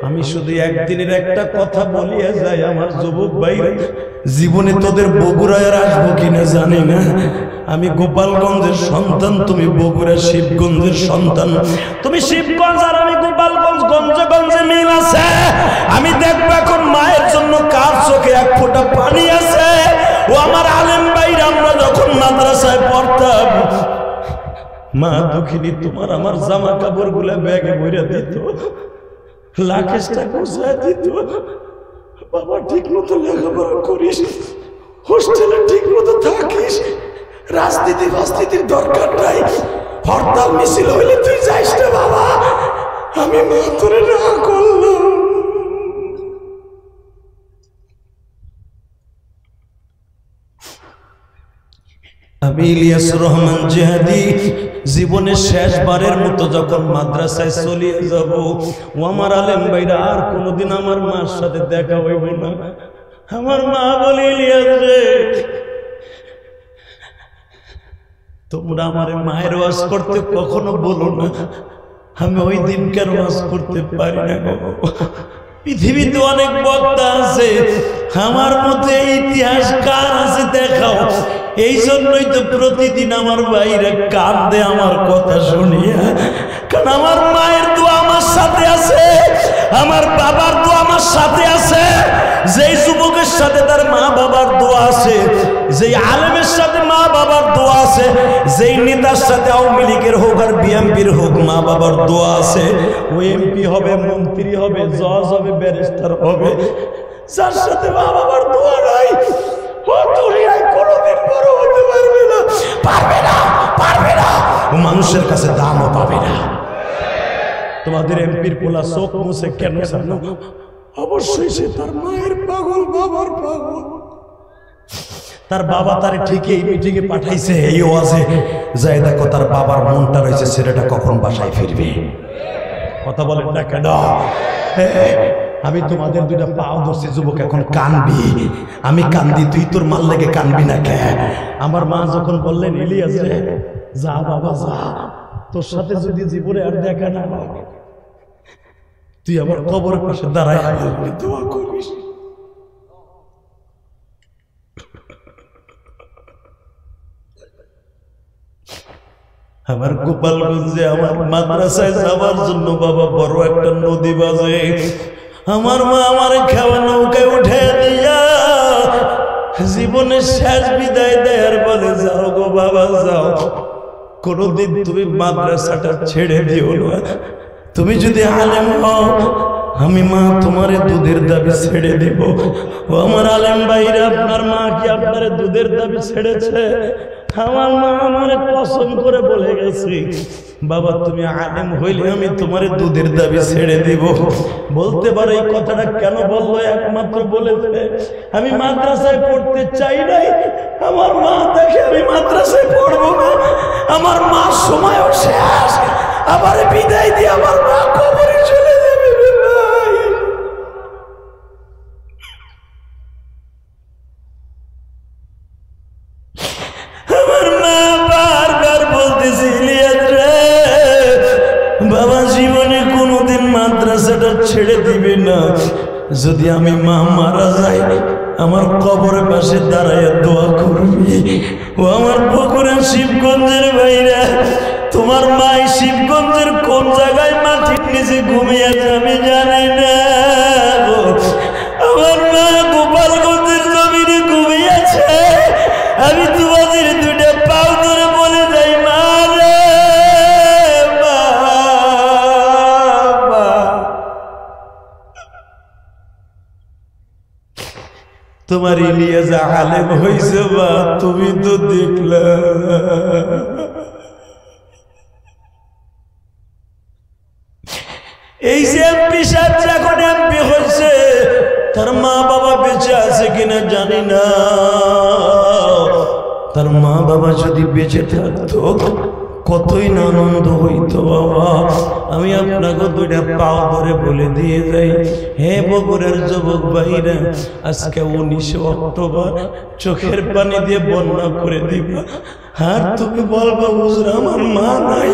Speaker 1: আমি শুধু একদিনের একটা কথা বলিয়ে যাই, আমার যুবক ভাই, জীবনে তোদের বগুড়ায় আসবো কিনা জানি না। আমি গোপালগঞ্জের সন্তান, তুমি বগুড়া শিবগঞ্জের সন্তান। তুমি শিবগঞ্জ আর আমি গোপালগঞ্জ, গঞ্জে গঞ্জে মিল আছে। আমি দেখবো এখন মায়ের জন্য কার চোখে এক ফোঁটা পানি আছে। ও আমার আলেম ভাইরা, আমরা যখন মাদ্রাসায় পড়তাম, মা দুঃখিনী তোমার আমার জামা কাপড় গুলা ব্যাগে ভরে দিত, লাখেসটা গুছায় দিত। বাবা ঠিক মতো লেখাপড়া করিস, হোস্টেলে ঠিক মতো থাকিস, রাজনীতি ফাজনীতির দরকার নাই, হরতাল মিছিল হইলে তুই যাইস না বাবা। আমি মা তোরে না করলাম। আমি ইলিয়াস রহমান জিহাদি জীবনের শেষবারের মতো যখন মাদ্রাসায় চলিয়ে যাব, ও আমার আলেম ভাইরা, আর কোনোদিন আমার মার সাথে দেখা হইব না। আমার মা বলে, ইলিয়াস রে, তোমরা আমার মায়ের ওয়াজ করতে কখনো বলো না। আমি ওই দিনকার ওয়াজ করতে পারি না। পৃথিবীতে অনেক বক্তা আছে, আমার মতে ইতিহাস কার আছে দেখাও। এই জন্যই তো প্রতিদিন আমার ভাইরা কাঁদে আমার কথা শুনিয়া। কারণ আমার মায়ের দোয়া আমার সাথে আছে, আমার বাবার দোয়া আমার সাথে আছে। যেই যুবকের সাথে তার মা বাবার দোয়া আছে, যেই আলেমের সাথে মা বাবার দোয়া আছে, যেই নেতার সাথে আওয়ামী লীগের হোক আর বিএনপির হোক মা বাবার দোয়া আছে, ও এমপি হবে, মন্ত্রী হবে, জজ হবে, ব্যারিস্টার হবে। যার সাথে মা বাবার দোয়া নাই, ও দুনিয়ায় কোনোদিন বড় পারবে না, পারবে না, ও মানুষের কাছে দামও পাবে না। তোমাদের এমপির পোলা চোখ মুছে কেন জানো? অবশ্যই সে তার মায়ের পাগল, বাবার পাগল। তার বাবা তার ঠিকই এই মিটিংয়ে পাঠাইছে, এই ওয়াজে যাই দেখো তার বাবার মনটা রয়েছে ছেলেটা কখন বাসায় ফিরবে। কথা বলেন না কেন? আমি তোমাদের দুইটা পাও ধরছি, যুবক এখন কানবি, আমি কান্দি, তুই তোর মাল লেগে কানবি না কে? আমার মা যখন বললেন ইলিয়াস রে যা বাবা যা, তোর সাথে যদি জীবনে আর দেখা না হয় তুই আমার কবরের পাশে দাঁড়ায় দোয়া করিস। আমার গোপালগঞ্জে আমার মাদ্রাসায় যাওয়ার জন্য বাবা বড় একটা নদী বাজে, আমার মা আমার খাওয়া নৌকায় উঠে দিয়া জীবনের শেষ বিদায় দেয়ার বলে যাও গো বাবা যাও, কোনদিন তুমি মাদ্রাসাটা ছেড়ে দিও না, তুমি যদি আলেম হও আমি মা তোমারে দুধের দাবি ছেড়ে দিব। ও আমার আলেম ভাইরা, আপনার মা কি আপনার দুধের দাবি ছেড়েছে? আমার মা আমার কসম করে বলে গেছে বাবা তুমি আলেম হইলে আমি তোমার দুধের দাবি ছেড়ে দিব। বলতে পারে এই কথাটা কেন বললো? একমাত্র বলেছে আমি মাদ্রাসায় পড়তে চাই নাই, আমার মা দেখে আমি মাদ্রাসায় পড়বো না, আমার মা সময়ও শেষ, আমার বিদায় দিয়ে আমার মা কবরে চলে যাবে। আমার মা বারবার বলতেছে ইলিয়াস রে বাবা জীবনে কোনোদিন মাদ্রাসাটা ছেড়ে দিবে না, যদি আমি মা মারা যাই আমার কবরের পাশে দাঁড়াইয়া দোয়া করবি। ও আমার বগুড়ার শিবগঞ্জের ভাইরা, তোমার মা শিবগঞ্জের কোন জায়গায় মাটির নিচে ঘুমিয়েছে আমি জানি না, আমার মা গোপালগঞ্জের জমিনে ঘুমিয়েছে। আমি তোমাদের দুটা পাও ধরে বলে যাই মা রে মা, তোমার ইলিয়াস আলেম হইছে বা তুমি তো দেখলা। এই যে এমপি সাহেব যখন এমপি হয়েছে তার মা বাবা বেঁচে আছে কিনা জানি না, তার মা বাবা যদি বেঁচে থাকতো কতই না আনন্দ হইতো বাবা। আমি আপনাকে দুইটা পাও ধরে বলে দিয়ে যাই, হে বগুড়ার যুবক ভাইরা, আজকে 19 অক্টোবর চোখের পানি দিয়ে বন্যা করে দিবা, আর তুমি বলবা হুজুর আমার মা নাই।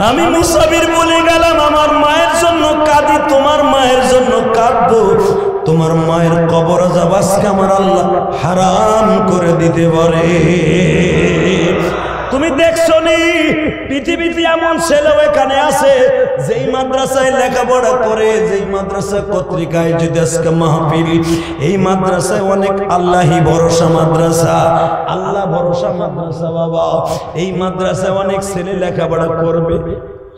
Speaker 1: আমি মুসাফির বলে গেলাম আমার মায়ের জন্য কাঁদি, তোমার মায়ের জন্য কাঁদবো, তোমার মায়ের কবর যাব আজকে আমার আল্লাহ হারাম করে দিতে পারে। তুমি দেখছো নি পৃথিবীতে এমন ছেলেও এখানে আছে যেই মাদ্রাসায় লেখাপড়া করে, যেই মাদ্রাসা পত্রিকায় যদি আজকে মাহফিল, এই মাদ্রাসায় অনেক আল্লাহি ভরসা মাদ্রাসা, আল্লাহ ভরসা মাদ্রাসা বাবা, এই মাদ্রাসায় অনেক ছেলে লেখাপড়া করবে,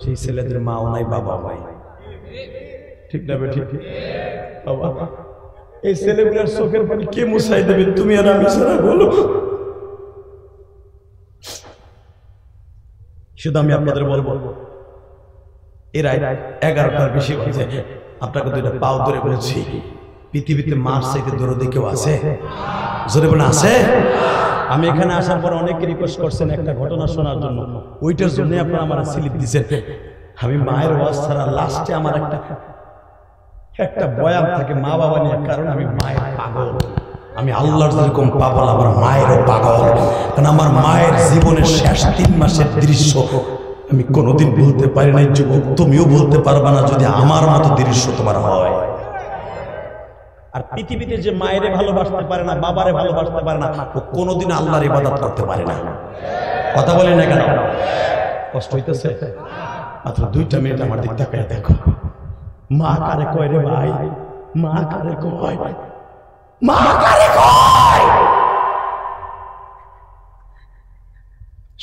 Speaker 1: সেই ছেলেদের মাও নাই বাবা নাই, ঠিক না ঠিক বাবা? এই ছেলেগুলোর চোখের পানি কে মুছাই দেবে? তুমি আর আমি ছাড়া বলো। শুধু আমি আপনাদের বলবো এরা 11টার বেশি বাজে, আপনাকে দুইটা পাও ধরে বলেছি পৃথিবীতে মার চাইতে দরদি কেউ আছে? জোরে বলে আছে? আমি এখানে আসার পর অনেকে রিকোয়েস্ট করছেন একটা ঘটনা শোনার জন্য, ওইটার জন্য আপনারা আমার স্লিপ দিচ্ছেন। আমি মায়ের ওয়াজ ছাড়া লাস্টে আমার একটা বয়ান থাকে মা বাবা নিয়ে, কারণ আমি মায়ের পাগল, আমি আল্লাহর যেরকম পাগল আমার মায়েরও পাগল, কারণ আমার মায়ের জীবনের শেষ 3 মাসের দৃশ্য আমি কোনোদিন বলতে পারি নাই। যুবক তুমিও বলতে পারবে না যদি আমার মতো দৃশ্য তোমার হয়। আর পৃথিবীতে যে মায়েরে ভালোবাসতে পারে না, বাবারে ভালোবাসতে পারে না, ও কোনোদিন আল্লাহর ইবাদত করতে পারে না। কথা বলেন না কেন? কষ্ট হইতেছে? মাত্র 2টা মিনিট আমার দিক তাকায় দেখো, মা কারে কয় রে ভাই, মা কারে কয়, মা কারে কয়?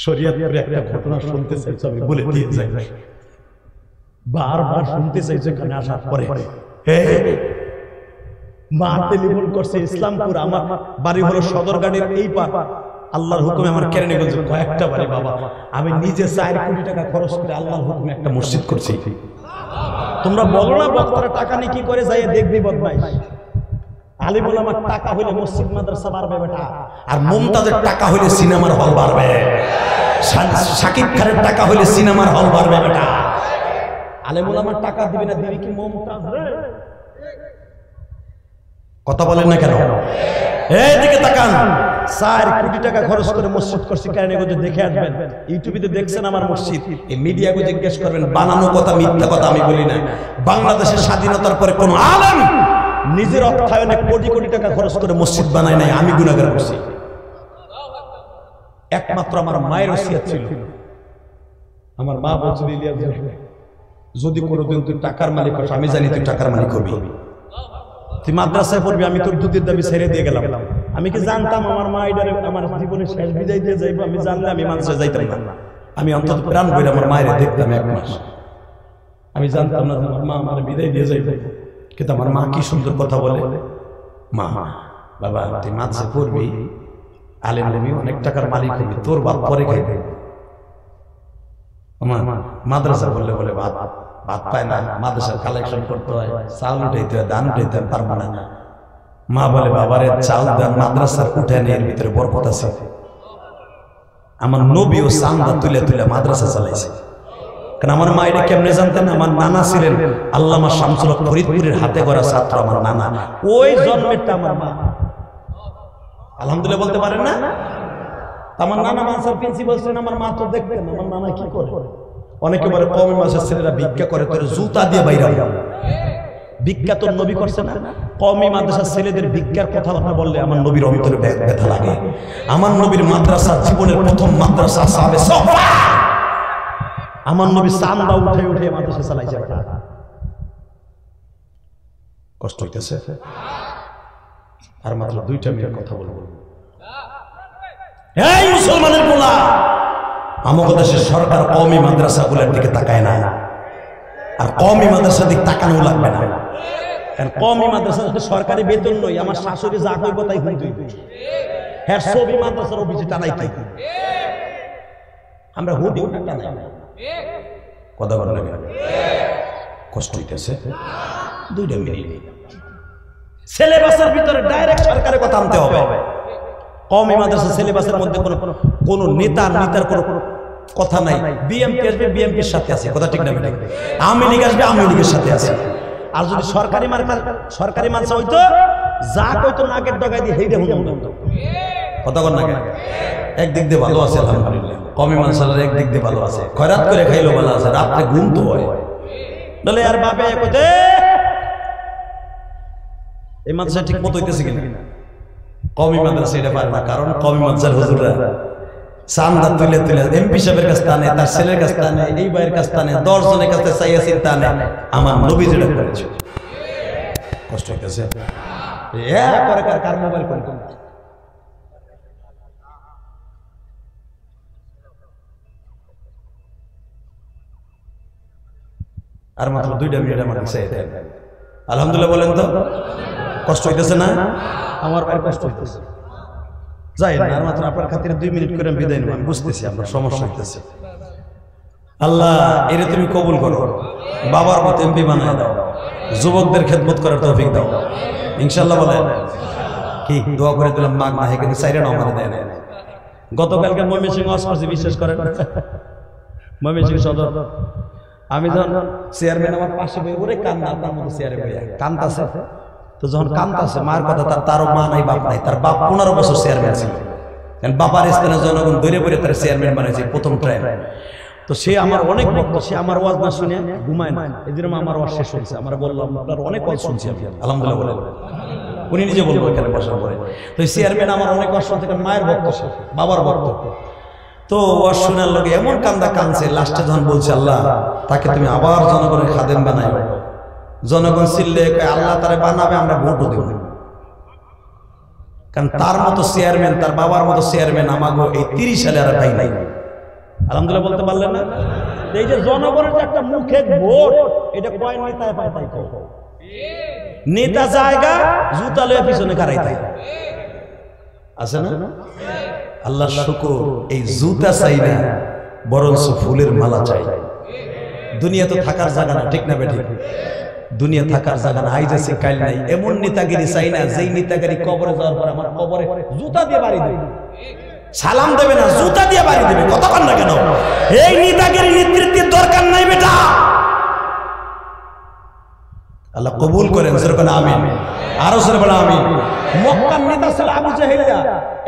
Speaker 1: শরীয়তের একটা ঘটনা শুনতে চাইছো, আমি বলে দিয়ে যাই, বারবার শুনতে চাইছো এখানে আসার পরে। মা টেলিফোন করছে ইসলামপুর, আমার বাড়ি হলো সদরঘাটের এই পার, আল্লাহর হুকুমে আমার কেরানীগঞ্জে কয়েকটা বাড়ি বাবা, আমি নিজে 4 কোটি টাকা খরচ করে আল্লাহর হুকুমে একটা মসজিদ করছি। তোমরা বলো না বক্তারা টাকা নিয়ে কি করে যাই দেখবি বদমাইশ। আলিম ওলামার টাকা হইলে মসজিদ মাদ্রাসা বাড়বে বেটা, আর মুমতাজের টাকা হইলে সিনেমার হল বাড়বে, শাকিব খানের টাকা হইলে সিনেমার হল বাড়বে বেটা। আলিম ওলামার টাকা দিবি না, দিবি কি মুমতাজ রে? কথা বলেন না কেন? এইদিকে তাকান, 4 কোটি টাকা খরচ করে মসজিদ করছি কেরানীগঞ্জে, দেখে আসবেন। ইউটিউবে দেখছেন আমার মসজিদ, এই মিডিয়াকে জিজ্ঞেস করবেন, বানানো কথা মিথ্যা কথা আমি বলি না। বাংলাদেশের স্বাধীনতার পরে কোন আলেম নিজের অর্থায়নে কোটি কোটি টাকা খরচ করে মসজিদ বানায় নাই, আমি গুনাহগার করছি। একমাত্র আমার মায়ের ওসিয়ত ছিল। আমার মা বলছিল, যদি কোনোদিন তুই টাকার মালিক হস, আমি জানি তুই টাকার মালিক হবি, তুই মাদ্রাসায় পড়বি, আমি তোর দুধের দাবি ছেড়ে দিয়ে গেলাম। আমি কি জানতাম আমার মা এটারে আমার জীবনের শেষ বিদায় দিয়ে যাইবো? আমি জানলে আমি মানুষে যাইতাম না। আমি অন্তত প্রাণ বইলে আমার মায়ের দেখতাম 1 মাস। আমি জানতাম না আমার মা আমার বিদায় দিয়ে যাইবে, কিন্তু আমার মা কি সুন্দর কথা বলে, মা বাবা তুই মাদ্রাসা পড়বি, আলেম হবি, অনেক টাকার মালিক হবি, তোর বাপ পরে খাইবে। মাদ্রাসা বললে বলে ভাত পায় না, মাদ্রাসার কালেকশন করতে হয়, চাল উঠাইতে হয়, ধান উঠাইতে হয়, পারবো না। মা বলে বাবারে চাল দান মাদ্রাসার উঠায় এর ভিতরে বরকত আছে। আমার নবী ও চান্দা তুলে তুলে মাদ্রাসা চালাইছে। কারণ আমার মা এটা কেমনে জানতেন? আমার নানা ছিলেন আল্লামা শামসুল হক ফরিদপুরের হাতে গড়া ছাত্র আমার নানা, ওই জন্মেরটা আমার মা। আলহামদুলিল্লাহ বলতে পারেন না? আমার নানা মানসার প্রিন্সিপাল ছিলেন, আমার মা তো দেখতেন আমার নানা কি করে। অনেকে বলে কওমি মাদ্রাসার ছেলেরা ভিক্ষা করে, তোর জুতা দিয়ে বাইরে ভিক্ষা তোর নবী করছে না? কওমি মাদ্রাসার ছেলেদের ভিক্ষার কথাবার্তা বললে আমার নবীর অন্তরে ব্যথা লাগে। আমার নবীর মাদ্রাসা জীবনের প্রথম মাদ্রাসা সাহাবে সাফা, আমার নবী চান্দা উঠে উঠে মাদ্রাসা চালাইছে। কষ্ট হইতেছে। আর মাত্র 2টা মিনিট কথা বলবো। এই মুসলমানের পোলা, আমাদের দেশের সরকার কওমি মাদ্রাসাগুলোর দিকে তাকায় না, আর কওমি মাদ্রাসার দিকে তাকানো লাগবে না। কারণ কওমি মাদ্রাসা সরকারি বেতন নয়, আমার শাশুড়ি যা কইব তাই হইতে হইবে। হ্যাঁ, ছবি মাদ্রাসার অফিসে টানাই তাই আমরা হুদি টানাই, কথা বলেন না? কষ্ট হইতেছে। 2টা মিনিট। সিলেবাসের ভিতরে ডাইরেক্ট সরকারের কথা আনতে হবে। কওমি মাদ্রাসা সিলেবাসের মধ্যে কোন নেতার কোনো কথা নাই। বিএমপি আসবে, বিএমপির সাথে আছে, কথা ঠিক না? আওয়ামী লীগ আসবে, আওয়ামী লীগের সাথে আছে। আর যদি সরকারি মাদ্রাসা হইতো, যা কইতো নাকের ডগায় দিয়ে হেইডে হতো। কথা বল না? একদিক দিয়ে ভালো আছে আলহামদুলিল্লাহ, কওমি মাদ্রাসার একদিক দিয়ে ভালো আছে, খয়রাত করে খাইলো ভালো আছে, রাত্রে ঘুম তো হয়। বলে আর বাপে কইতে এই মাদ্রাসা ঠিক মতো হইতেছে কিনা? কওমি মাদ্রাসা এটা পারে না, কারণ কওমি মাদ্রাসার হুজুররা চান্দা তুলে তুলে এমপি সাহেবের কাছ টানে, তার ছেলের কাছ টানে, এই ভাইয়ের কাছ টানে, 10 জনের কাছে চাইয়া চিন্তা নেই। আমার নবী যেটা করেছে, কষ্ট হইতেছে। কার মোবাইল কোন আর মাত্র 2টা মিনিট আমার কাছে। আলহামদুলিল্লাহ বলেন তো, কষ্ট হইতেছে না? আমার ভাই কষ্ট হইতেছে। যাই না, আর মাত্র আপনার খাতিরে 2 মিনিট করে বিদায় নেব। আমি বুঝতেছি আপনার সমস্যা হইতেছে। আল্লাহ এরে তুমি কবুল করো, বাবার মতো এমপি বানায় দাও, যুবকদের খেদমত করার তৌফিক দাও ইনশাআল্লাহ। বলেন কি দোয়া করে দিলাম, মাগ না কিন্তু চাইরে না আমাদের দেয় না। গতকালকে ময়মনসিংহ ওয়াজ করছি, বিশ্বাস করেন, ময়মনসিংহ সদর। আমি যখন চেয়ারম্যান আমার পাশে বই ওরে কান্দা, আপনার মতো চেয়ারে বইয়া কান্দাছে। তো যখন কান্দাছে মার কথা, তারও মা নাই বাপ নাই, তার বাপ 15 বছর চেয়ারম্যান ছিল। কারণ বাবার স্থানে জনগণ ধরে ধরে তার চেয়ারম্যান বানাইছে প্রথম টাইম। তো সে আমার অনেক ভক্ত, সে আমার ওয়াজ না শুনে ঘুমায় না। এই জন্য আমার ওয়াজ শেষ হয়েছে। আমরা বললাম আপনার অনেক ওয়াজ শুনছি আমি, আলহামদুলিল্লাহ বলেন। উনি নিজে বলবো এখানে বসার পরে। তো চেয়ারম্যান আমার অনেক ওয়াজ শুনছে, কারণ মায়ের ভক্ত, সে বাবার ভক্ত। তো ওয়াজ শোনার লোকে এমন কান্দা কানছে, লাস্টে যখন বলছে আল্লাহ তাকে তুমি আবার জনগণের খাদেম বানাই। জনগণ চিল্লে আল্লাহ তারে বানাবে, আমরা ভোটও দেব। কারণ তার মতো চেয়ারম্যান, তার বাবার মতো চেয়ারম্যান আমাগো এই 30 সালে আর ভাই নাই। আলহামদুলিল্লাহ বলতে পারলেন না? এই যে জনগণের যে একটা মুখে ভোট, এটা কয় নেতায় পায় তাই কও। নেতা জায়গা জুতা লয়ে পিছনে কারাই তাই আছে না? আল্লাহ শুকর, এই জুতা চাই না, বরঞ্চ ফুলের মালা চাই। দুনিয়া তো থাকার জায়গা না, ঠিক না বেঠিক? দুনিয়া থাকার জায়গা না, আইজ আছে কাল নাই। এমন নেতাগিরি চাই না যেই নেতাগিরি কবরে যাওয়ার পর আমার কবরে জুতা দিয়ে বাড়ি দেবে, সালাম দেবে না, জুতা দিয়ে বাড়ি দেবে। কথা বল না কেন? এই নেতাগিরি নেতৃত্বের দরকার নাই বেটা। আল্লাহ কবুল করেন, যেরকম আমিন। আরো সরে বলা আমিন। মক্কার নেতা ছিল আবু জাহেলিয়া,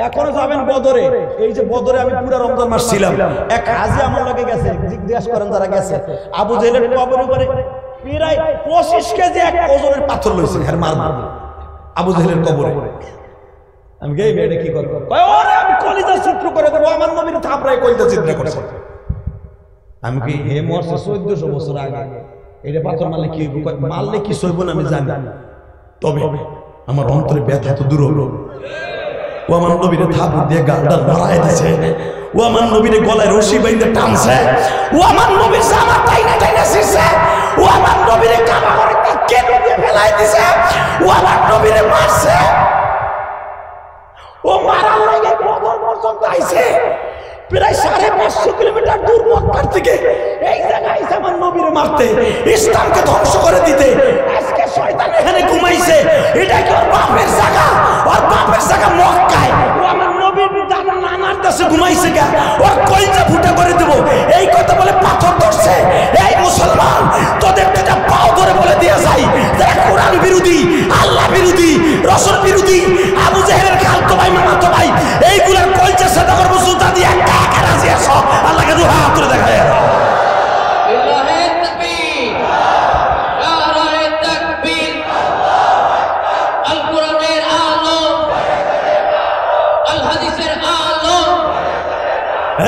Speaker 1: এখনো যাবেন বদরে। এই যে বদরে আমি পুরো রমজান মাস ছিলাম, এক হাজি আমার লগে গেছে, জিজ্ঞাসা করেন যারা গেছে, আবু জাহেলের কবরের উপরে প্রায় 25 কেজি এক ওজনের পাথর লইছে, হ্যাঁ মারবো আবু জাহেলের কবরে। আমি গেই মেয়েটা কি করবো, ওরে আমি কলিজা চিত্র করে দেবো, আমার নবীর থাপড়ায় কলিজা চিত্র করেছে। আমি কি হে মরছে 1400 বছর আগে, এটা পাথর মারলে কি হইব? মারলে কি সইব না আমি জানি, তবে আমার অন্তরে ব্যথা তো দূর হলো। ও আমার নবীরে থাপড় দিয়ে গালটা লড়াই দিছে, ও আমার নবীরে গলায় রশি বাইন্ধে টানছে, ও আমার নবীর জামা টাইনা টাইনা ছিঁড়ছে, ও আমার নবীরে কাবা করে কেটে দিয়ে ফেলাই দিছে, ও আমার নবীরে মারছে, ও মারার লাগে বদর পর্যন্ত আইছে, প্রায় 550 কিলোমিটার দূর মক্কার থেকে এই জায়গায় আইছে আমার নবীরে মারতে, ইসলামকে ধ্বংস করে দিতে। আজকে শয়তান এখানে ঘুমাইছে, এটা কি ওর বাপের জায়গা? ওর বাপের জায়গা মক্কায়, ও আমার নবীর নানার দেশে ঘুমাইছে কে? ওর কলিজা ফুটা করে দেব। এই কথা বলে পাথর ধরছে। এই মুসলমান, তোদের দুটা পাও ধরে বলে দিয়ে যাই, যারা কোরআন বিরোধী, আল্লাহ বিরোধী, রাসূল বিরোধী, আবু জাহেলের খালতো ভাই মামাতো ভাই, এইগুলার কলিজা সাদা করবো জুতা দিয়ে। একা একা রাজি আছো? আল্লাহকে দুই হাত তুলে দেখায়।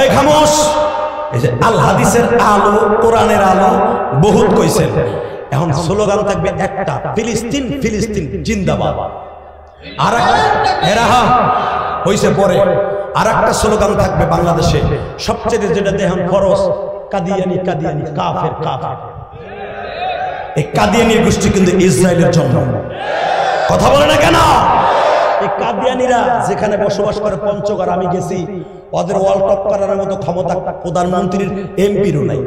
Speaker 1: এই খামোশ, এই যে আল হাদিসের আলো, কোরআনের আলো বহুত কইছেন। এখন স্লোগান থাকবে একটা, ফিলিস্তিন ফিলিস্তিন জিন্দাবাদ। আর একটা হইছে পরে আর একটা স্লোগান থাকবে বাংলাদেশে সবচেয়ে যেটা দেখেন ফরজ, কাদিয়ানি কাদিয়ানি কাফের কাফের। এই কাদিয়ানির গোষ্ঠী কিন্তু ইসরায়েলের জন্য। কথা বলে না কেন? এই কাদিয়ানিরা যেখানে বসবাস করে, পঞ্চগড় আমি গেছি, ওদের ওয়াল টপ করার মতো ক্ষমতা প্রধানমন্ত্রীর এমপিরও নাই।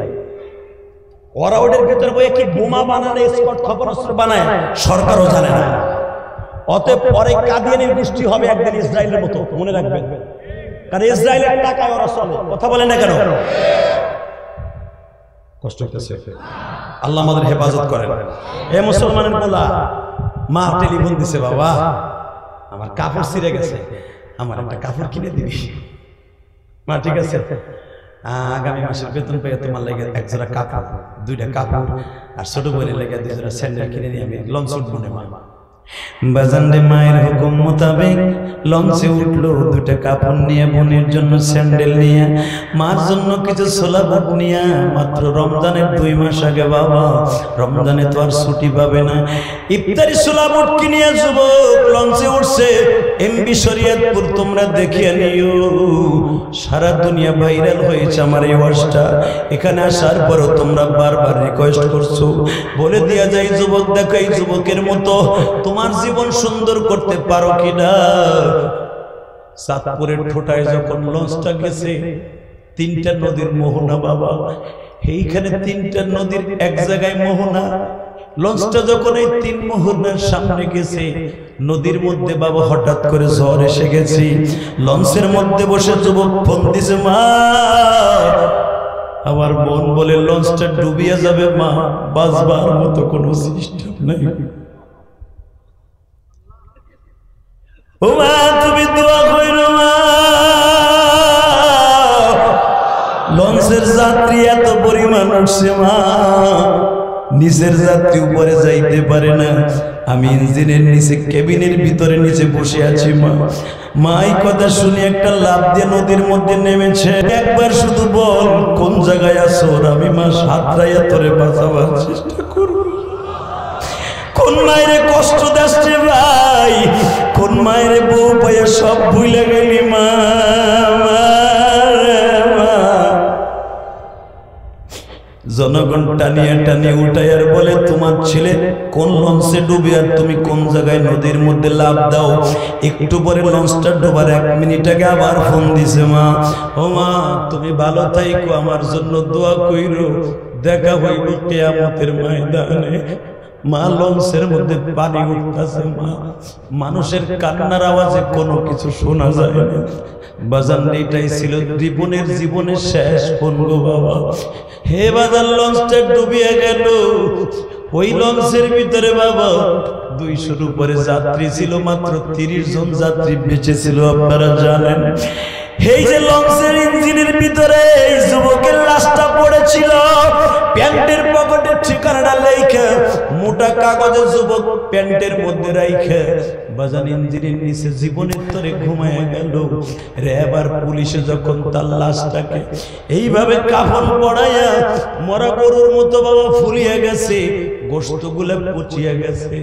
Speaker 1: ওরা ওদের ভেতরে বই কি বোমা বানানো, স্কট ক্ষেপণাস্ত্র বানায়, সরকারও জানে না। অতএব পরে কাদিয়ানির গোষ্ঠী হবে একদিন ইসরায়েলের মতো, মনে রাখবেন। কারণ ইসরায়েলের টাকায় ওরা চলে। কথা বলেন না কেন? কষ্ট হইতেছে, আল্লাহ আমাদের হেফাজত করেন। এ মুসলমানের বলা, মা টেলিফোন দিছে, বাবা আমার কাপড় ছিঁড়ে গেছে, আমার একটা কাপড় কিনে দিবি? মা ঠিক আছে, আগামী মাসের বেতন পেয়ে তোমার লেগে এক জোড়া কাপড়, 2টা কাপড় আর ছোট বোনের লেগে 2 জোড়া স্যান্ডেল কিনে নিয়ে আমি লঞ্চ উঠবো না। মা বাজানরে মায়ের হুকুম মোতাবেক লঞ্চে উঠলো, 2টা কাপড় নিয়ে, বোনের জন্য স্যান্ডেল নিয়ে, মার জন্য কিছু ছোলা বুট নিয়ে। মাত্র রমজানের 2 মাস আগে, বাবা রমজানে তো আর ছুটি পাবে না, ইফতারি ছোলা বুট কিনিয়া যুবক লঞ্চে উঠছে। এমবি শরীয়তপুর তোমরা দেখিয়ে নিও, সারা দুনিয়া ভাইরাল হয়েছে আমার এই ওয়াজটা। এখানে আসার পরও তোমরা বারবার রিকোয়েস্ট করছো, বলে দিয়া যাই যুবক, দেখো এই যুবকের মতো তোমার জীবন সুন্দর করতে পারো কিনা। চাঁদপুরের ঠোঁটায় যখন লঞ্চটা গেছে, 3টা নদীর মোহনা, বাবা এইখানে 3টা নদীর এক জায়গায় মোহনা। লঞ্চটা যখন এই 3 মোহনার সামনে গেছে, নদীর মধ্যে বাবা হঠাৎ করে ঝড় এসে গেছে। লঞ্চের মধ্যে বসে যুবক ফোন দিছে, মা আমার মন বলে লঞ্চটা ডুবিয়ে যাবে, মা বাঁচবার মতো কোনো সিস্টেম নাই। ও মা তুমি দোয়া কইরো, মা লঞ্চের যাত্রী এত পরিমাণ উঠছে, মা নিচের যাত্রী উপরে যাইতে পারে না, আমি ইঞ্জিনের নিচে কেবিনের ভিতরে নিচে বসে আছি। মা মা এই কথা শুনে একটা লাফ দিয়ে নদীর মধ্যে নেমেছে। একবার শুধু বল কোন জায়গায় আছো, আমি মা সাঁতরাইয়া তোরে বাঁচাবার চেষ্টা করব। কোন মায়ের কষ্ট দিচ্ছে ভাই, কোন মায়ের বউ পাইয়া সব ভুলে গেলি মা। জনগণ টানিয়ে টানিয়ে উঠায় আর বলে তোমার ছেলে কোন লঞ্চে ডুবে আর তুমি কোন জায়গায় নদীর মধ্যে লাফ দাও। একটু পরে লঞ্চটা ডোবার 1 মিনিট আগে আবার ফোন দিছে, মা ও মা তুমি ভালো থাইকো, আমার জন্য দোয়া কইরো, দেখা হইব কিয়ামতের ময়দানে। মা লঞ্চের মধ্যে পানি উঠতেছে, মা মানুষের কান্নার আওয়াজে কোনো কিছু শোনা যায় না। বাজান এটাই ছিল জীবনের শেষ ফোন গো বাবা। হে বাজার লঞ্চটা ডুবিয়ে গেল। ওই লঞ্চের ভিতরে বাবা 200-র উপরে যাত্রী ছিল, মাত্র 30 জন যাত্রী বেঁচে ছিল। আপনারা জানেন এই যে লঞ্চের ইঞ্জিনের ভিতরে এই যুবকের লাশটা পড়েছিল, প্যান্টের পকেটে ঠিকানাটা লেখা, মোটা কাগজে যুবক প্যান্টের মধ্যে রাইখা বাজান ইঞ্জিনের নিচে জীবনের তরে ঘুমায় গেল। র্যাব আর পুলিশে যখন তার লাশটাকে এইভাবে কাফন পড়াইয়া মরা গরুর মতো বাবা ফুলিয়ে গেছে, গোশতগুলো পচিয়ে গেছে,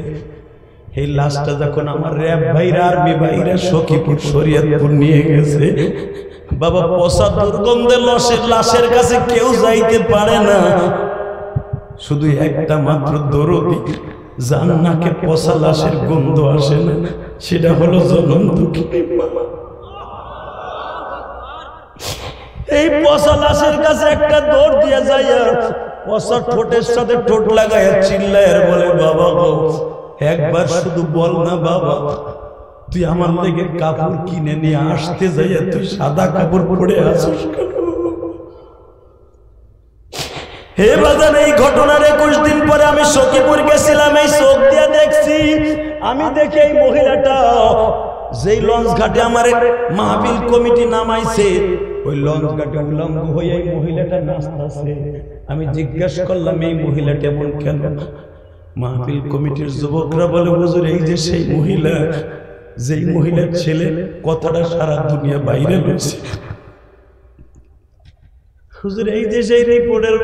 Speaker 1: এই লাশটা যখন আমার র্যাব ভাইরা আর্মি ভাইরা সখীপুর শরীয়তপুর নিয়ে গেছে বাবা, পচা দুর্গন্ধে লাশের কাছে কেউ যাইতে পারে না, শুধু একটা মাত্র দরদি যার নাকে পচা লাশের গন্ধ আসে না, সেটা হলো জনম দুঃখিনী মা। এই পচা লাশের কাছে একটা দৌড় দিয়ে যাইয়া পচা ঠোঁটের সাথে ঠোঁট লাগাইয়া চিল্লায় আর বলে, বাবা গো একবার শুধু বল না বাবা, তুই আমার লেগে কাপড় কিনে নিয়ে আসতে যাইয়া তুই সাদা কাপড় পরে আসিস কেন? হে বাজান এই ঘটনার 21 দিন পরে আমি সখীপুর গেছিলাম, এই চোখ দিয়ে দেখছি। আমি দেখি এই মহিলাটা যেই লঞ্চ ঘাটে আমার মাহফিল কমিটি নামাইছে, ওই লঞ্চ ঘাটে উলঙ্গ হয়ে এই মহিলাটা নাচতেছে। আমি জিজ্ঞাসা করলাম এই মহিলাটা এমন কেন? মাহফিল কমিটির যুবকরা বলে, হুজুর এই যে সেই মহিলা, যেই মহিলার ছেলে কথাটা সারা দুনিয়া বাইরে রয়েছে। হুজুর এই যে সেই রিপোর্টের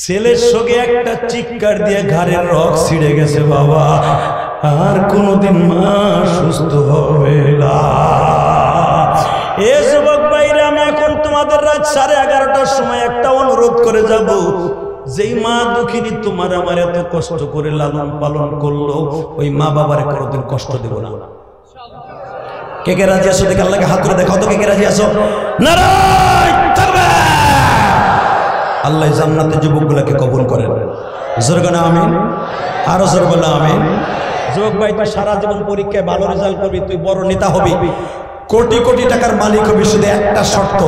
Speaker 1: ছেলের সঙ্গে একটা চিৎকার দিয়ে ঘাড়ের রক ছিঁড়ে গেছে বাবা, আর কোনদিন মা সুস্থ হবে না। এ যুবক ভাইরা, আমি এখন তোমাদের রাত 11:30টার সময় একটা অনুরোধ করে যাব, যেই মা দুঃখিনী তোমার আমার এত কষ্ট করে লালন পালন করলো, ওই মা বাবার কোনোদিন কষ্ট দেব না। কে কে রাজি আছো? দেখে আল্লাহকে হাত করে দেখাও তো, কে কে রাজি আছো? নারায়ণ তাকবীর। আল্লাহ জান্নাতে যুবকগুলোকে কবুল করেন। জোরে বলো আমিন, আরো জোরে বলো আমিন। যুবক ভাই, তুই সারা জীবন পরীক্ষায় ভালো রেজাল্ট করবি, তুই বড় নেতা হবি, কোটি কোটি টাকার মালিক হবি, শুধু একটা শর্ত,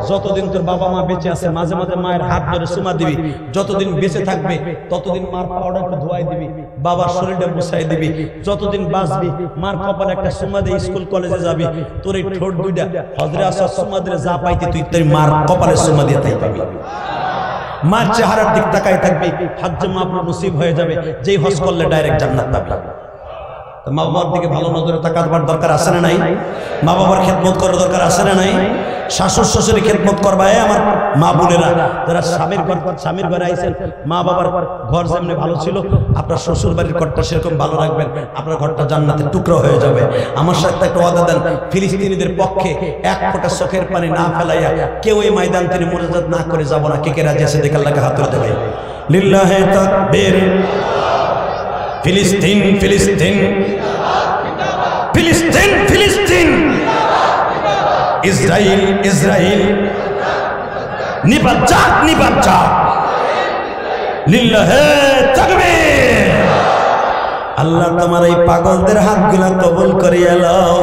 Speaker 1: যতদিন তোর বাবা মা বেঁচে আছে মাঝে মাঝে মায়ের হাত ধরে চুমা দিবি, যতদিন বেঁচে থাকবে ততদিন মার পাউডার একটু ধোয়াই দিবি, বাবার শরীরটা মুছাই দিবি, যতদিন বাঁচবি মার কপালে একটা চুমা দিয়ে স্কুল কলেজে যাবি, তোর এই ঠোঁট দুইটা হজরে আসার চুমা দিলে যা পাইতে তুই তোর মার কপালে চুমা দিয়ে তাই পাবি। মার চেহারার দিক তাকাই থাকবি, হজ্জে মাবরুর নসিব হয়ে যাবে, যেই হজ করলে ডাইরেক্ট জান্নাত পাবি। মা বাবার দিকে ভালো নজরে তাকাবার দরকার আছে না নাই? মা বাবার খেদমত করার দরকার আছে না নাই? শাশুড় শ্বশুরের খেদমত করবা। আমার মা বোনেরা যারা স্বামীর ঘরে আইছেন, মা বাবার ঘর যেমনি ভালো ছিল আপনার শ্বশুর বাড়ির ঘরটা সেরকম ভালো রাখবেন, আপনার ঘরটা জান্নাতের টুকরো হয়ে যাবে। আমার সাথে একটা ওয়াদা দেন, ফিলিস্তিনিদের পক্ষে এক ফোঁটা চোখের পানি না ফেলাইয়া কেউ এই ময়দান থেকে মোনাজাত না করে যাব না। কে কে রাজি আছে? দেখে আল্লাহকে হাত তুলে দেবে। লিল্লাহে তাকবীর। ফিলিস্তিন ফিলিস্তিন ফিলিস্তিন ফিলিস্তিন, ইসরাইল ইসরাইল, নিপাত যাক নিপাত যাক। লিল্লাহে তাকবীর। আল্লাহ তোমার এই পাগলদের হাতগুলা কবুল করিয়ে নাও,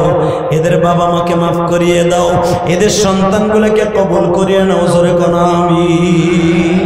Speaker 1: এদের বাবা মাকে মাফ করিয়ে দাও, এদের সন্তানগুলোকে কবুল করিয়ে নাও। জোরে কোন আমিন।